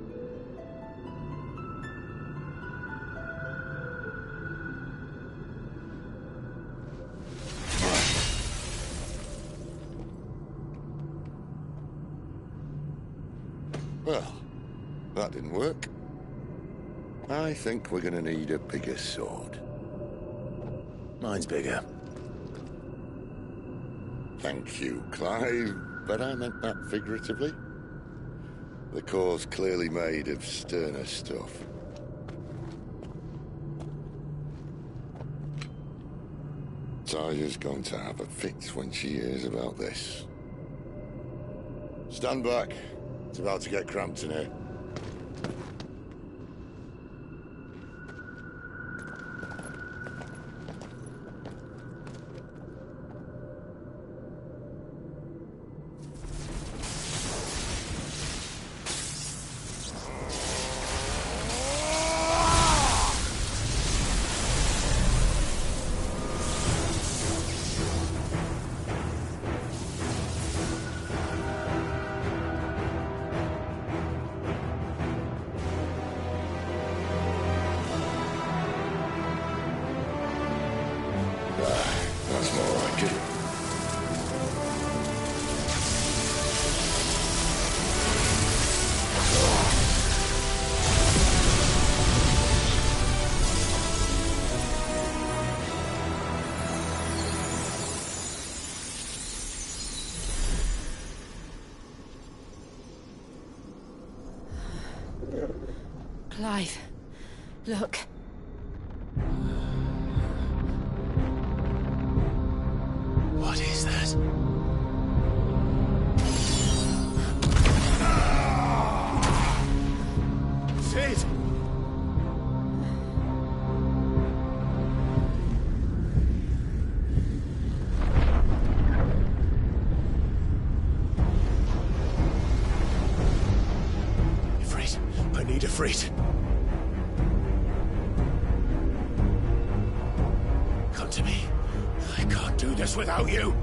Well, that didn't work. I think we're gonna need a bigger sword. Mine's bigger. Thank you, Clive, but I meant that figuratively. The core's clearly made of sterner stuff. Taya's going to have a fit when she hears about this. Stand back. It's about to get cramped in here. Clive, look. What is that? Sid! Ifrit, I need Ifrit. Come to me. I can't do this without you.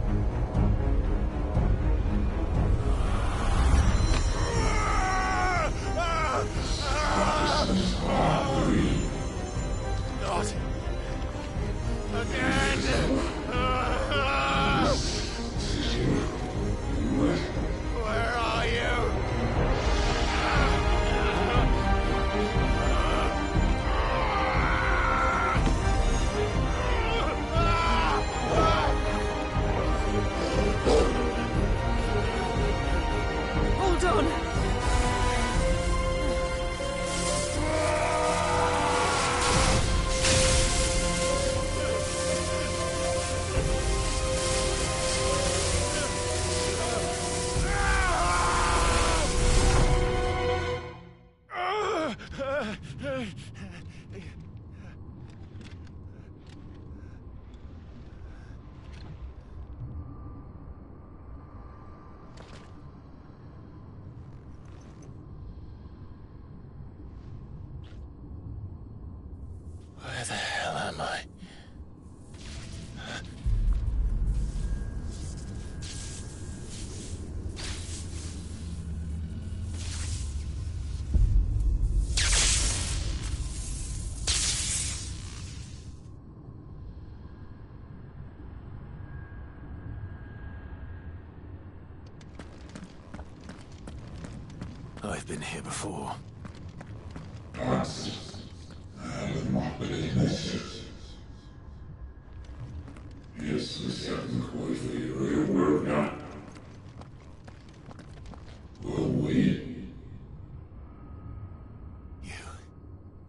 Not again. Where are you? Hold on. Where the hell am I? I've been here before.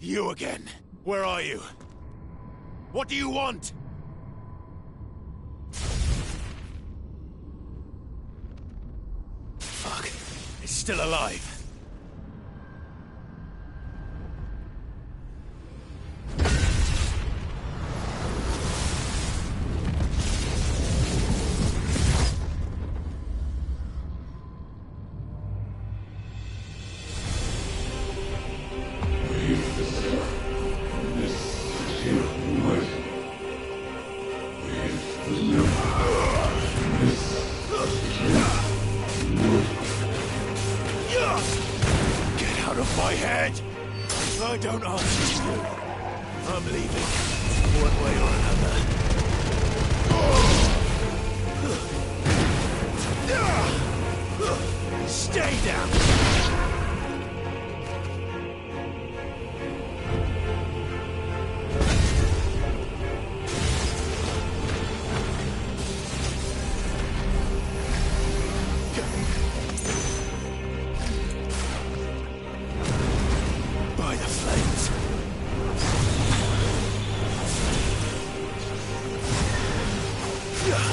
You again. Where are you? What do you want? Fuck. It's still alive. Get out of my head! I don't answer to you. I'm leaving. One way or another. Stay down! By the flames. Yeah!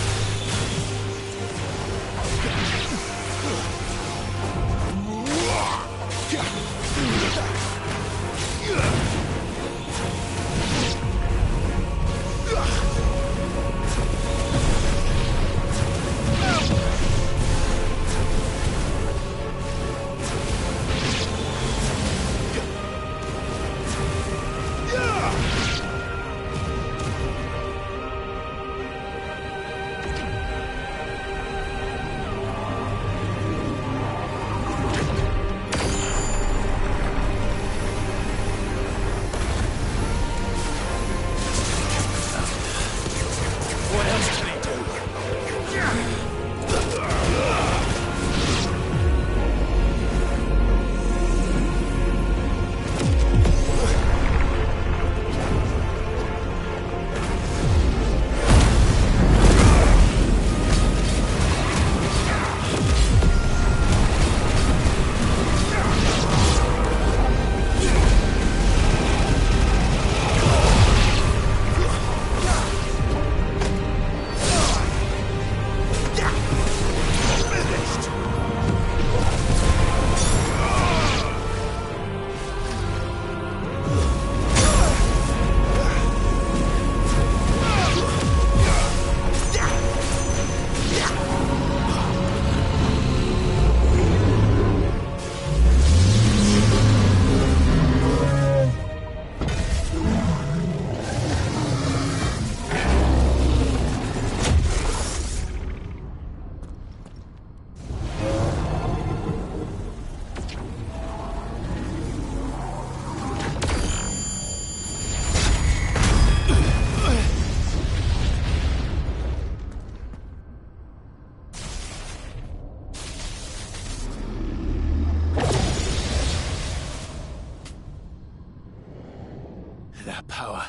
That power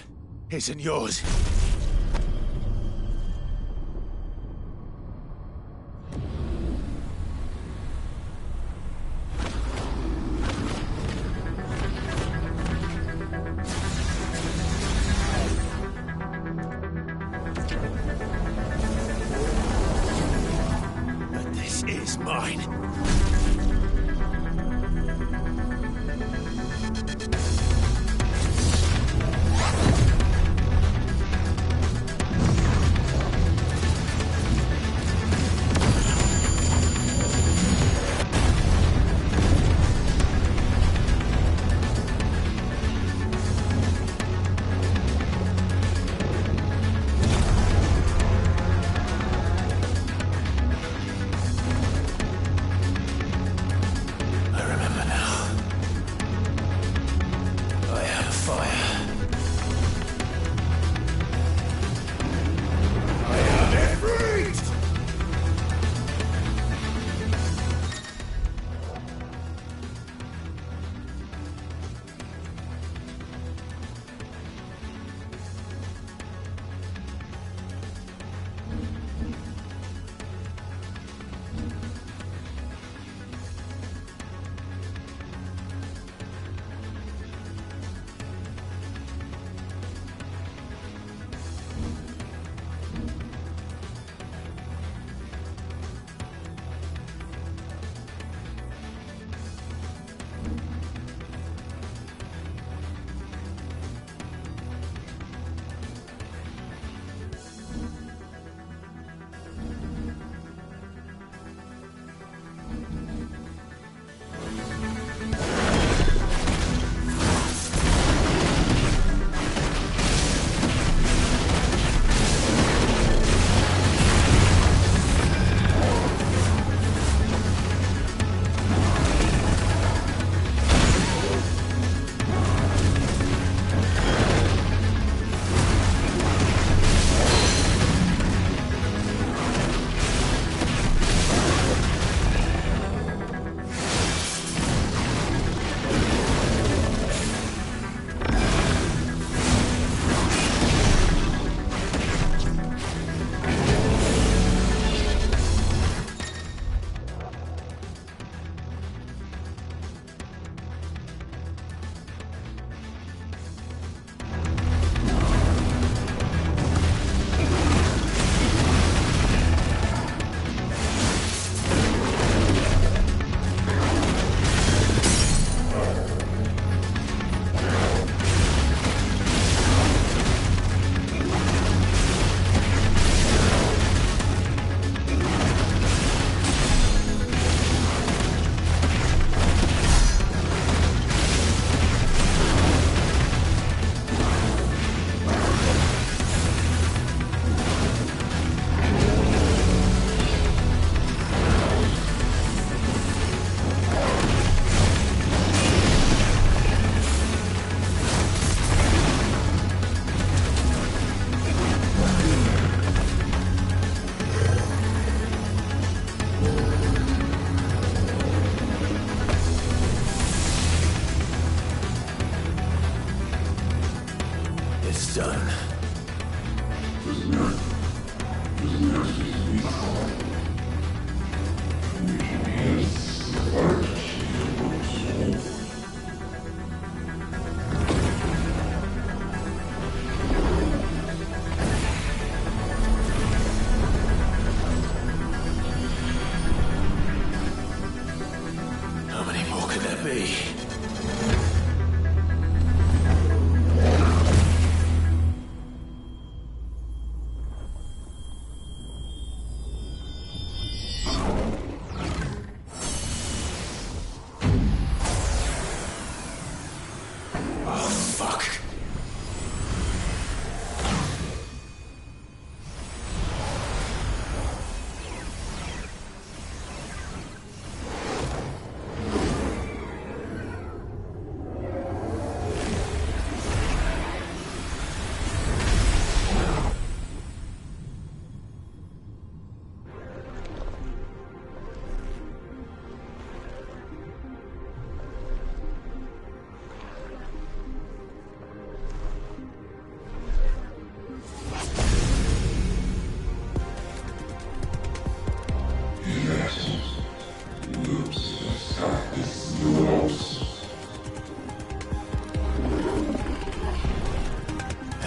isn't yours. But this is mine.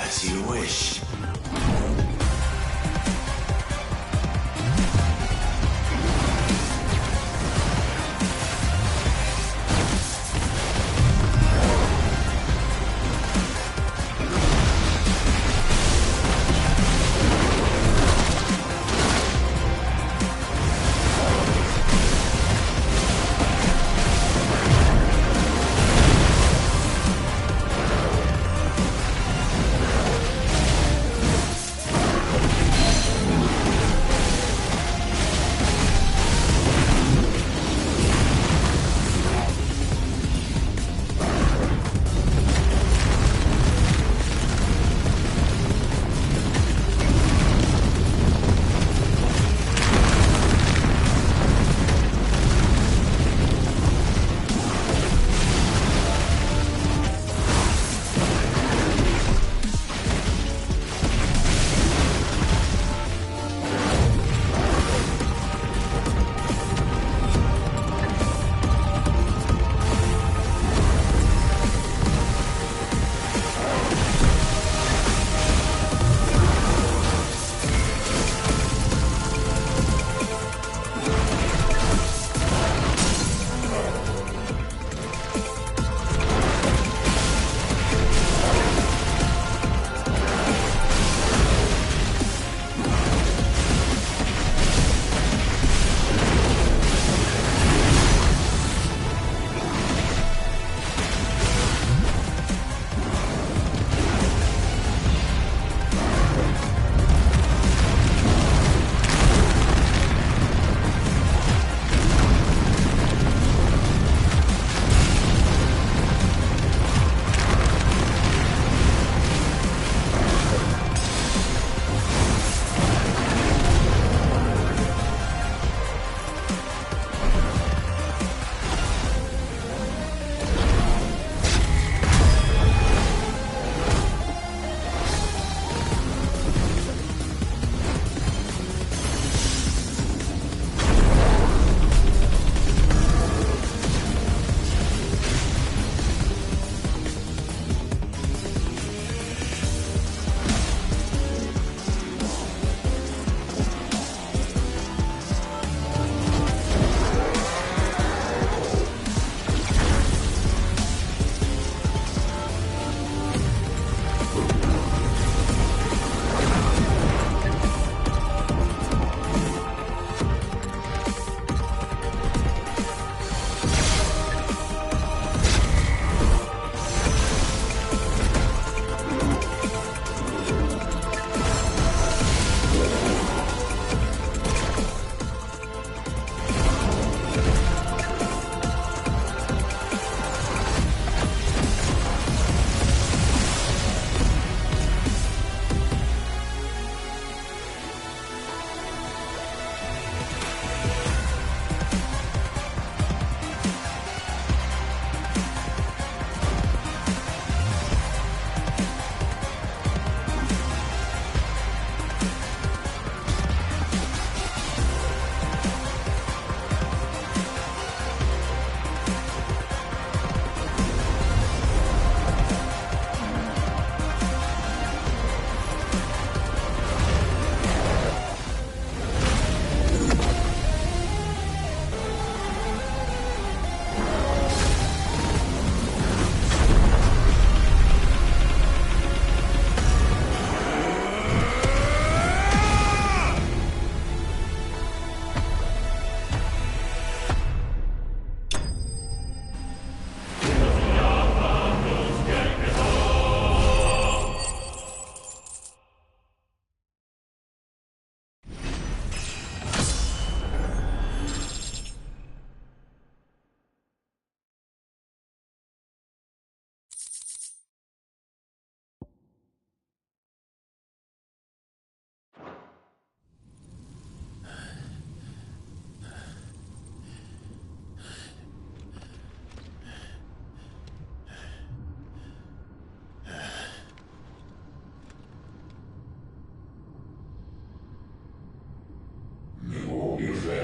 As you wish.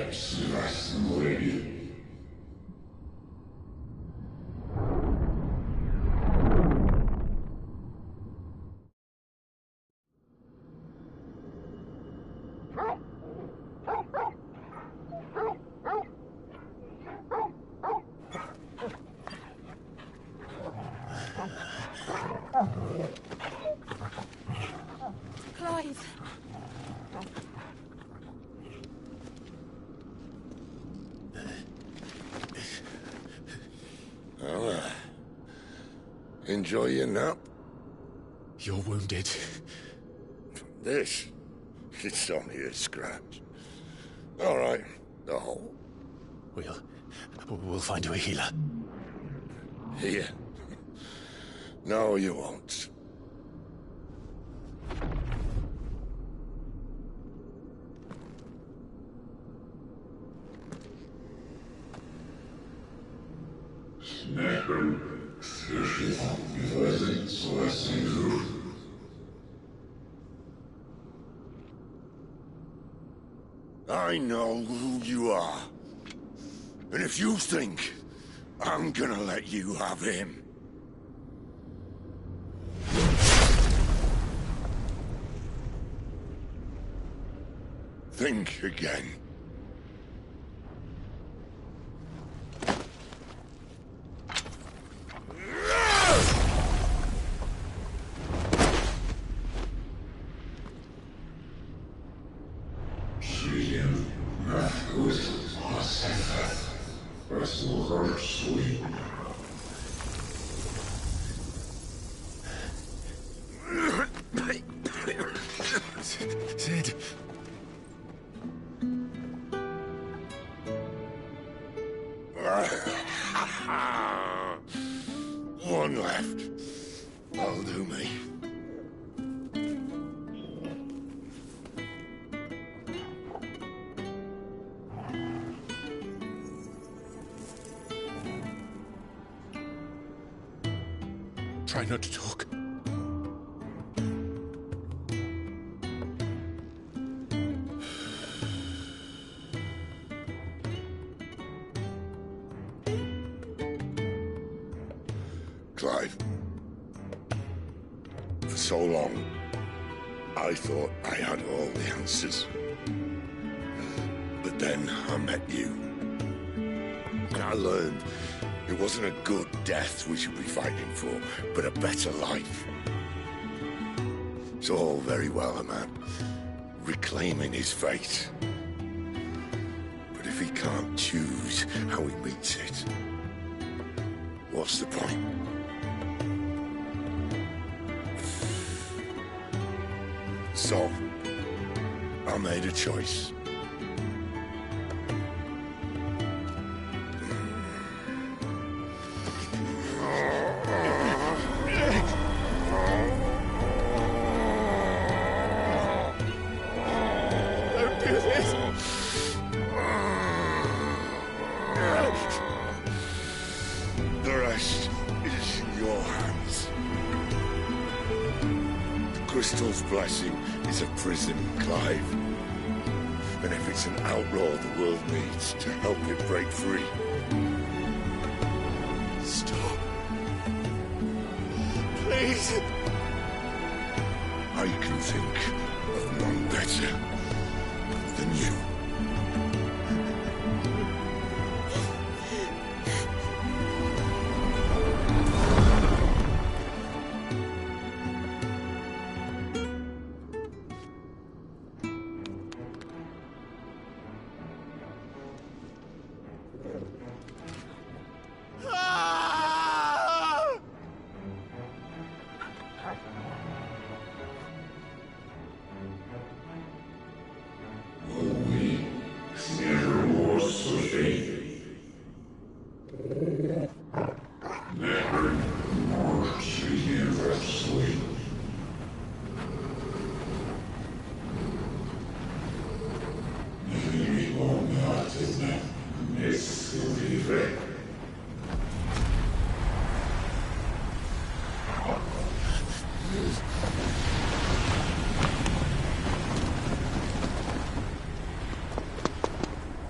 FF16. Clive. Well, enjoy your nap. You're wounded. This? It's only a scratch. All right, the hole. We'll find you a healer. Here? No, you won't. I know who you are. And if you think I'm gonna let you have him... think again. Sid. One left. That'll do me. Try not to talk. Clive. For so long, I thought I had all the answers. But then I met you. And I learned it wasn't a good death we should be fighting for, but a better life. It's all very well, a man reclaiming his fate. But if he can't choose how he meets it, what's the point? So, I made a choice. Don't do this! The rest is in your hands. The Crystal's blessing is a prison, Clive. And if it's an outlaw the world needs to help it break free... Stop. Please. I can think of none better than you.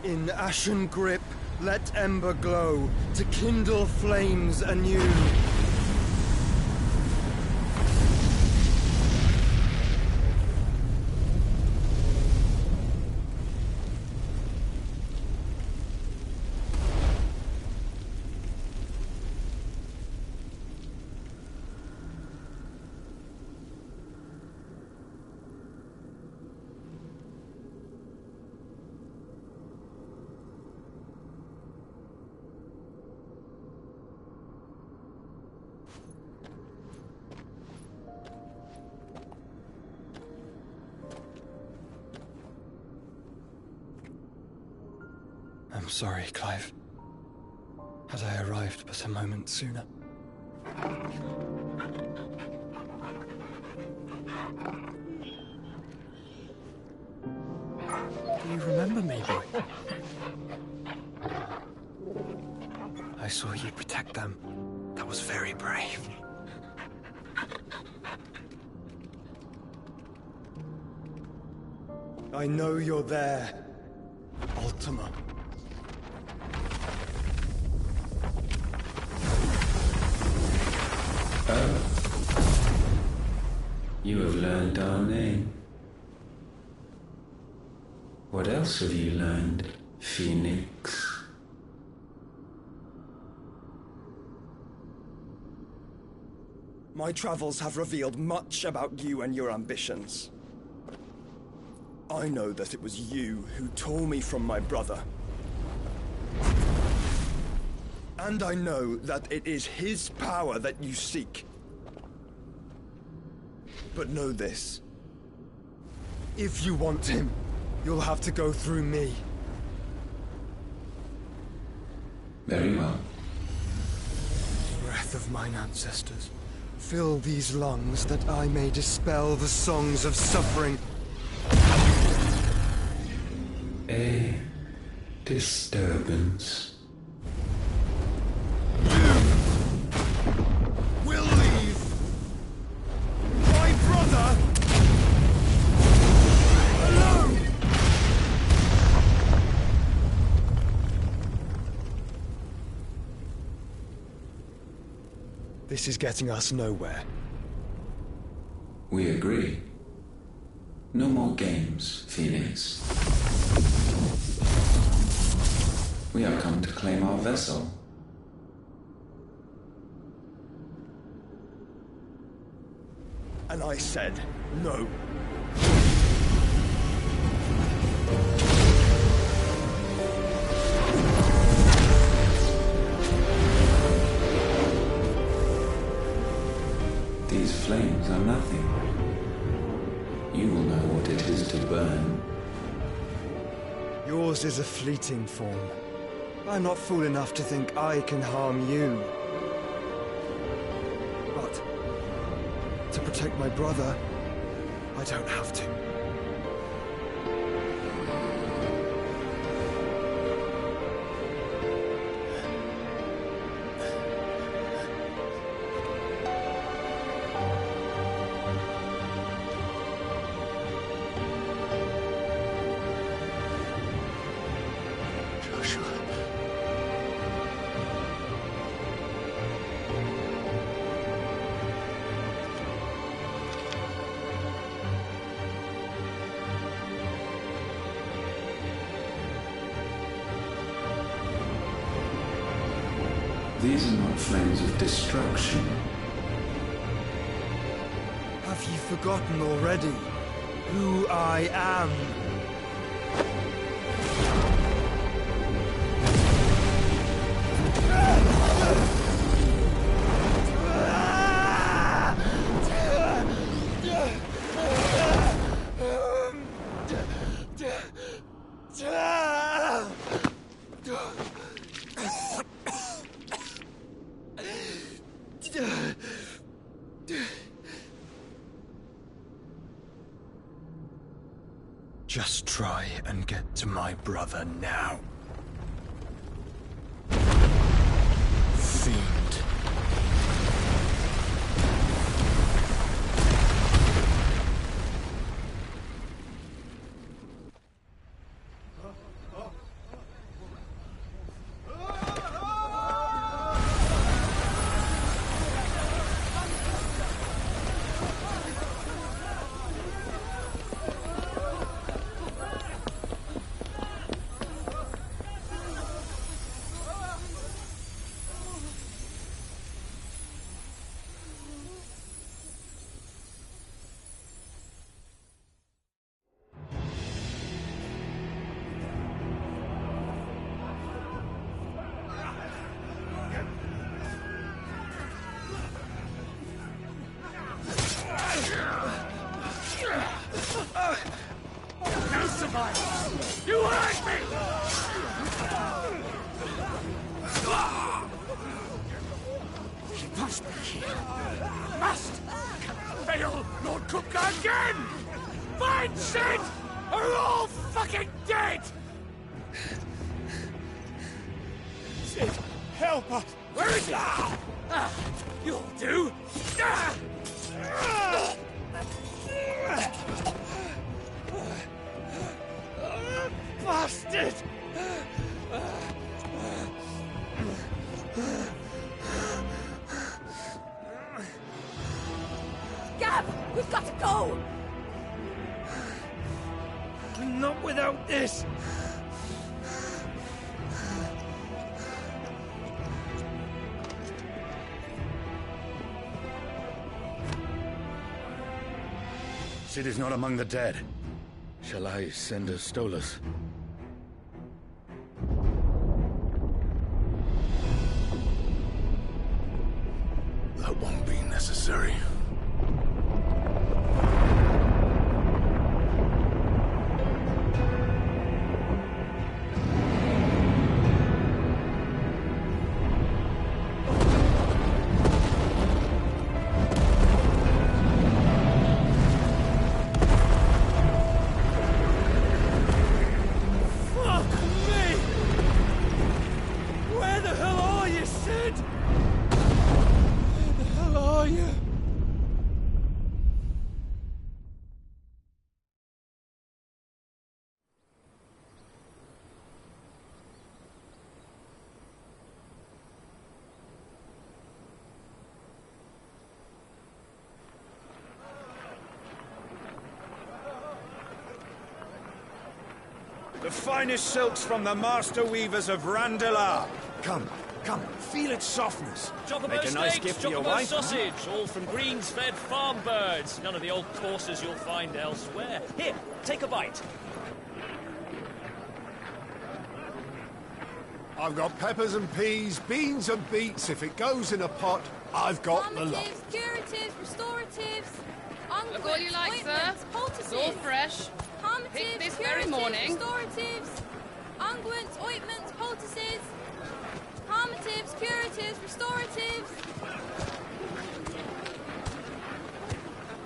In ashen grip, let ember glow, to kindle flames anew. I'm sorry, Clive. Had I arrived but a moment sooner. Do you remember me, boy? I saw you protect them. That was very brave. I know you're there, Ultima. You have learned our name. What else have you learned, Phoenix? My travels have revealed much about you and your ambitions. I know that it was you who tore me from my brother. And I know that it is his power that you seek. But know this. If you want him, you'll have to go through me. Very well. Breath of mine ancestors, fill these lungs that I may dispel the songs of suffering. A disturbance. Will leave my brother alone. This is getting us nowhere. We agree. No more games, Phoenix. We have come to claim our vessel. And I said no. These flames are nothing. You will know what it is to burn. Yours is a fleeting form. I'm not fool enough to think I can harm you. But to protect my brother, I don't have to. These are not flames of destruction. Have you forgotten already who I am? Just try and get to my brother now. Fiend. No survivors! You hurt me! must be here. Must! Can fail Lord Kupka again! Find Sid! Or we're all fucking dead! Sid, help us! Where is he? You'll do! Bastard! Gab, we've got to go! Not without this! Sid is not among the dead. Shall I send a Stolas? That won't be necessary. Fuck me! Where the hell are you, Sid? Where the hell are you? The finest silks from the master weavers of Randalar. Come, come, feel its softness. Chocobo Make a nice steaks, gift for your chocobo wife. sausage, all from greens-fed farm birds. None of the old courses you'll find elsewhere. Here, take a bite. I've got peppers and peas, beans and beets. If it goes in a pot, I've got the lot. Calmatives, curatives, restoratives, unguents, Look all you like, sir. ointments, poultices. It's all fresh. Calmatives, Picked this curatives, very morning. restoratives, unguents, ointments, poultices. Calmatives, curatives, restoratives.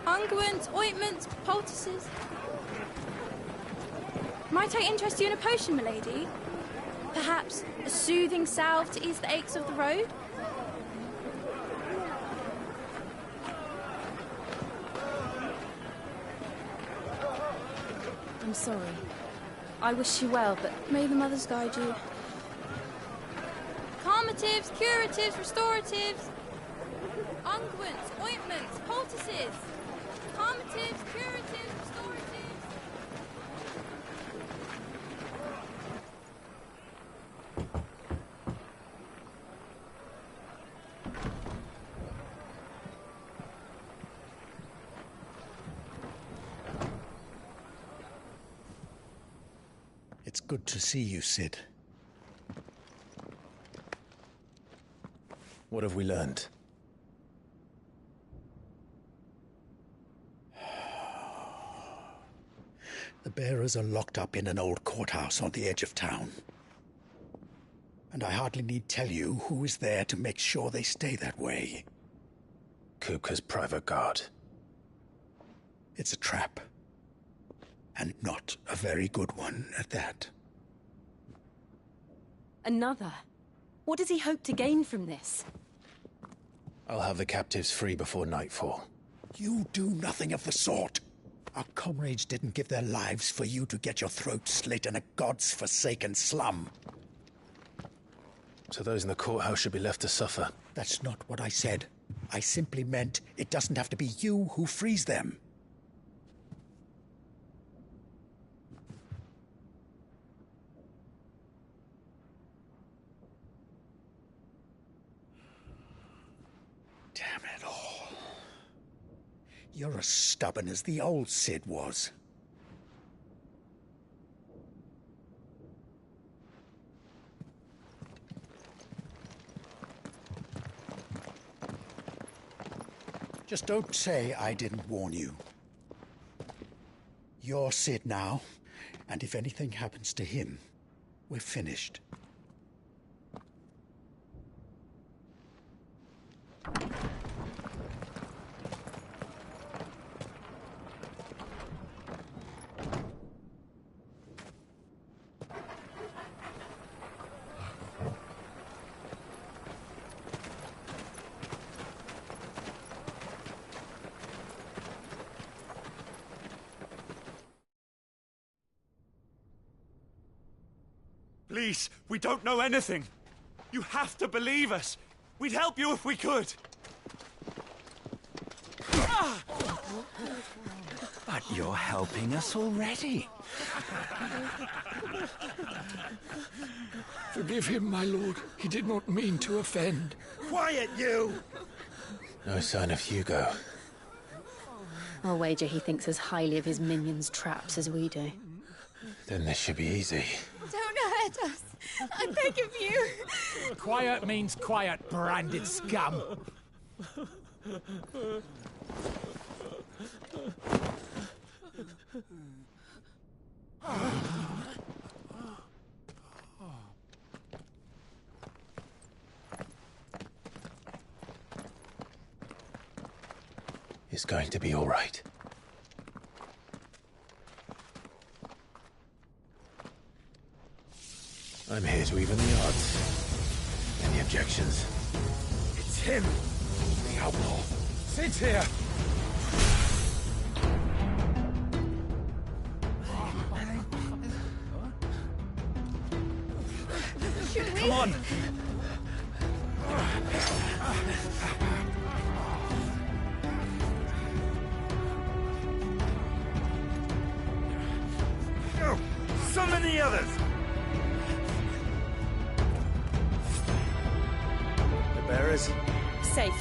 Unguents, ointments, poultices. Might I interest you in a potion, milady? Perhaps a soothing salve to ease the aches of the road? I'm sorry. I wish you well, but may the mothers guide you. Calmatives, curatives, restoratives. Unguents, ointments, poultices. Calmatives, curatives, restoratives. It's good to see you, Sid. What have we learned? The bearers are locked up in an old courthouse on the edge of town. And I hardly need tell you who is there to make sure they stay that way. Kupka's private guard. It's a trap. And not a very good one at that. Another? What does he hope to gain from this? I'll have the captives free before nightfall. You do nothing of the sort. Our comrades didn't give their lives for you to get your throat slit in a god's forsaken slum. So those in the courthouse should be left to suffer. That's not what I said. I simply meant it doesn't have to be you who frees them. Damn it all. You're as stubborn as the old Sid was. Just don't say I didn't warn you. You're Sid now, and if anything happens to him, we're finished. Please, we don't know anything. You have to believe us. We'd help you if we could. But you're helping us already. Forgive him, my lord. He did not mean to offend. Quiet, you! No sign of Hugo. I'll wager he thinks as highly of his minions' traps as we do. Then this should be easy. Don't hurt us. I beg of you. Quiet means quiet, branded scum. It's going to be all right. I'm here to even the odds. Any objections? It's him, the outlaw. Sit here. Come on. Summon the others. The bearers? Safe.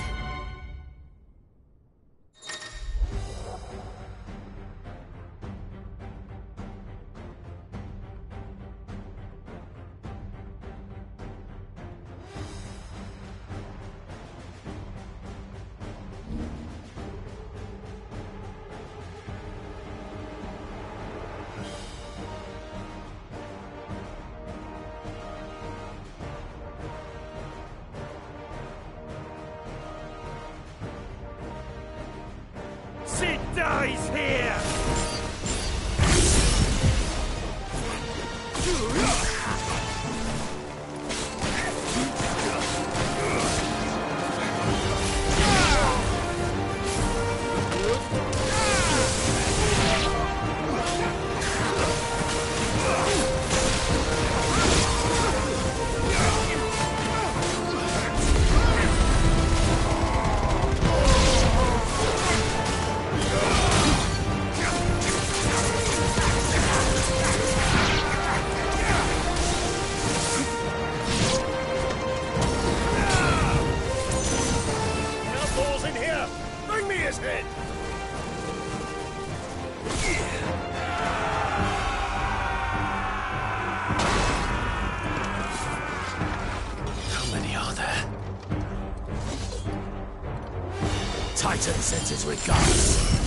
Sid dies here! Titan sends his regards.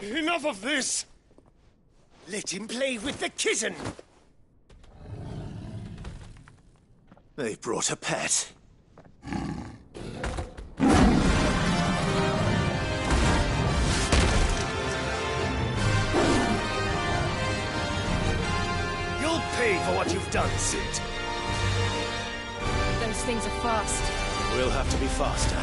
Enough of this! Let him play with the kitten! They've brought a pet. You'll pay for what you've done, Sid. Those things are fast. We'll have to be faster.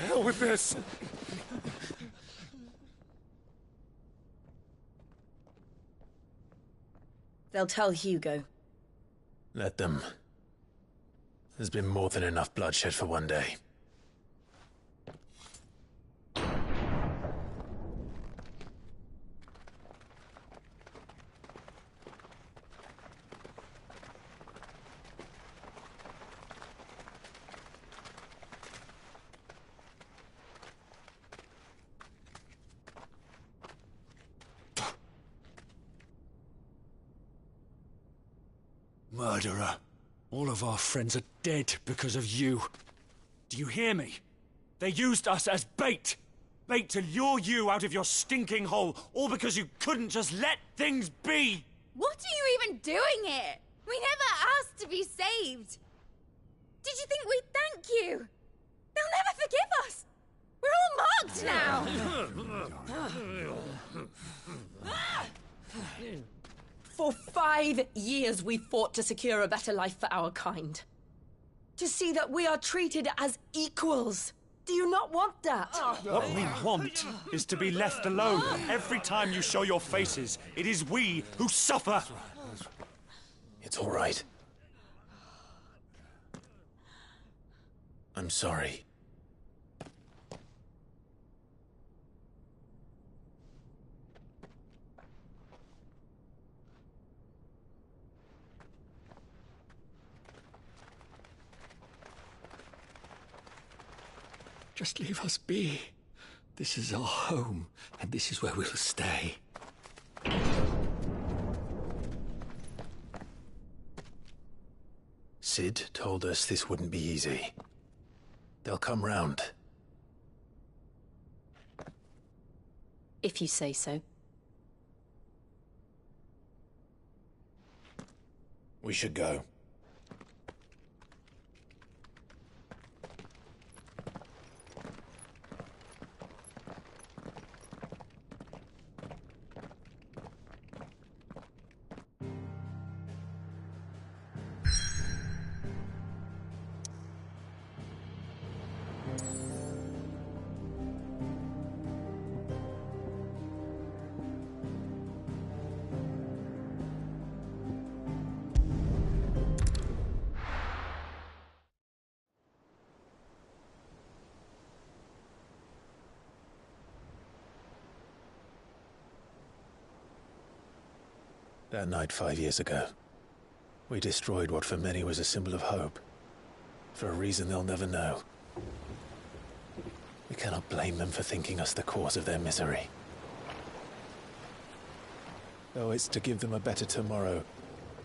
hell with this! They'll tell Hugo. Let them. There's been more than enough bloodshed for one day. Murderer. All of our friends are dead because of you. Do you hear me? They used us as bait. Bait to lure you out of your stinking hole, all because you couldn't just let things be. What are you even doing here? We never asked to be saved. Did you think we'd thank you? They'll never forgive us. We're all marked now. For 5 years we fought to secure a better life for our kind. To see that we are treated as equals. Do you not want that? What we want is to be left alone. Every time you show your faces, it is we who suffer. It's all right. I'm sorry. Just leave us be. This is our home, and this is where we'll stay. Sid told us this wouldn't be easy. They'll come round. If you say so. We should go. That night 5 years ago, we destroyed what for many was a symbol of hope. For a reason they'll never know. We cannot blame them for thinking us the cause of their misery. Though it's to give them a better tomorrow,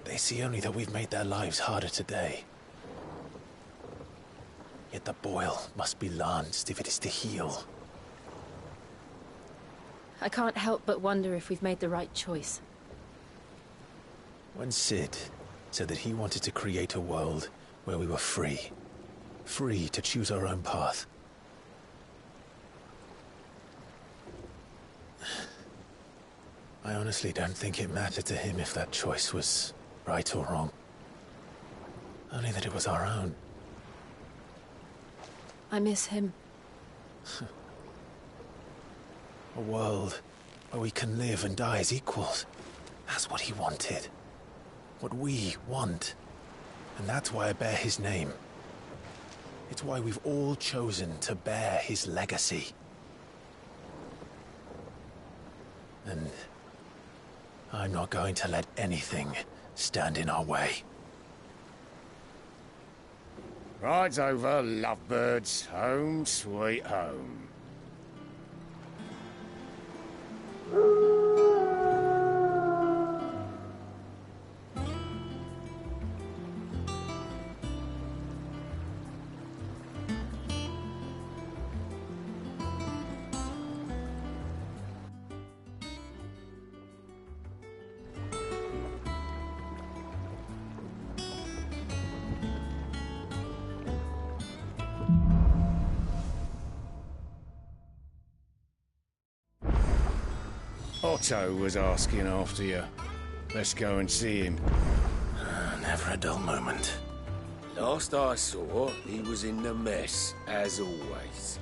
they see only that we've made their lives harder today. Yet the boil must be lanced if it is to heal. I can't help but wonder if we've made the right choice. When Sid said that he wanted to create a world where we were free. Free to choose our own path. I honestly don't think it mattered to him if that choice was right or wrong. Only that it was our own. I miss him. A world where we can live and die as equals. That's what he wanted. What we want. And that's why I bear his name. It's why we've all chosen to bear his legacy. And I'm not going to let anything stand in our way. Ride's over, lovebirds. Home sweet home. Otto was asking after you. Let's go and see him. Never a dull moment. Last I saw, he was in the mess, as always.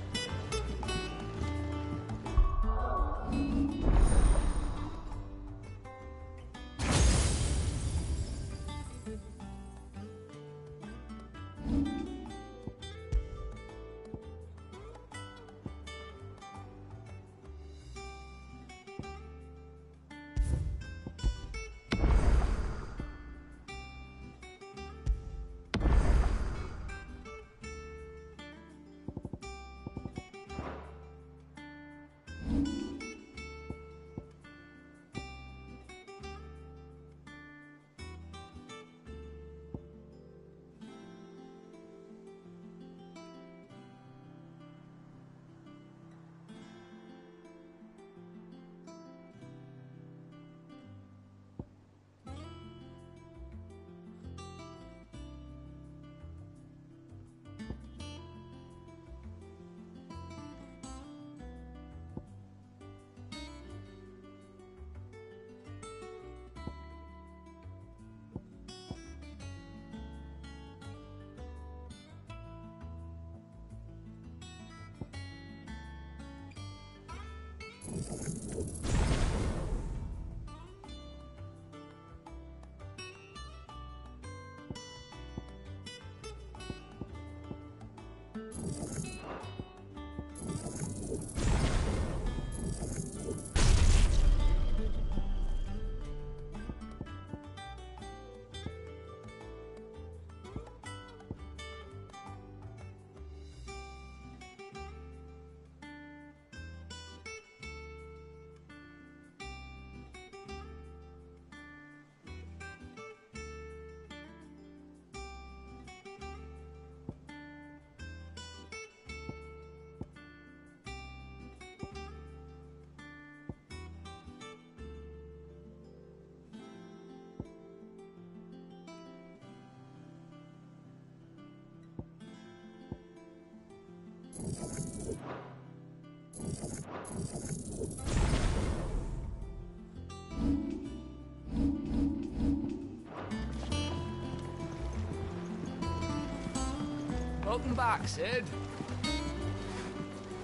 Welcome back, Sid.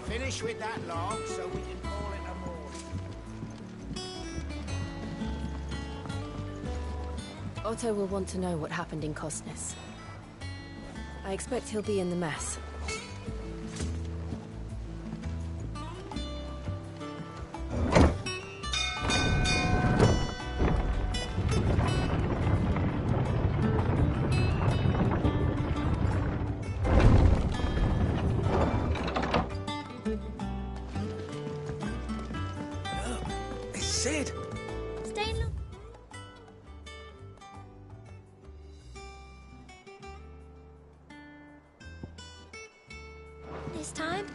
Finish with that log so we can call it a morning. Otto will want to know what happened in Cosnes. I expect he'll be in the mess. Sid! Stay long. This time?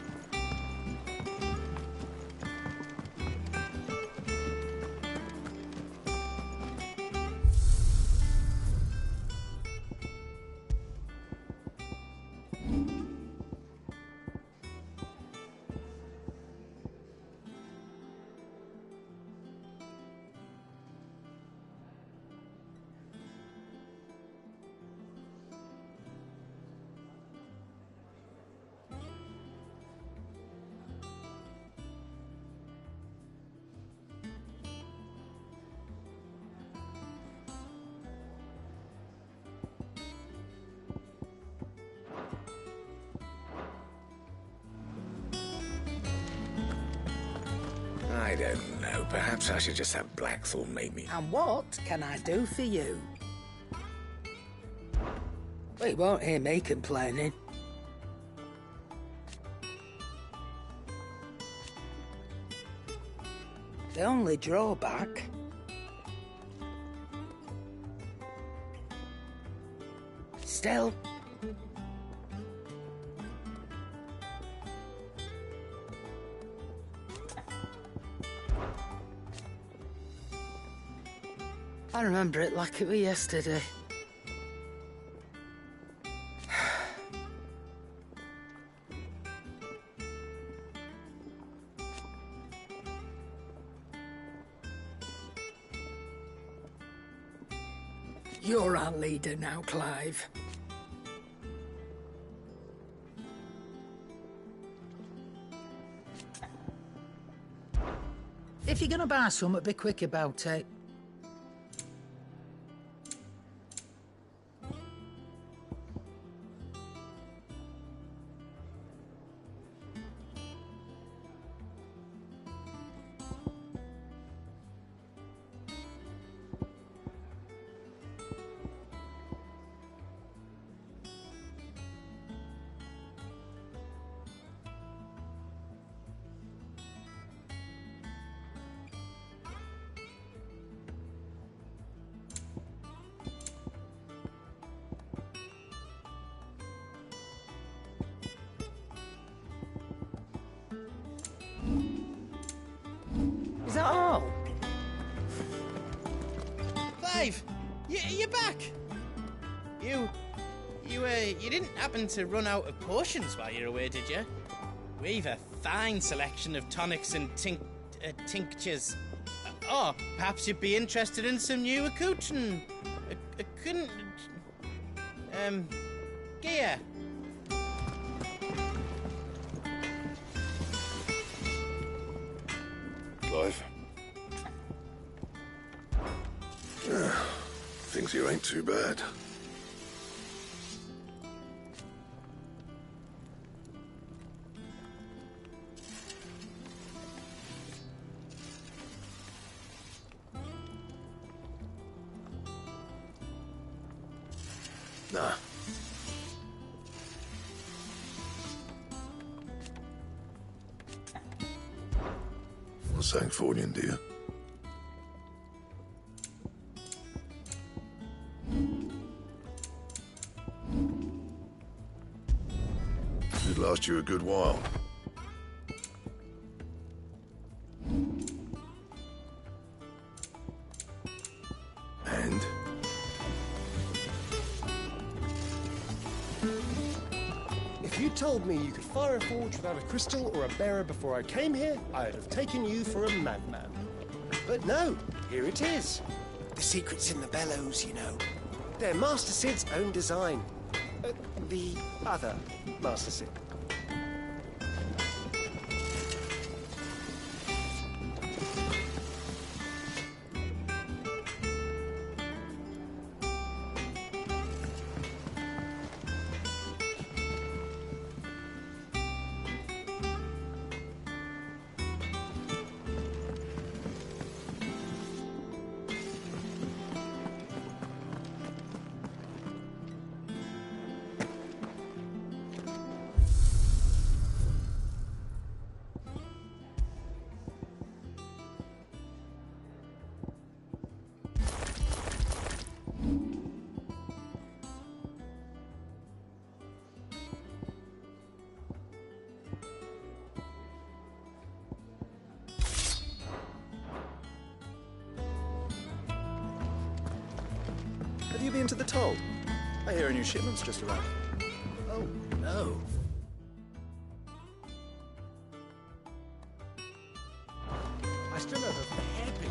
I don't know. Perhaps I should just have Blackthorn make me... And what can I do for you? Well, you won't hear me complaining. The only drawback... Still... I remember it like it was yesterday. You're our leader now, Clive. If you're gonna buy some, be quick about it. Is that all? Clive, you're back. You didn't happen to run out of potions while you're away, did you? We've a fine selection of tonics and tinctures. Oh, perhaps you'd be interested in some new accoutrement. Gear. Clive. Things here ain't too bad. Nah. What's that for you, dear? Should last you a good while. And? If you told me you could fire a forge without a crystal or a bearer before I came here, I'd have taken you for a madman. But no, here it is. The secret's in the bellows, you know. They're Master Sid's own design. The other Master Sid. Have you been to the toll? I hear a new shipment's just arrived. Oh, no. I still have a hairpin.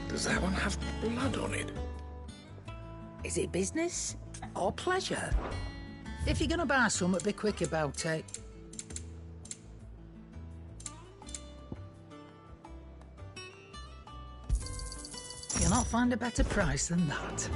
Does that one have blood on it? Is it business? Our pleasure. If you're gonna buy something, be quick about it. You'll not find a better price than that.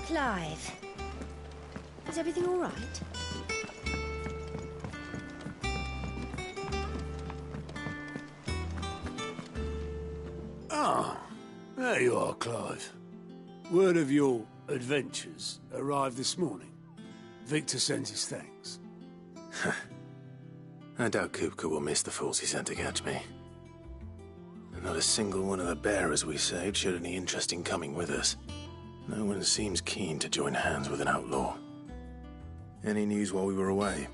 Clive, is everything all right? Ah, there you are, Clive. Word of your adventures arrived this morning. Victor sends his thanks. I doubt Kupka will miss the fools he sent to catch me. And not a single one of the bearers we saved showed any interest in coming with us. No one seems keen to join hands with an outlaw. Any news while we were away?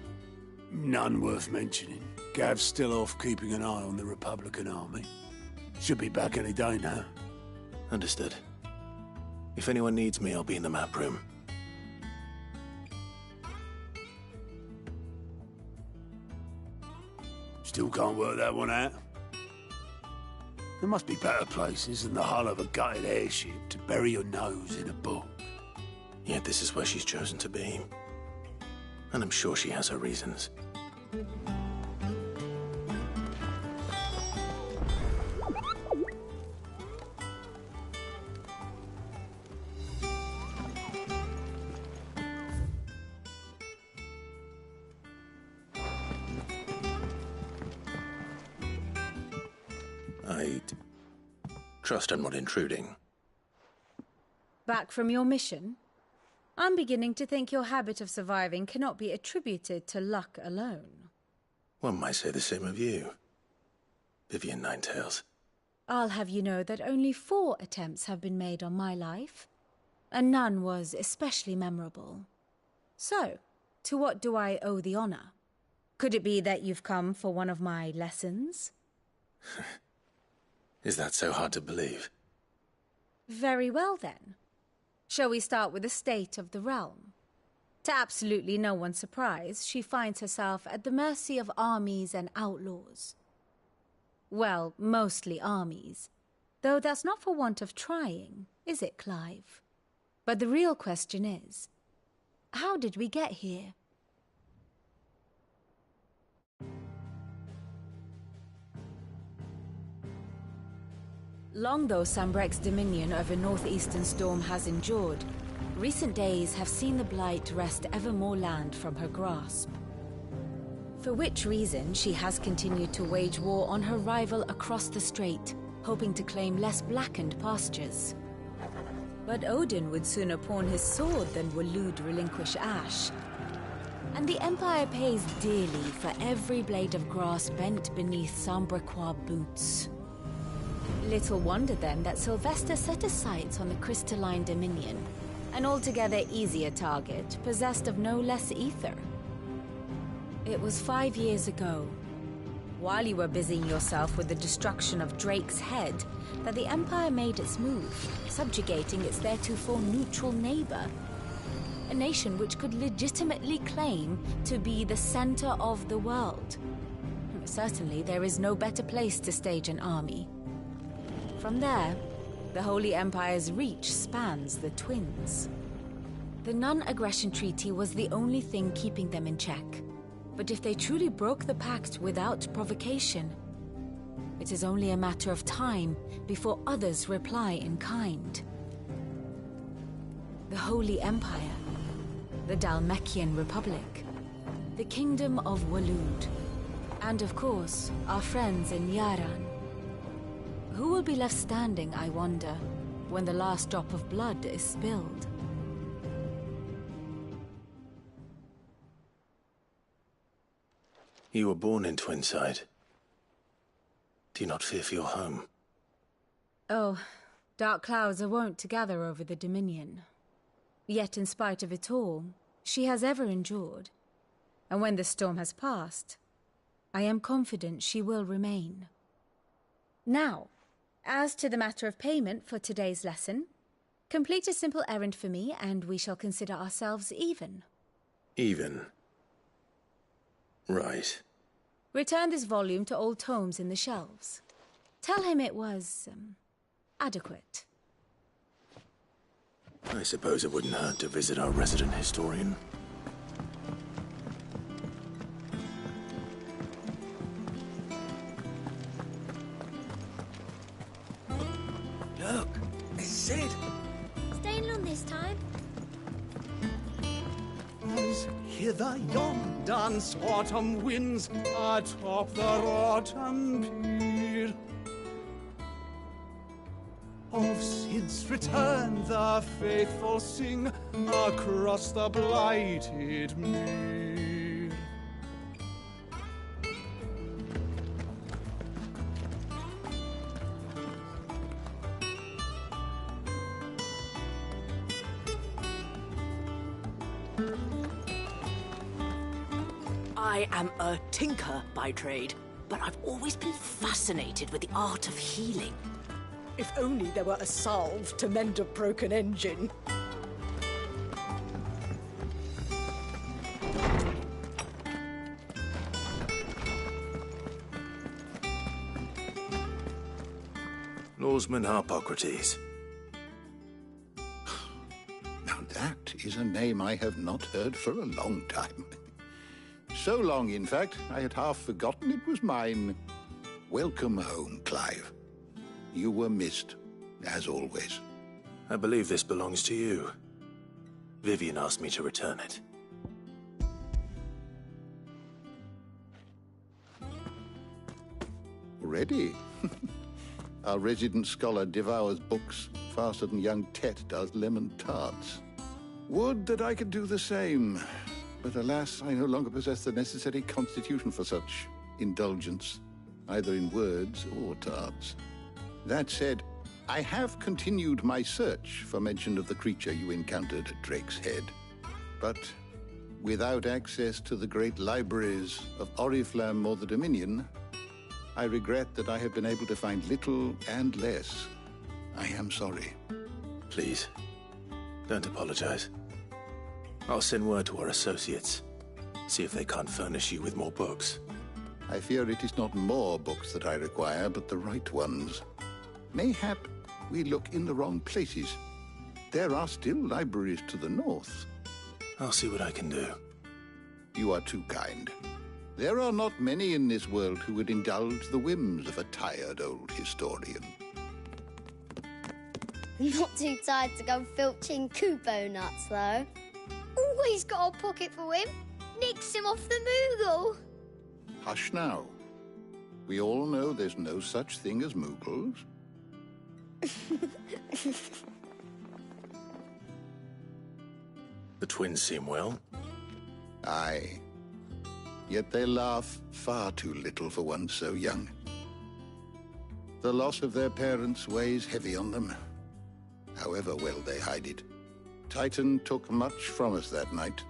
None worth mentioning. Gav's still off keeping an eye on the Republican army. Should be back any day now. Understood. If anyone needs me, I'll be in the map room. Still can't work that one out. There must be better places than the hull of a gutted airship to bury your nose in a book. Yet this is where she's chosen to be. And I'm sure she has her reasons. I trust I'm not intruding. Back from your mission? I'm beginning to think your habit of surviving cannot be attributed to luck alone. One might say the same of you, Vivian Ninetails. I'll have you know that only 4 attempts have been made on my life, and none was especially memorable. So, to what do I owe the honor? Could it be that you've come for one of my lessons? Is that so hard to believe? Very well, then. Shall we start with the state of the realm? To absolutely no one's surprise, she finds herself at the mercy of armies and outlaws. Well, mostly armies. Though that's not for want of trying, is it, Clive? But the real question is, how did we get here? Long though Sambrek's dominion over northeastern Storm has endured, recent days have seen the Blight wrest ever more land from her grasp. For which reason she has continued to wage war on her rival across the strait, hoping to claim less blackened pastures. But Odin would sooner pawn his sword than Waloed relinquish Ash. And the Empire pays dearly for every blade of grass bent beneath Sambrequois boots. Little wonder then that Sylvester set his sights on the crystalline dominion, an altogether easier target, possessed of no less ether. It was 5 years ago, while you were busying yourself with the destruction of Drake's head, that the Empire made its move, subjugating its theretofore neutral neighbor. A nation which could legitimately claim to be the center of the world. Certainly, there is no better place to stage an army. From there, the Holy Empire's reach spans the Twins. The non-aggression treaty was the only thing keeping them in check. But if they truly broke the pact without provocation, it is only a matter of time before others reply in kind. The Holy Empire, the Dhalmekian Republic, the Kingdom of Waloed, and of course, our friends in Yaran. Who will be left standing, I wonder, when the last drop of blood is spilled? You were born in Twinside. Do you not fear for your home? Oh, dark clouds are wont to gather over the Dominion. Yet in spite of it all, she has ever endured. And when the storm has passed, I am confident she will remain. Now, as to the matter of payment for today's lesson, complete a simple errand for me and we shall consider ourselves even. Even? Right. Return this volume to old tomes in the shelves. Tell him it was, adequate. I suppose it wouldn't hurt to visit our resident historian. Look, it's Sid. Staying long this time? As hither yon dance autumn winds atop the autumn pier. Of Sid's return the faithful sing across the blighted mere. I am a tinker by trade, but I've always been fascinated with the art of healing. If only there were a salve to mend a broken engine. Lawsman Harpocrates. Now that is a name I have not heard for a long time. So long, in fact, I had half forgotten it was mine. Welcome home, Clive. You were missed, as always. I believe this belongs to you. Vivian asked me to return it. Already? Our resident scholar devours books faster than young Tet does lemon tarts. Would that I could do the same. But alas, I no longer possess the necessary constitution for such indulgence, either in words or tarts. That said, I have continued my search for mention of the creature you encountered at Drake's Head. But without access to the great libraries of Oriflamme or the Dominion, I regret that I have been able to find little and less. I am sorry. Please, don't apologize. I'll send word to our associates. See if they can't furnish you with more books. I fear it is not more books that I require, but the right ones. Mayhap we look in the wrong places. There are still libraries to the north. I'll see what I can do. You are too kind. There are not many in this world who would indulge the whims of a tired old historian. Not too tired to go filching Kupo nuts, though. Always got a pocket for him. Nicks him off the Moogle. Hush now. We all know there's no such thing as Moogles. The twins seem well. Aye. Yet they laugh far too little for one so young. The loss of their parents weighs heavy on them, however well they hide it. Titan took much from us that night,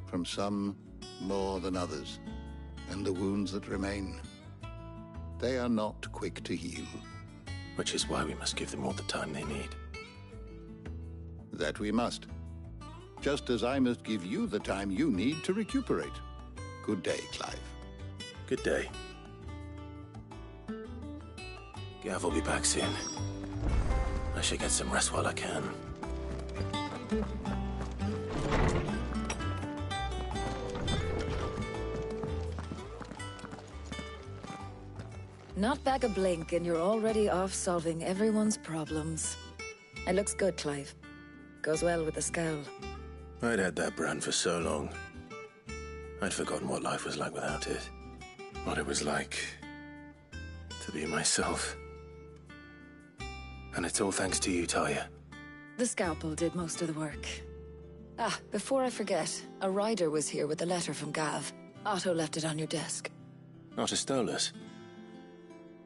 from some more than others, and the wounds that remain, they are not quick to heal. Which is why we must give them all the time they need. That we must. Just as I must give you the time you need to recuperate. Good day, Clive. Good day. Gav will be back soon. I should get some rest while I can. Not back a blink and you're already off solving everyone's problems. It looks good, Clive. Goes well with the scowl. I'd had that brand for so long. I'd forgotten what life was like without it. What it was like to be myself. And it's all thanks to you, Talia. The scalpel did most of the work. Ah, before I forget, a rider was here with a letter from Gav. Otto left it on your desk. Otto stole us.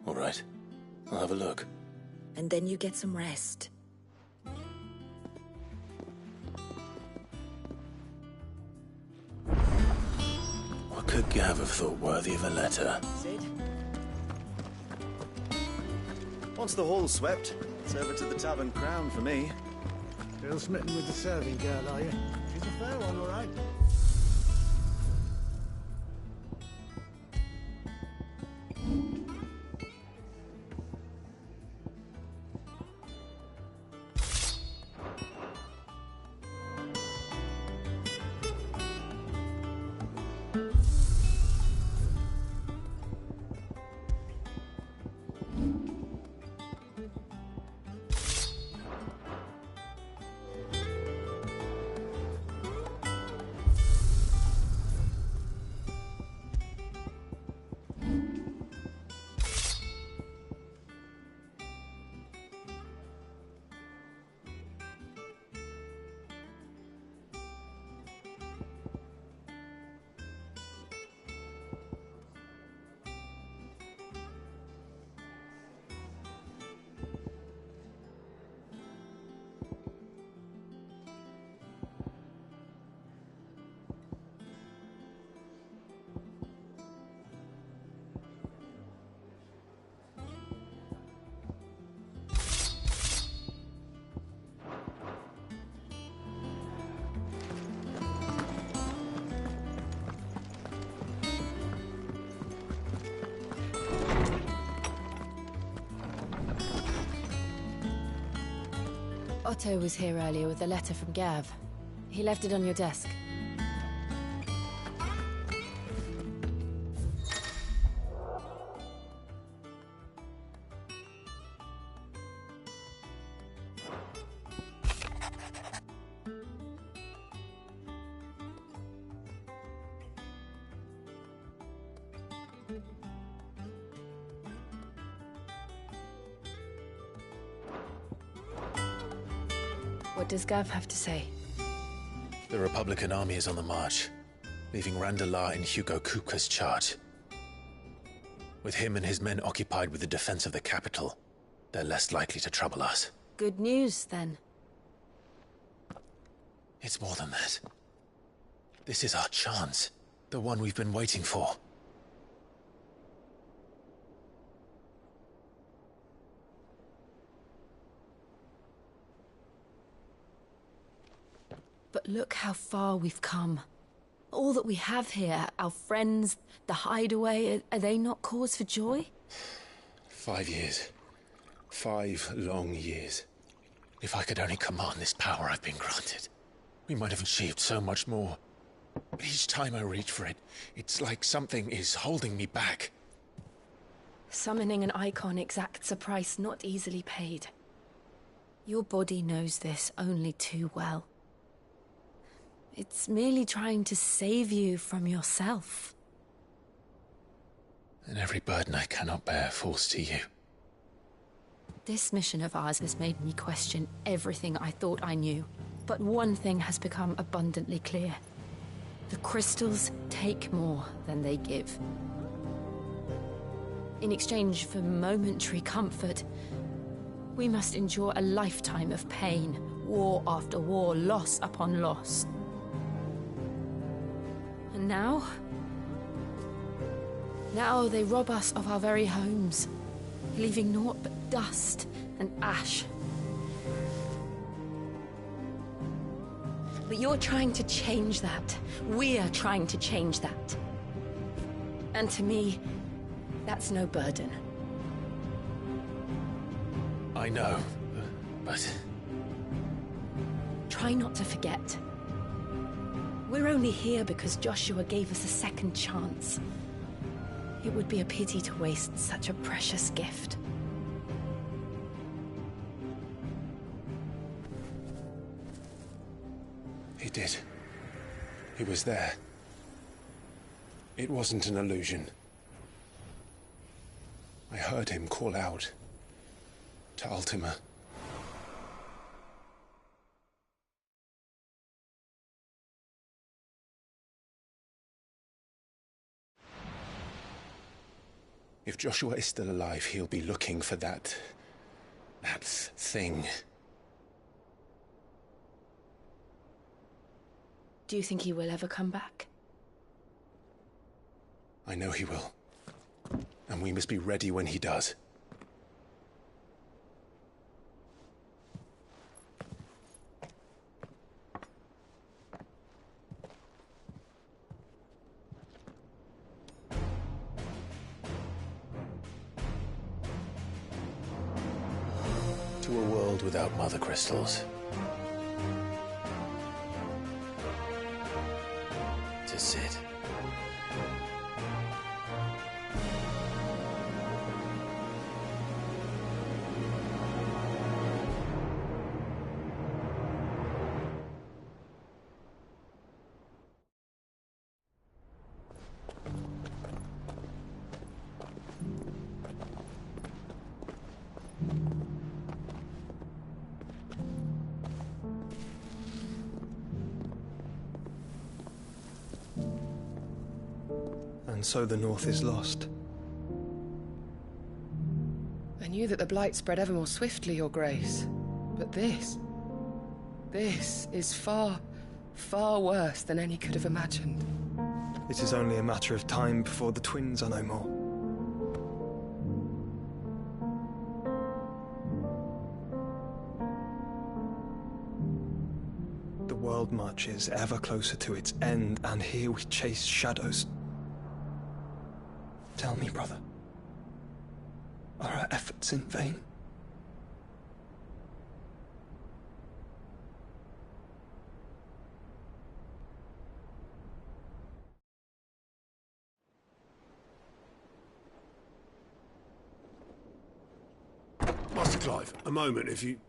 All right, I'll have a look. And then you get some rest. could Gav have thought worthy of a letter? Sid? Once the hall's swept, it's over to the Tavern Crown for me. Still smitten with the serving girl, are you? She's a fair one, all right. Otto was here earlier with a letter from Gav. He left it on your desk. What does Gav have to say? The Republican army is on the march, leaving Randalar in Hugo Kupka's charge. With him and his men occupied with the defense of the capital, they're less likely to trouble us. Good news, then. It's more than that. This is our chance. The one we've been waiting for. But look how far we've come. All that we have here, our friends, the hideaway, are they not cause for joy? 5 years. 5 long years. If I could only command this power I've been granted, we might have achieved so much more. But each time I reach for it, it's like something is holding me back. Summoning an icon exacts a price not easily paid. Your body knows this only too well. It's merely trying to save you from yourself. And every burden I cannot bear falls to you. This mission of ours has made me question everything I thought I knew. But one thing has become abundantly clear. The crystals take more than they give. In exchange for momentary comfort, we must endure a lifetime of pain, war after war, loss upon loss. And now they rob us of our very homes, leaving naught but dust and ash. But you're trying to change that. We're trying to change that. And to me, that's no burden. I know, but... Try not to forget. We're only here because Joshua gave us a second chance. It would be a pity to waste such a precious gift. He did. He was there. It wasn't an illusion. I heard him call out to Ultima. If Joshua is still alive, he'll be looking for that thing. Do you think he will ever come back? I know he will. And we must be ready when he does. To a world without mother crystals. To Sid. And so the North is lost. I knew that the Blight spread ever more swiftly, Your Grace. But this is far, far worse than any could have imagined. It is only a matter of time before the twins are no more. The world marches ever closer to its end, and here we chase shadows. Tell me, brother, are our efforts in vain? Master Clive, a moment, if you...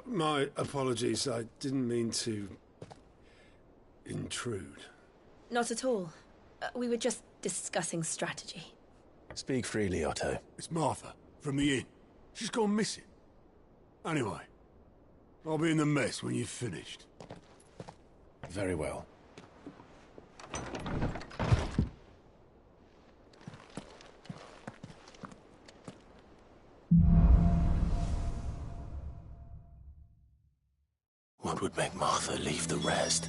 my apologies, I didn't mean to... intrude. Not at all. We were just discussing strategy. Speak freely, Otto. It's Martha, from the inn. She's gone missing. Anyway, I'll be in the mess when you've finished. Very well. What would make Martha leave the rest?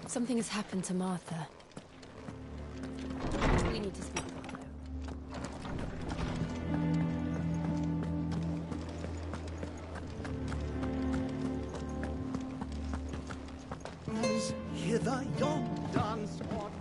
Something has happened to Martha. We need to speak with Otto. As hither yon dance autumn.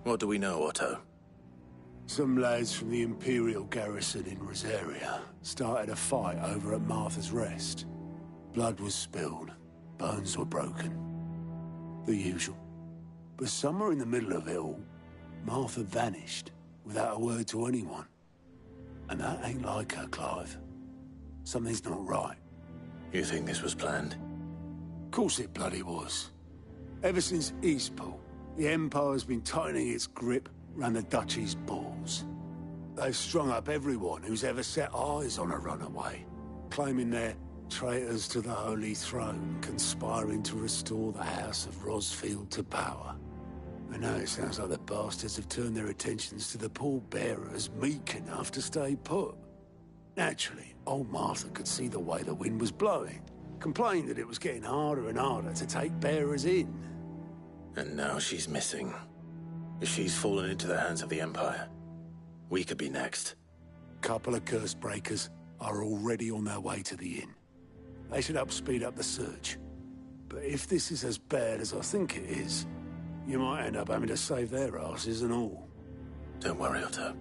What do we know, Otto? Some lads from the Imperial garrison in Rosaria started a fight over at Martha's Rest. Blood was spilled, bones were broken. The usual. But somewhere in the middle of it all, Martha vanished without a word to anyone. And that ain't like her, Clive. Something's not right. You think this was planned? Of course it bloody was. Ever since Eastpool, the Empire's been tightening its grip round the Duchy's balls. They've strung up everyone who's ever set eyes on a runaway, claiming they're traitors to the Holy Throne, conspiring to restore the House of Rosfield to power. And now it sounds like the bastards have turned their attentions to the pallbearers meek enough to stay put. Naturally, old Martha could see the way the wind was blowing, complained that it was getting harder and harder to take bearers in. And now she's missing. If she's fallen into the hands of the Empire, we could be next. Couple of curse breakers are already on their way to the inn. They should help speed up the search. But if this is as bad as I think it is, you might end up having to save their asses and all. Don't worry, Otto.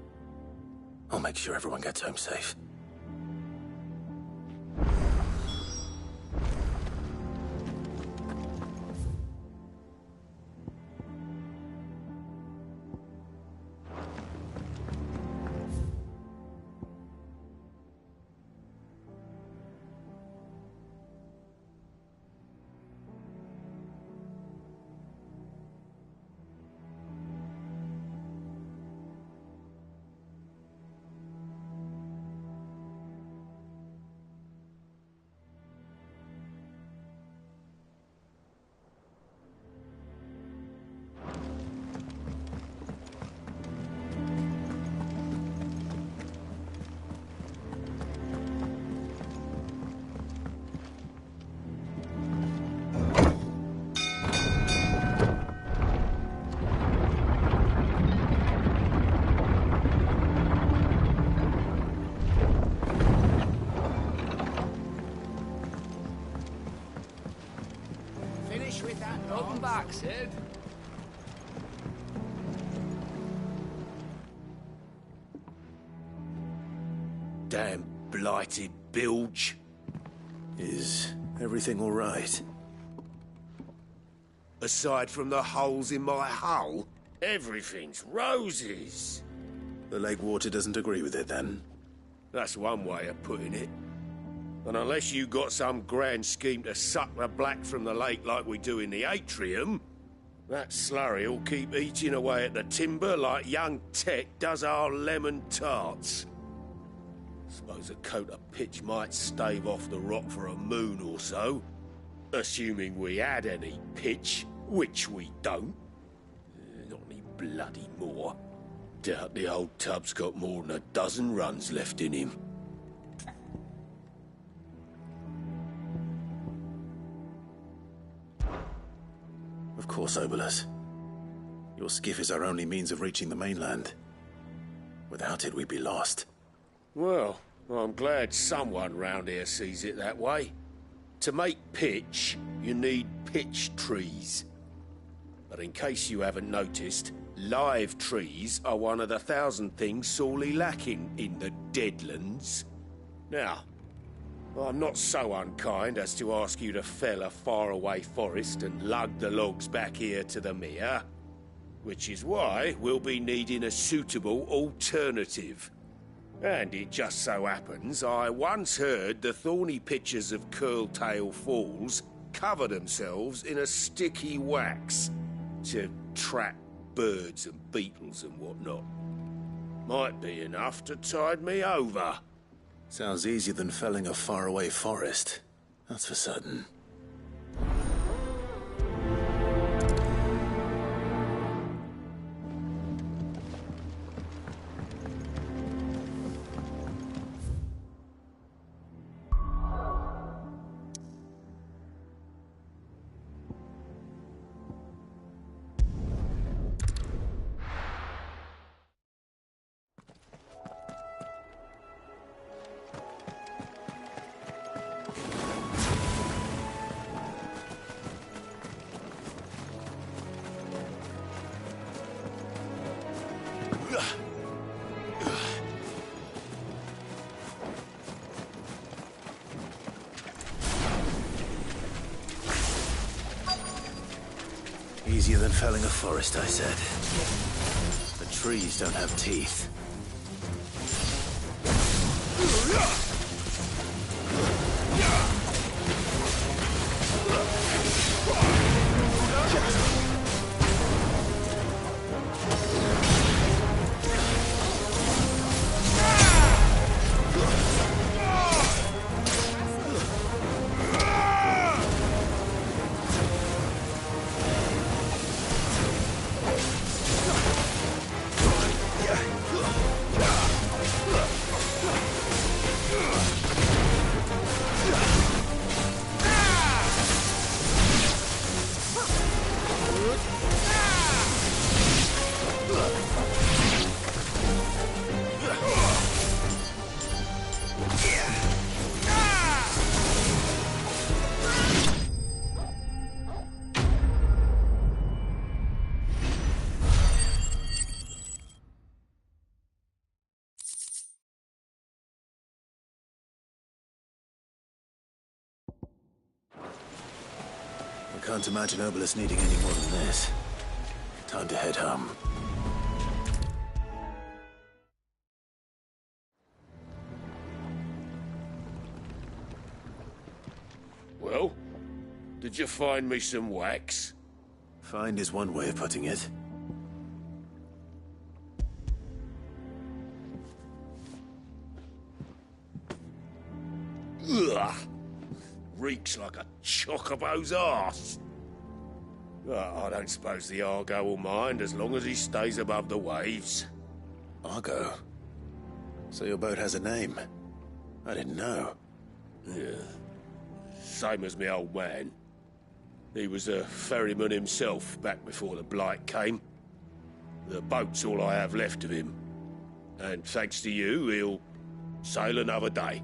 I'll make sure everyone gets home safe. Welcome back, Sid. Damn blighted bilge. Is everything all right? Aside from the holes in my hull, everything's roses. The lake water doesn't agree with it, then? That's one way of putting it. And unless you got some grand scheme to suck the black from the lake like we do in the atrium, that slurry'll keep eating away at the timber like young Tech does our lemon tarts. Suppose a coat of pitch might stave off the rock for a moon or so, assuming we had any pitch, which we don't. Not any bloody more. Doubt the old tub's got more than a dozen runs left in him. Of course, Obolus. Your skiff is our only means of reaching the mainland. Without it, we'd be lost. Well, I'm glad someone round here sees it that way. To make pitch, you need pitch trees. But in case you haven't noticed, live trees are one of the 1,000 things sorely lacking in the Deadlands. Now, I'm not so unkind as to ask you to fell a faraway forest and lug the logs back here to the mere, which is why we'll be needing a suitable alternative. And it just so happens I once heard the thorny pitchers of Curltail Falls cover themselves in a sticky wax to trap birds and beetles and whatnot. Might be enough to tide me over. Sounds easier than felling a faraway forest. That's for certain. Easier than felling a forest, I said. The trees don't have teeth. Can't imagine Obelisk needing any more than this. Time to head home. Well, did you find me some wax? Find is one way of putting it. Ugh! Reeks like a chocobo's arse. I don't suppose the Argo will mind as long as he stays above the waves. Argo? So your boat has a name? I didn't know. Yeah. Same as me old man. He was a ferryman himself back before the Blight came. The boat's all I have left of him. And thanks to you, he'll sail another day.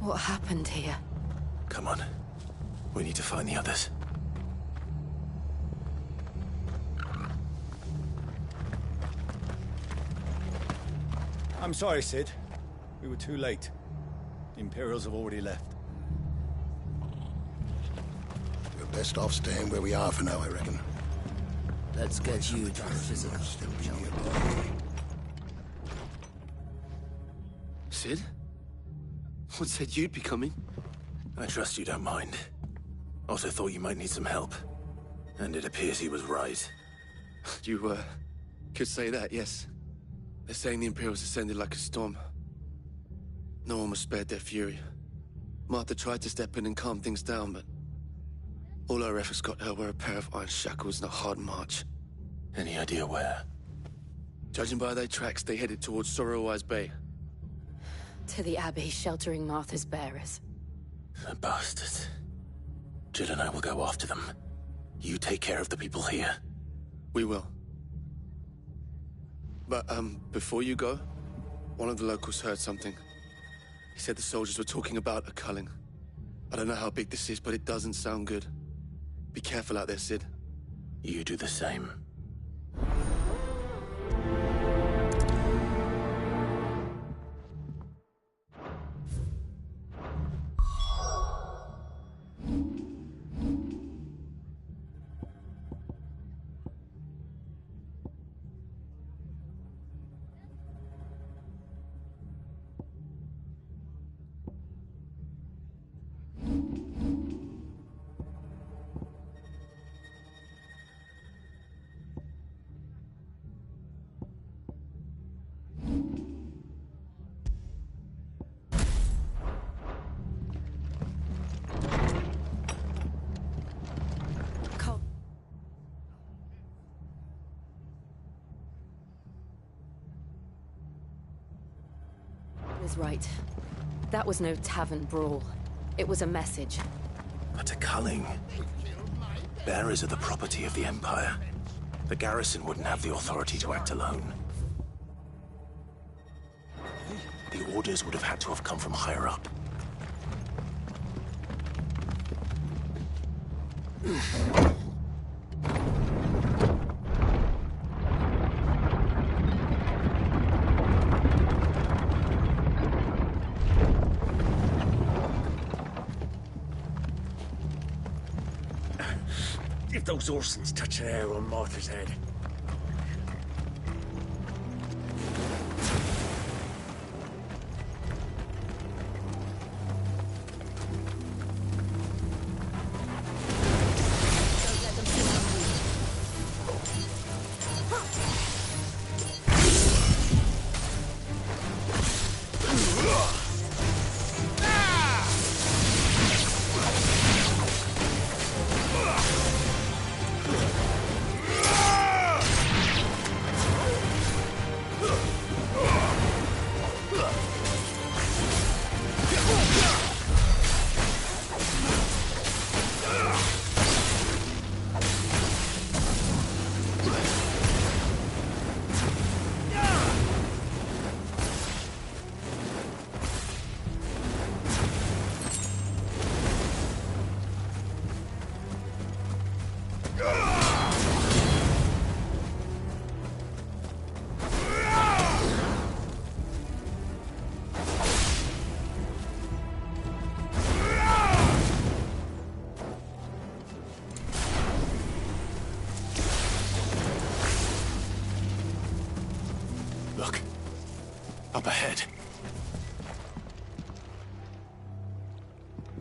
What happened here? Come on. We need to find the others. I'm sorry, Sid. We were too late. The Imperials have already left. We're best off staying where we are for now, I reckon. Let's get you to the physical. Sid? What said you'd be coming? I trust you don't mind. Also thought you might need some help. And it appears he was right. You, could say that, yes. They're saying the Imperials ascended like a storm. No one was spared their fury. Martha tried to step in and calm things down, but all our efforts got her were a pair of iron shackles and a hard march. Any idea where? Judging by their tracks, they headed towards Sorrowwise Bay. To the Abbey sheltering Martha's bearers. The bastards. Jill and I will go after them. You take care of the people here. We will. But, before you go, one of the locals heard something. He said the soldiers were talking about a culling. I don't know how big this is, but it doesn't sound good. Be careful out there, Sid. You do the same. Is right. That was no tavern brawl. It was a message. But a culling. Bearers are the property of the Empire. The garrison wouldn't have the authority to act alone. The orders would have had to have come from higher up. If those Orsons touch an hair on Martha's head.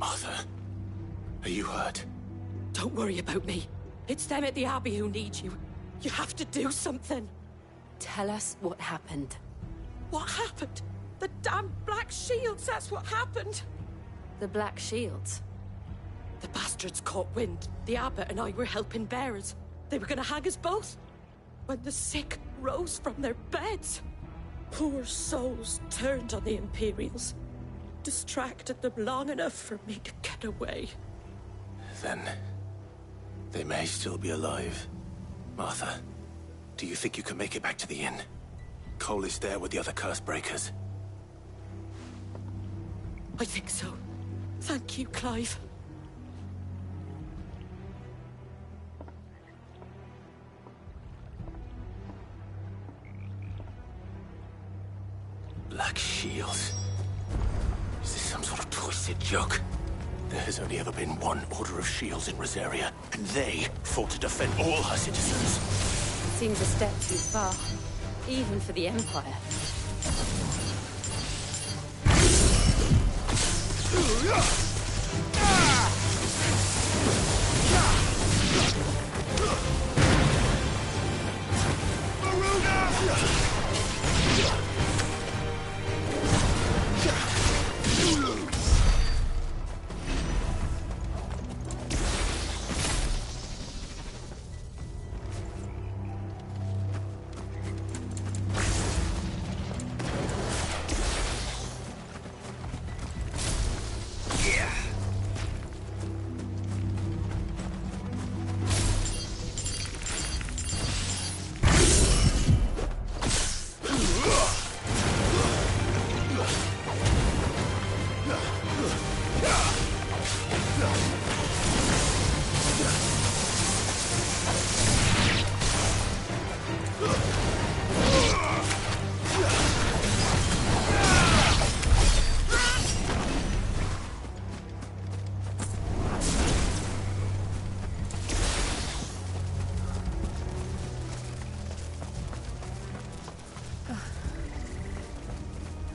Martha, are you hurt? Don't worry about me. It's them at the Abbey who need you. You have to do something. Tell us what happened. What happened? The damn Black Shields, that's what happened. The Black Shields? The bastards caught wind. The abbot and I were helping bearers. They were gonna hang us both. When the sick rose from their beds, poor souls turned on the Imperials. Distracted them long enough for me to get away. Then they may still be alive. Martha, do you think you can make it back to the inn? Cole is there with the other curse breakers. I think so. Thank you, Clive. Black Shields? Is this some sort of twisted joke? There has only ever been one Order of Shields in Rosaria, and they fought to defend all her citizens. Seems a step too far, even for the Empire.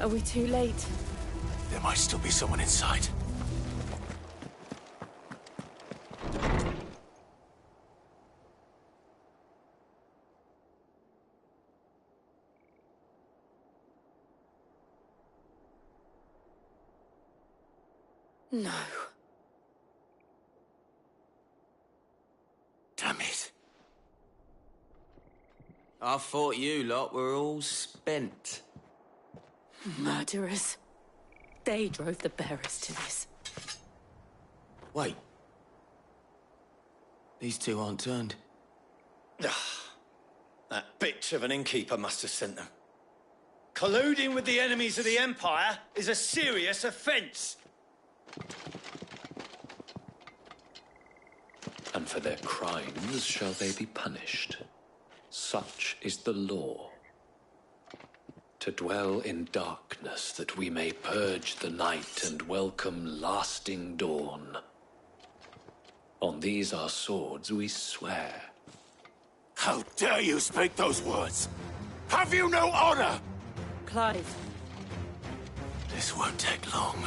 Are we too late? There might still be someone inside. No. Damn it. I thought you lot were all spent. Murderers. They drove the bearers to this. Wait. These two aren't turned. That bitch of an innkeeper must have sent them. Colluding with the enemies of the Empire is a serious offence. And for their crimes shall they be punished. Such is the law. To dwell in darkness that we may purge the night and welcome lasting dawn. On these our swords we swear. How dare you speak those words? Have you no honor? Clive. This won't take long.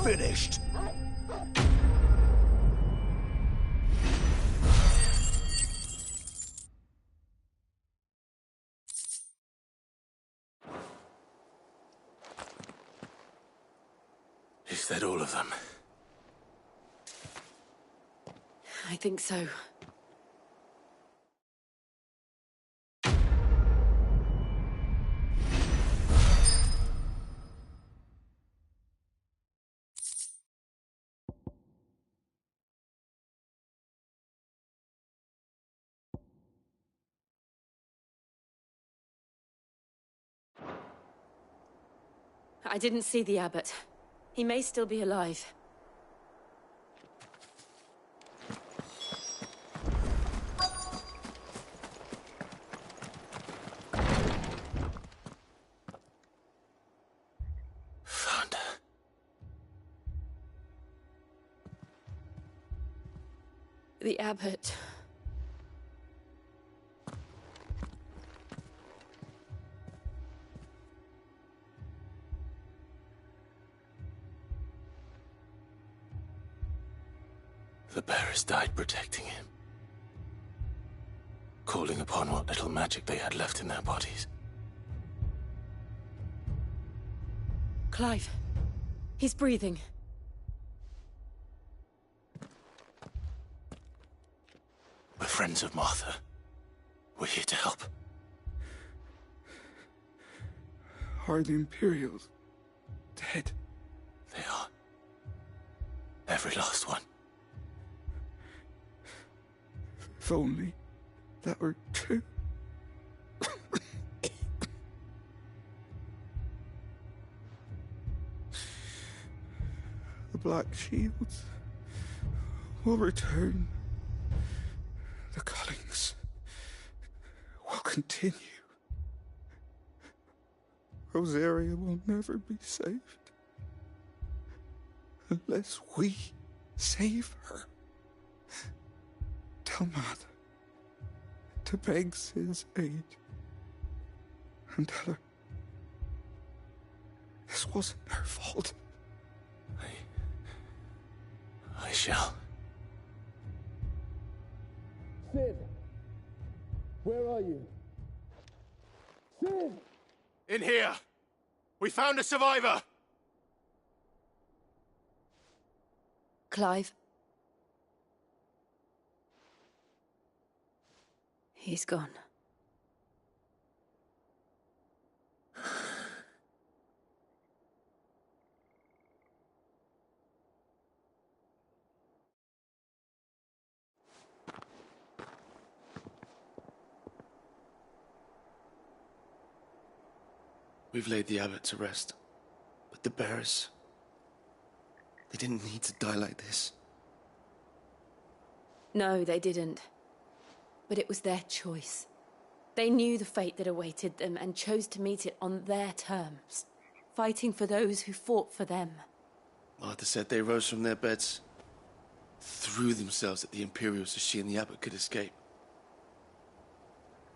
Finished. Is that all of them? I think so. I didn't see the abbot. He may still be alive. Found her. The abbot. The bearers died protecting him. Calling upon what little magic they had left in their bodies. Clive. He's breathing. We're friends of Martha. We're here to help. Are the Imperials dead? They are. Every last one. If only that were true. The Black Shields will return. The Cullings will continue. Rosaria will never be saved unless we save her. Tell Mother to beg Sid's aid and tell her this wasn't her fault. I shall. Sid! Where are you? Sid! In here! We found a survivor! Clive. He's gone. We've laid the abbot to rest. But the bearers... they didn't need to die like this. No, they didn't. But it was their choice. They knew the fate that awaited them and chose to meet it on their terms, fighting for those who fought for them. Martha said they rose from their beds, threw themselves at the Imperials so she and the abbot could escape.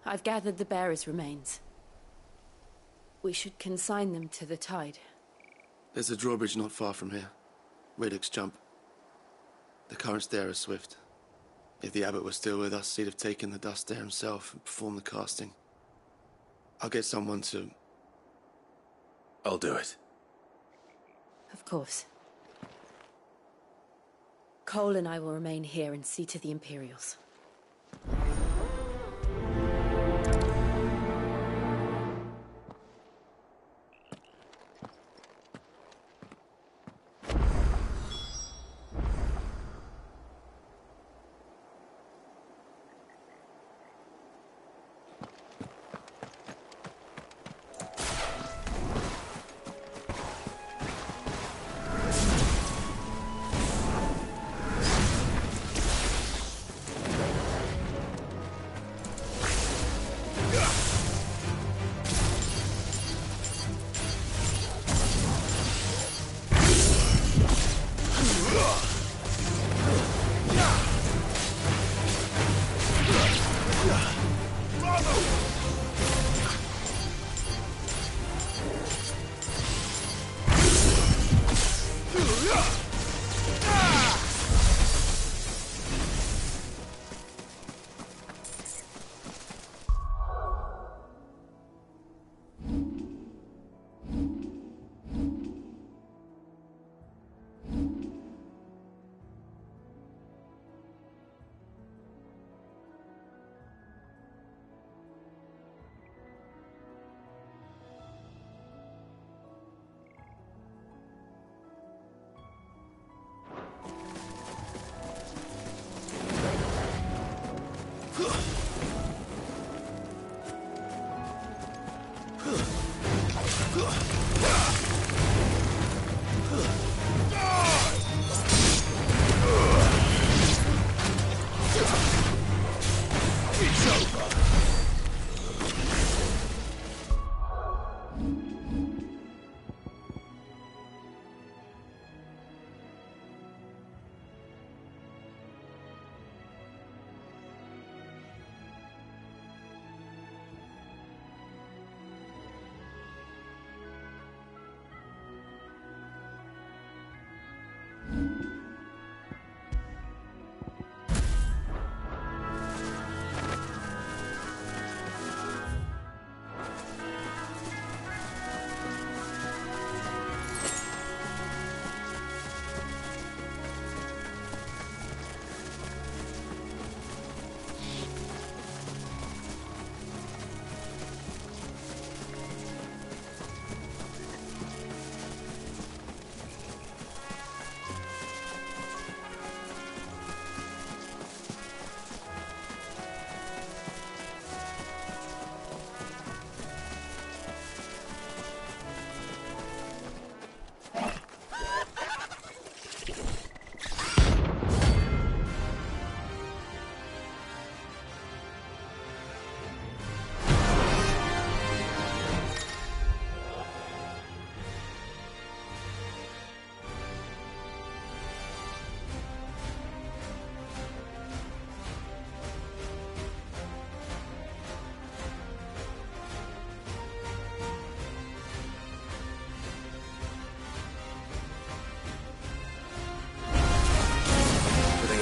I've gathered the bearers' remains. We should consign them to the tide. There's a drawbridge not far from here. Radix Jump. The currents there are swift. If the abbot was still with us, he'd have taken the dust there himself and performed the casting. I'll get someone to... I'll do it. Of course. Cole and I will remain here and see to the Imperials. It's over.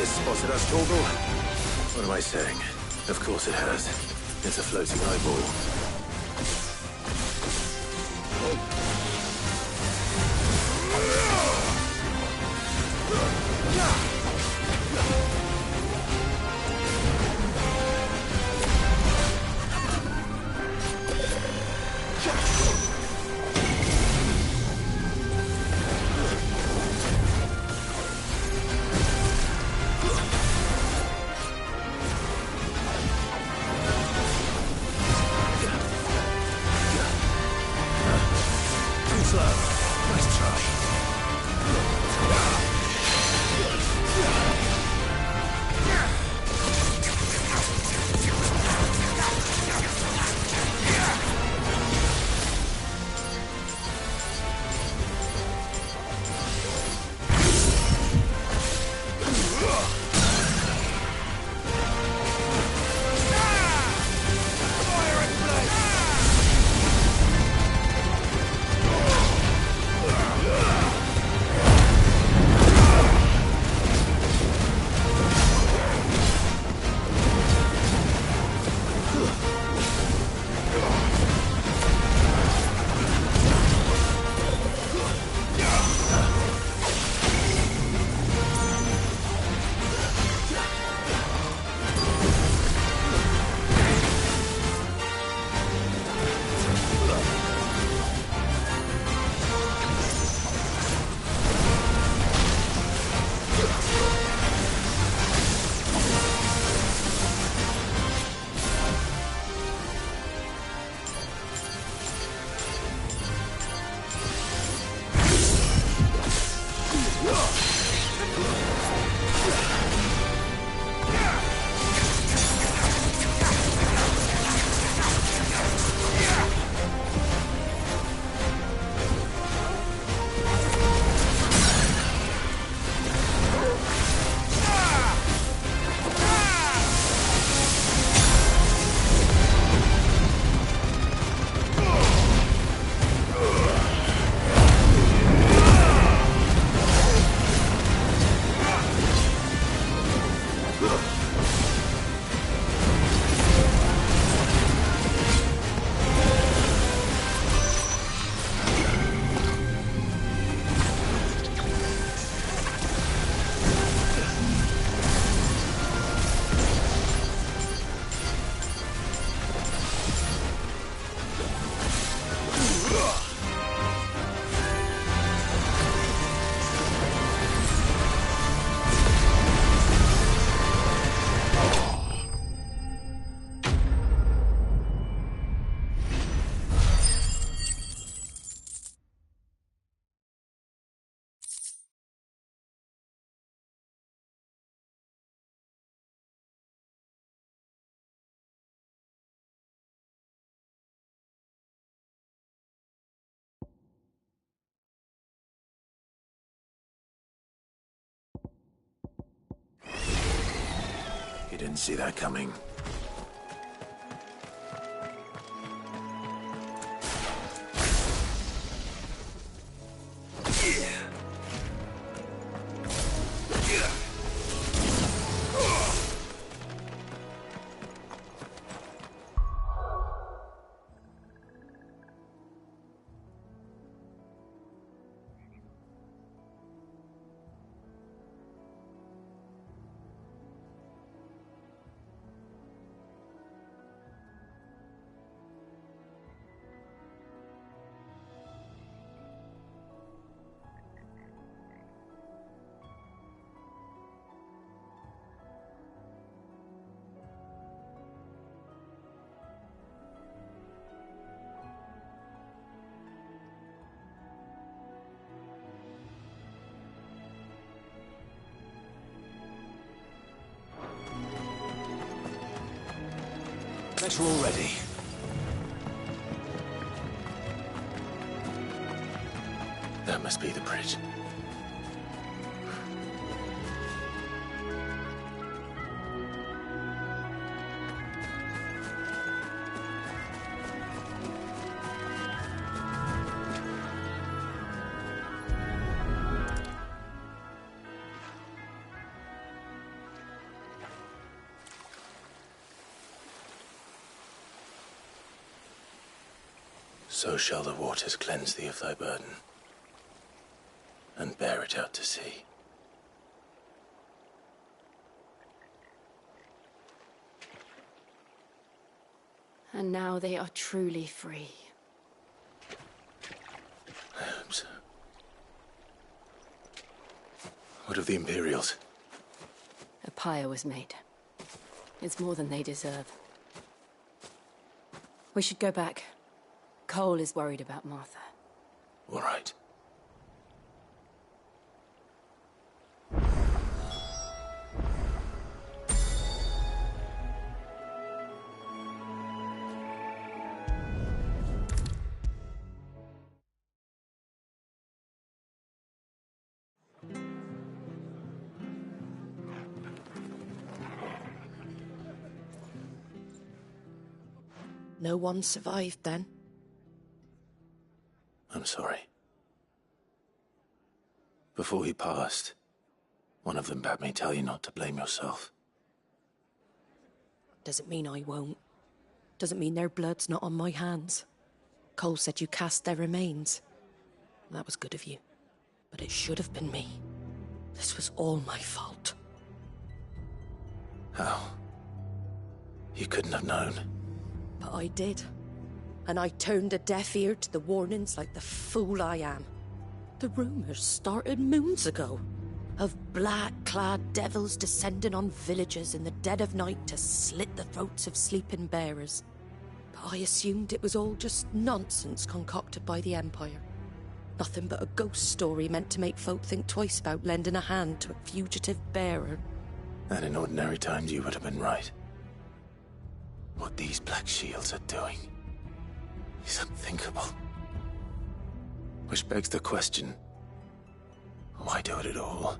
Spotted us, Torgal? What am I saying? Of course it has. It's a floating eyeball. Ugh! You didn't see that coming. Better already. That must be the bridge. So shall the waters cleanse thee of thy burden, and bear it out to sea. And now they are truly free. I hope so. What of the Imperials? A pyre was made. It's more than they deserve. We should go back. Cole is worried about Martha. All right. No one survived then? I'm sorry. Before he passed, one of them bade me tell you not to blame yourself. Doesn't mean I won't. Doesn't mean their blood's not on my hands. Cole said you cast their remains. That was good of you. But it should have been me. This was all my fault. How? You couldn't have known. But I did. And I turned a deaf ear to the warnings like the fool I am. The rumors started moons ago. Of black-clad devils descending on villages in the dead of night to slit the throats of sleeping bearers. But I assumed it was all just nonsense concocted by the Empire. Nothing but a ghost story meant to make folk think twice about lending a hand to a fugitive bearer. And in ordinary times you would have been right. What these Black Shields are doing is unthinkable. Which begs the question, why do it at all?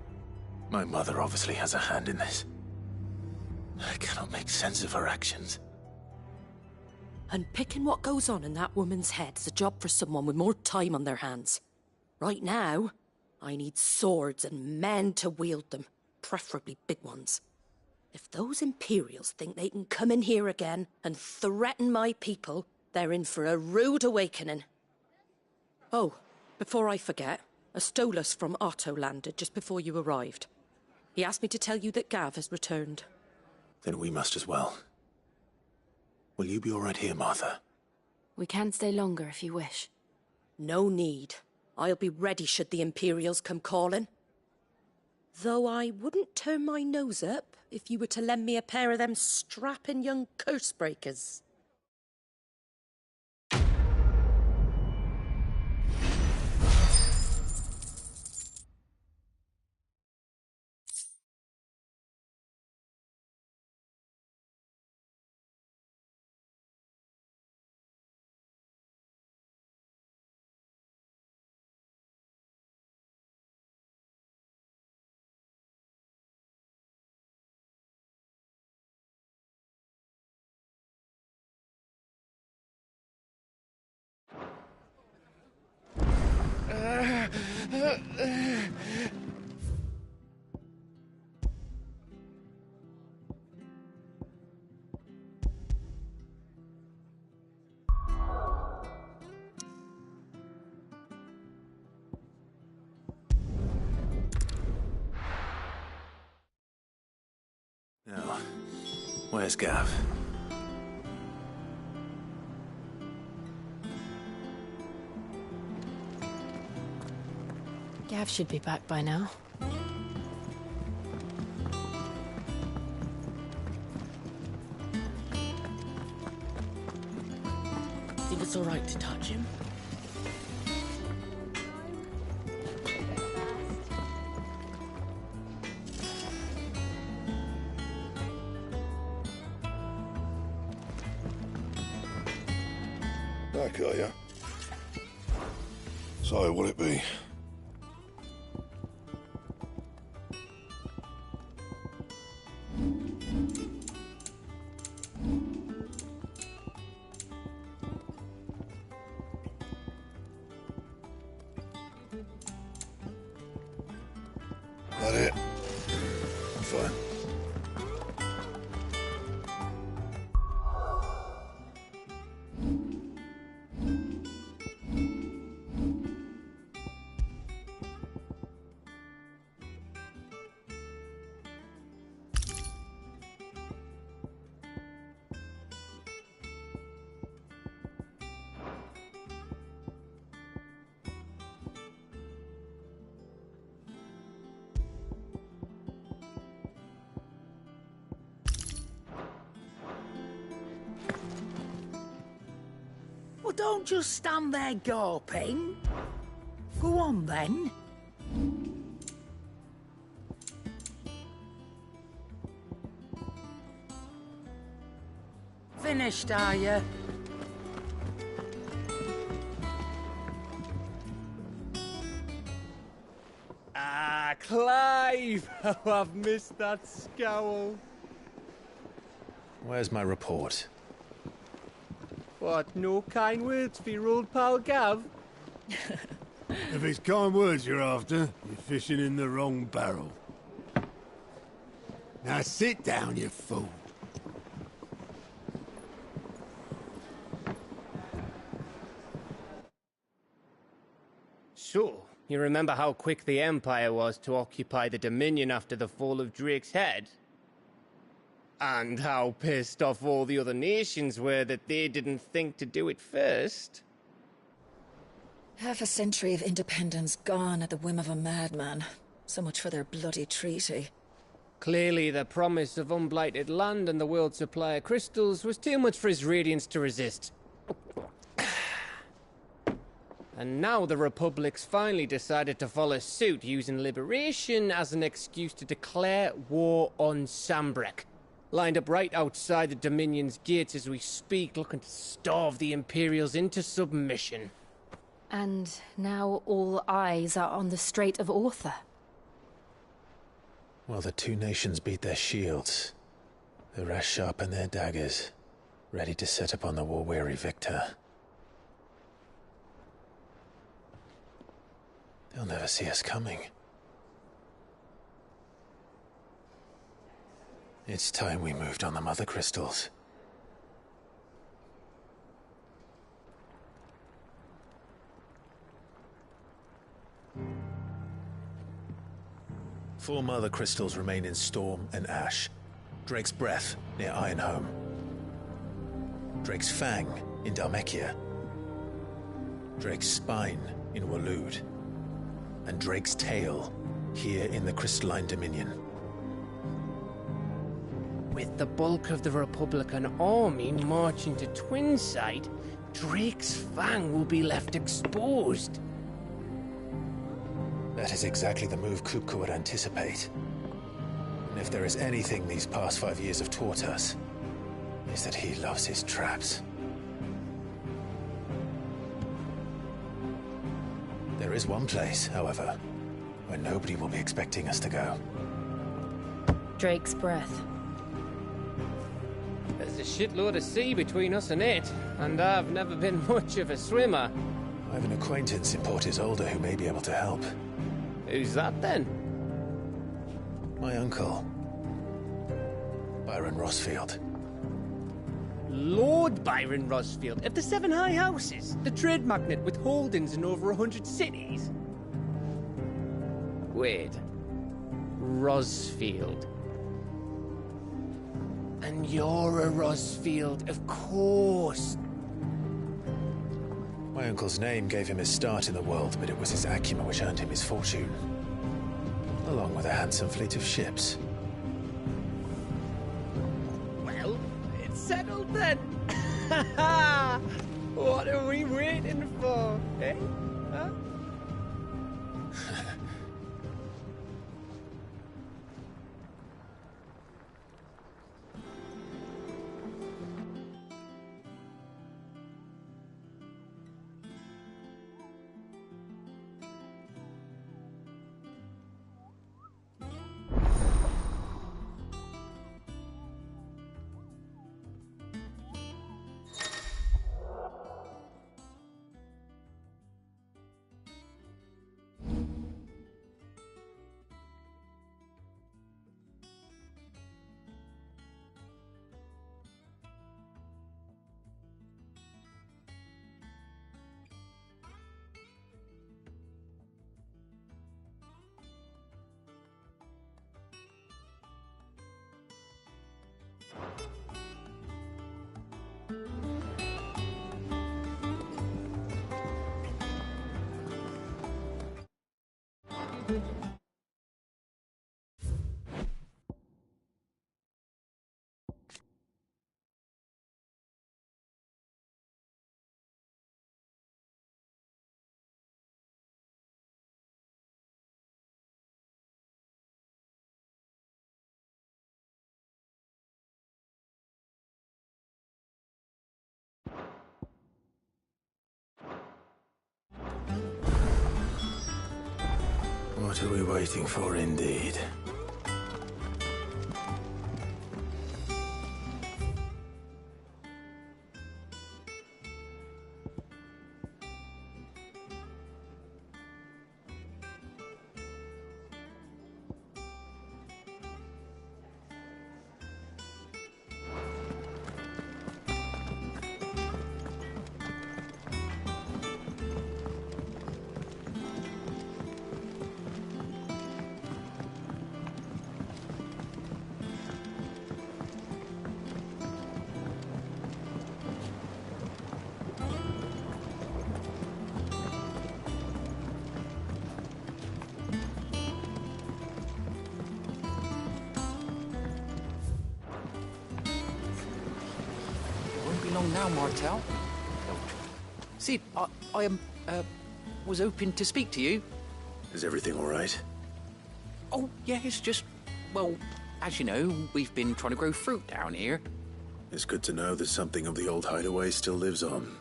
My mother obviously has a hand in this. I cannot make sense of her actions. And picking what goes on in that woman's head is a job for someone with more time on their hands. Right now, I need swords and men to wield them, preferably big ones. If those Imperials think they can come in here again and threaten my people, they're in for a rude awakening. Oh, before I forget, a Stolas from Otto landed just before you arrived. He asked me to tell you that Gav has returned. Then we must as well. Will you be all right here, Martha? We can stay longer if you wish. No need. I'll be ready should the Imperials come calling. Though I wouldn't turn my nose up if you were to lend me a pair of them strapping young curse-breakers. Now, where's Gav? Gav should be back by now. Think it's all right to touch him? Back, are you? So, what'll it be? That it? I'm fine. Well, don't just stand there gawping. Go on, then. Finished, are you? Ah, Clive! Oh, I've missed that scowl. Where's my report? What, no kind words for your old pal Gav? If it's kind words you're after, you're fishing in the wrong barrel. Now sit down, you fool. So, you remember how quick the Empire was to occupy the Dominion after the fall of Drake's head? And how pissed off all the other nations were that they didn't think to do it first? Half a century of independence gone at the whim of a madman. So much for their bloody treaty. Clearly, the promise of unblighted land and the world's supply of crystals was too much for his radiance to resist. And now the Republic's finally decided to follow suit, using liberation as an excuse to declare war on Sambrek. Lined up right outside the Dominion's gates as we speak, looking to starve the Imperials into submission. And now all eyes are on the Strait of Author. Well, the two nations beat their shields. The rest sharpen their daggers, ready to set upon the war-weary victor. They'll never see us coming. It's time we moved on the Mother Crystals. Four Mother Crystals remain in Storm and Ash. Drake's Breath, near Ironhome. Drake's Fang, in Dhalmekia. Drake's Spine, in Waloed. And Drake's Tail, here in the Crystalline Dominion. With the bulk of the Republican army marching to Twinside, Drake's Fang will be left exposed. That is exactly the move Kupka would anticipate. And if there is anything these past 5 years have taught us, is that he loves his traps. There is one place, however, where nobody will be expecting us to go. Drake's Breath. There's a shitload of sea between us and it, and I've never been much of a swimmer. I have an acquaintance in Port Isolde who may be able to help. Who's that then? My uncle, Byron Rosfield. Lord Byron Rosfield of the Seven High Houses, the trade magnate with holdings in over 100 cities. Wait. Rosfield. And you're a Rosfield, of course. My uncle's name gave him his start in the world, but it was his acumen which earned him his fortune, along with a handsome fleet of ships. Well, it's settled then. What are we waiting for, eh? Huh? What are we waiting for, indeed? Now, Martel. See, I was hoping to speak to you. Is everything all right? Oh, yeah, it's just, well, as you know, we've been trying to grow fruit down here. It's good to know that something of the old hideaway still lives on.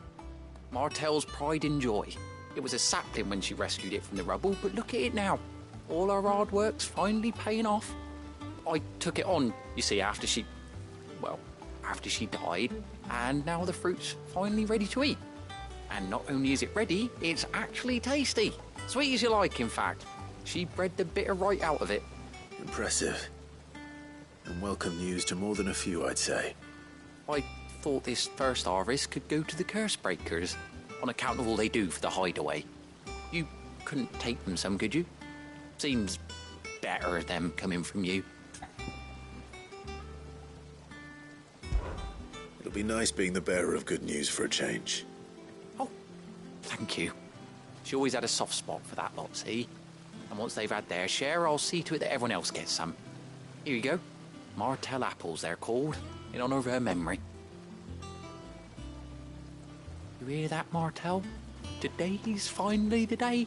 Martel's pride and joy. It was a sapling when she rescued it from the rubble, but look at it now. All our hard work's finally paying off. I took it on, you see, after she died, and now the fruit's finally ready to eat. And not only is it ready, it's actually tasty. Sweet as you like, in fact. She bred the bitter right out of it. Impressive. And welcome news to more than a few, I'd say. I thought this first harvest could go to the curse breakers, on account of all they do for the hideaway. You couldn't take them some, could you? Seems better them coming from you. It'll be nice being the bearer of good news for a change. Oh, thank you. She always had a soft spot for that lot, see? And once they've had their share, I'll see to it that everyone else gets some. Here you go. Martel apples, they're called, in honor of her memory. You hear that, Martel? Today's finally the day.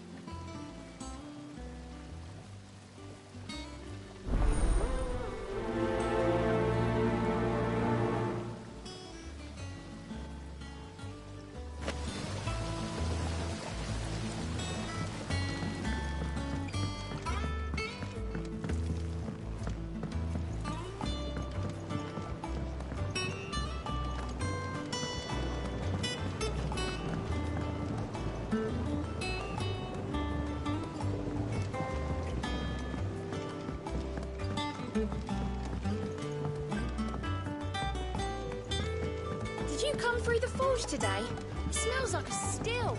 Did you come through the forge today? It smells like a still.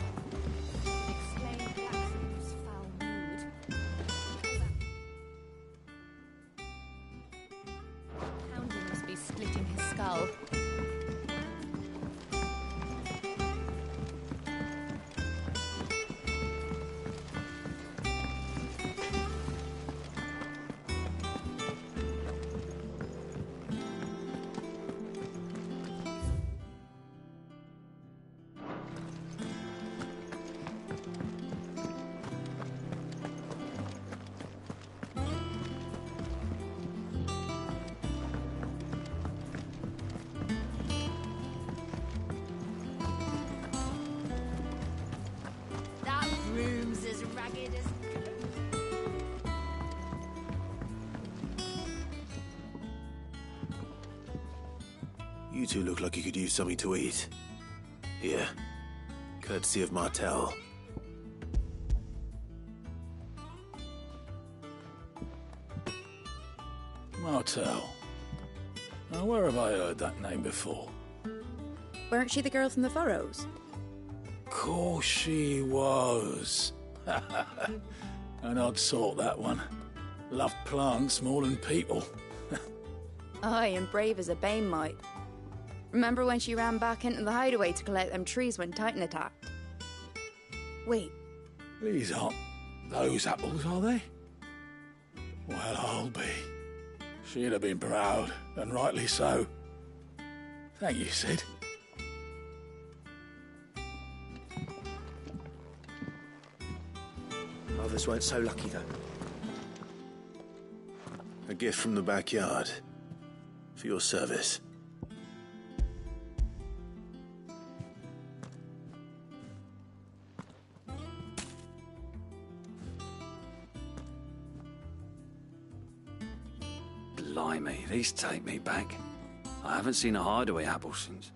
Exclaimed Blackfoot's foul mood. Hounding must be splitting his skull. That broom's as ragged as... You two look like you could use something to eat. Here. Courtesy of Martel. Martel. Now, where have I heard that name before? Weren't she the girl from the Furrows? Course she was. An odd sort, that one. Loved plants more than people. Aye, and brave as a bane might. Remember when she ran back into the hideaway to collect them trees when Titan attacked? Wait. These aren't those apples, are they? Well, I'll be. She'd have been proud, and rightly so. Thank you, Sid. Others weren't so lucky, though. A gift from the backyard. For your service. Blimey, these take me back. I haven't seen a hideaway apple since.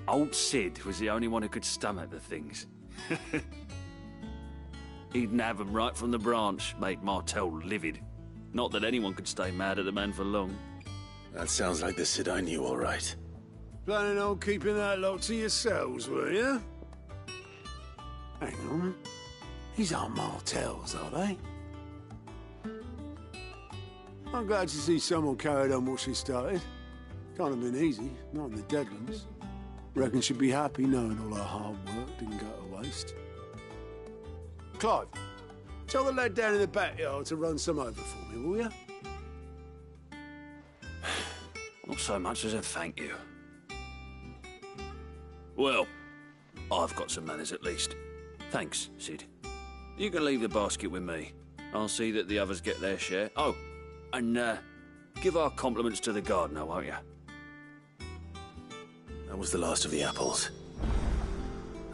Old Sid was the only one who could stomach the things. He'd nab 'em right from the branch, made Martel livid. Not that anyone could stay mad at the man for long. That sounds like the Sid I knew, all right. Planning on keeping that lot to yourselves, were you? Hang on. These aren't Martels, are they? I'm glad to see someone carried on what she started. Can't have been easy, not in the Deadlands. Reckon she'd be happy knowing all her hard work didn't go to waste. Clive, tell the lad down in the backyard to run some over for me, will you? Not so much as a thank you. Well, I've got some manners at least. Thanks, Sid. You can leave the basket with me. I'll see that the others get their share. Oh, and give our compliments to the gardener, won't you? That was the last of the apples.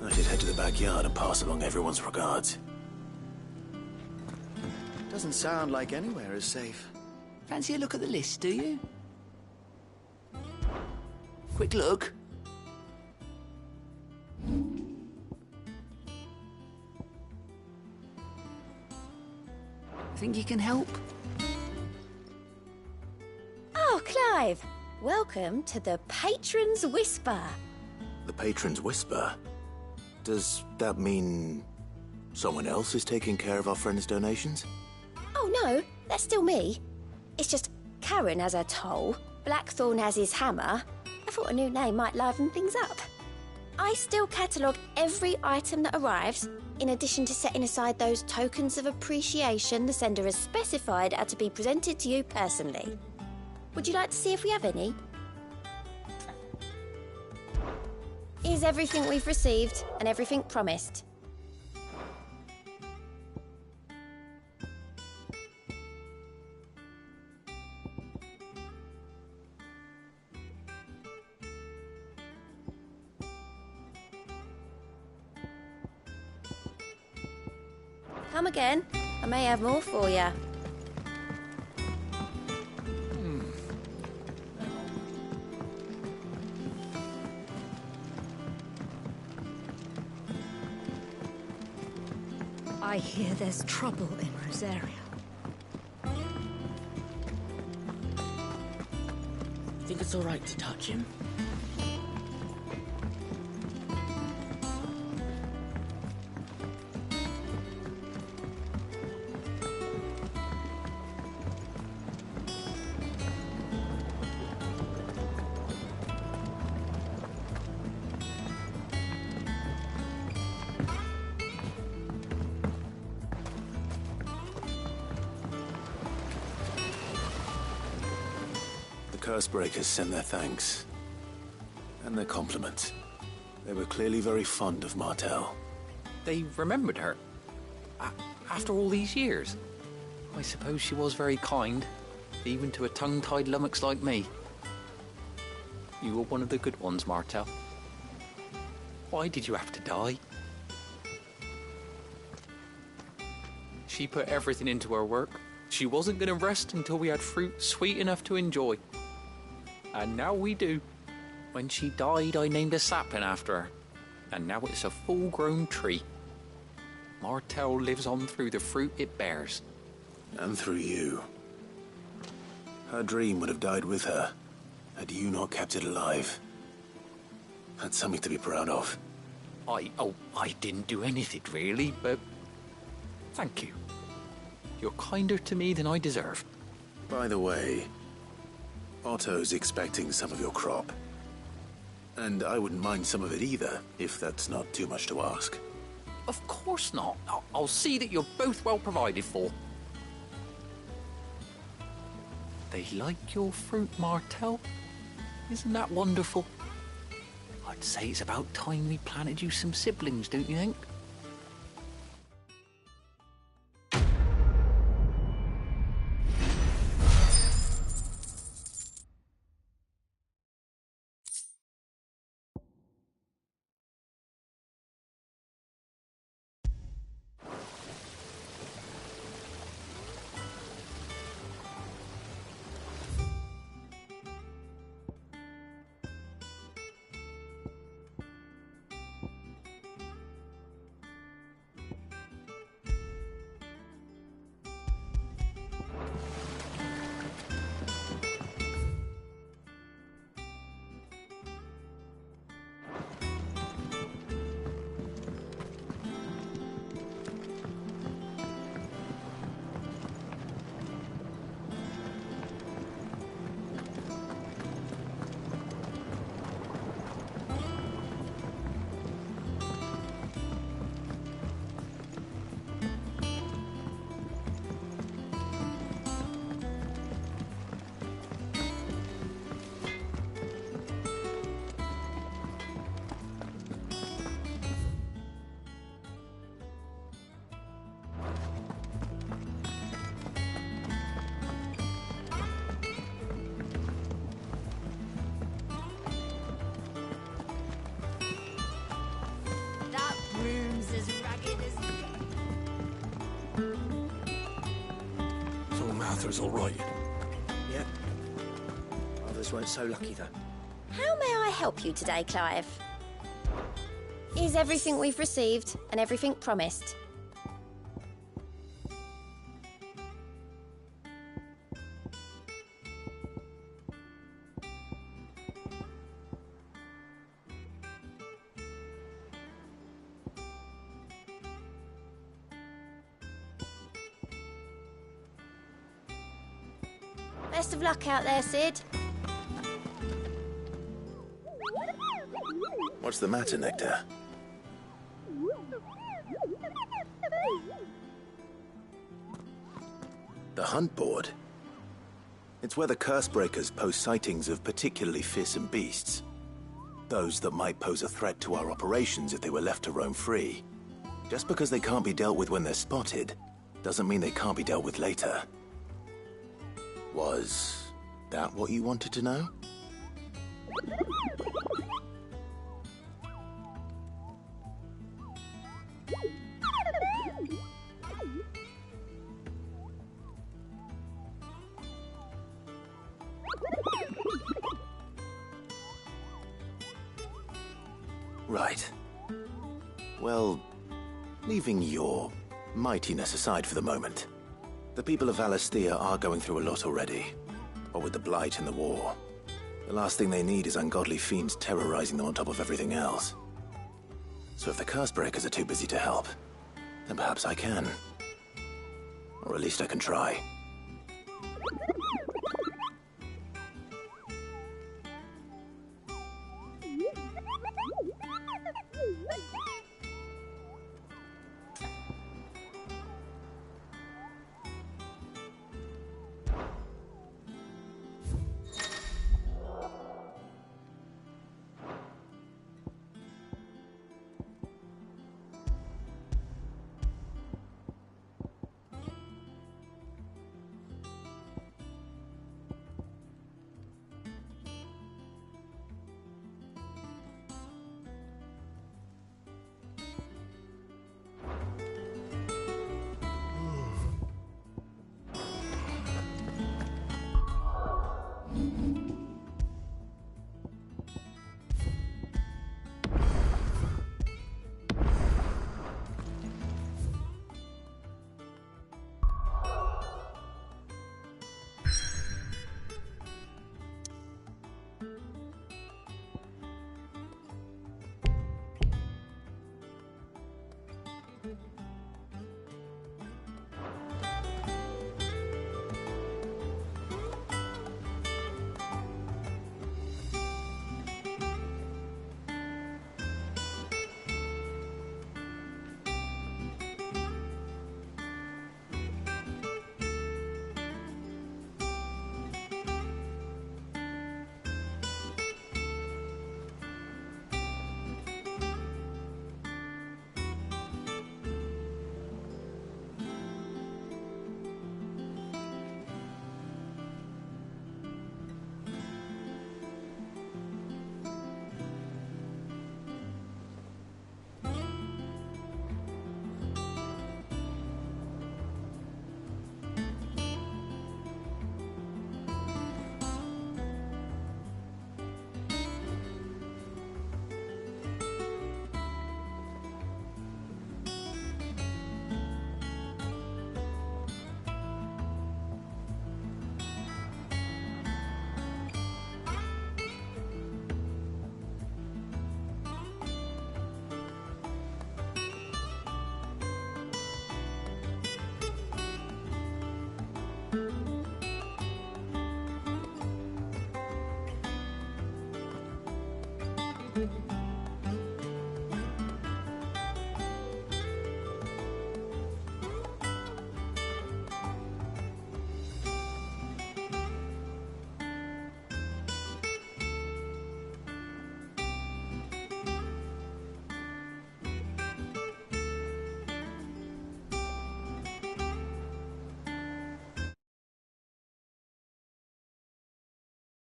I should head to the backyard and pass along everyone's regards. Doesn't sound like anywhere is safe. Fancy a look at the list, do you? Quick look. Think you can help? Oh, Clive! Welcome to the Patron's Whisper. The Patron's Whisper? Does that mean someone else is taking care of our friend's donations? Oh no, that's still me. It's just Karen has her toll, Blackthorn has his hammer. I thought a new name might liven things up. I still catalogue every item that arrives, in addition to setting aside those tokens of appreciation the sender has specified are to be presented to you personally. Would you like to see if we have any? Here's everything we've received and everything promised. Come again. I may have more for you. I hear there's trouble in Rosaria. think it's all right to touch him? Cursebreakers send their thanks. And their compliments. They were clearly very fond of Martel. They remembered her? After all these years? I suppose she was very kind, even to a tongue-tied lummox like me. You were one of the good ones, Martel. Why did you have to die? She put everything into her work. She wasn't going to rest until we had fruit sweet enough to enjoy. And now we do. When she died, I named a sapling after her. And now it's a full-grown tree. Martel lives on through the fruit it bears. And through you. Her dream would have died with her, had you not kept it alive. That's something to be proud of. I didn't do anything really, but thank you. You're kinder to me than I deserve. By the way, Otto's expecting some of your crop. And I wouldn't mind some of it either, if that's not too much to ask. Of course not. I'll see that you're both well provided for. They like your fruit, Martel. Isn't that wonderful? I'd say it's about time we planted you some siblings, don't you think? So Martha's all right. Yep. Others weren't so lucky, though. How may I help you today, Clive? Is everything we've received and everything promised? Best of luck out there, Sid. What's the matter, Nectar? The hunt board? It's where the Cursebreakers post sightings of particularly fearsome beasts. Those that might pose a threat to our operations if they were left to roam free. Just because they can't be dealt with when they're spotted, doesn't mean they can't be dealt with later. Was that what you wanted to know? Right. Well, leaving your mightiness aside for the moment, the people of Valisthea are going through a lot already, what with the Blight and the war. The last thing they need is ungodly fiends terrorizing them on top of everything else. So if the curse breakers are too busy to help, then perhaps I can. Or at least I can try.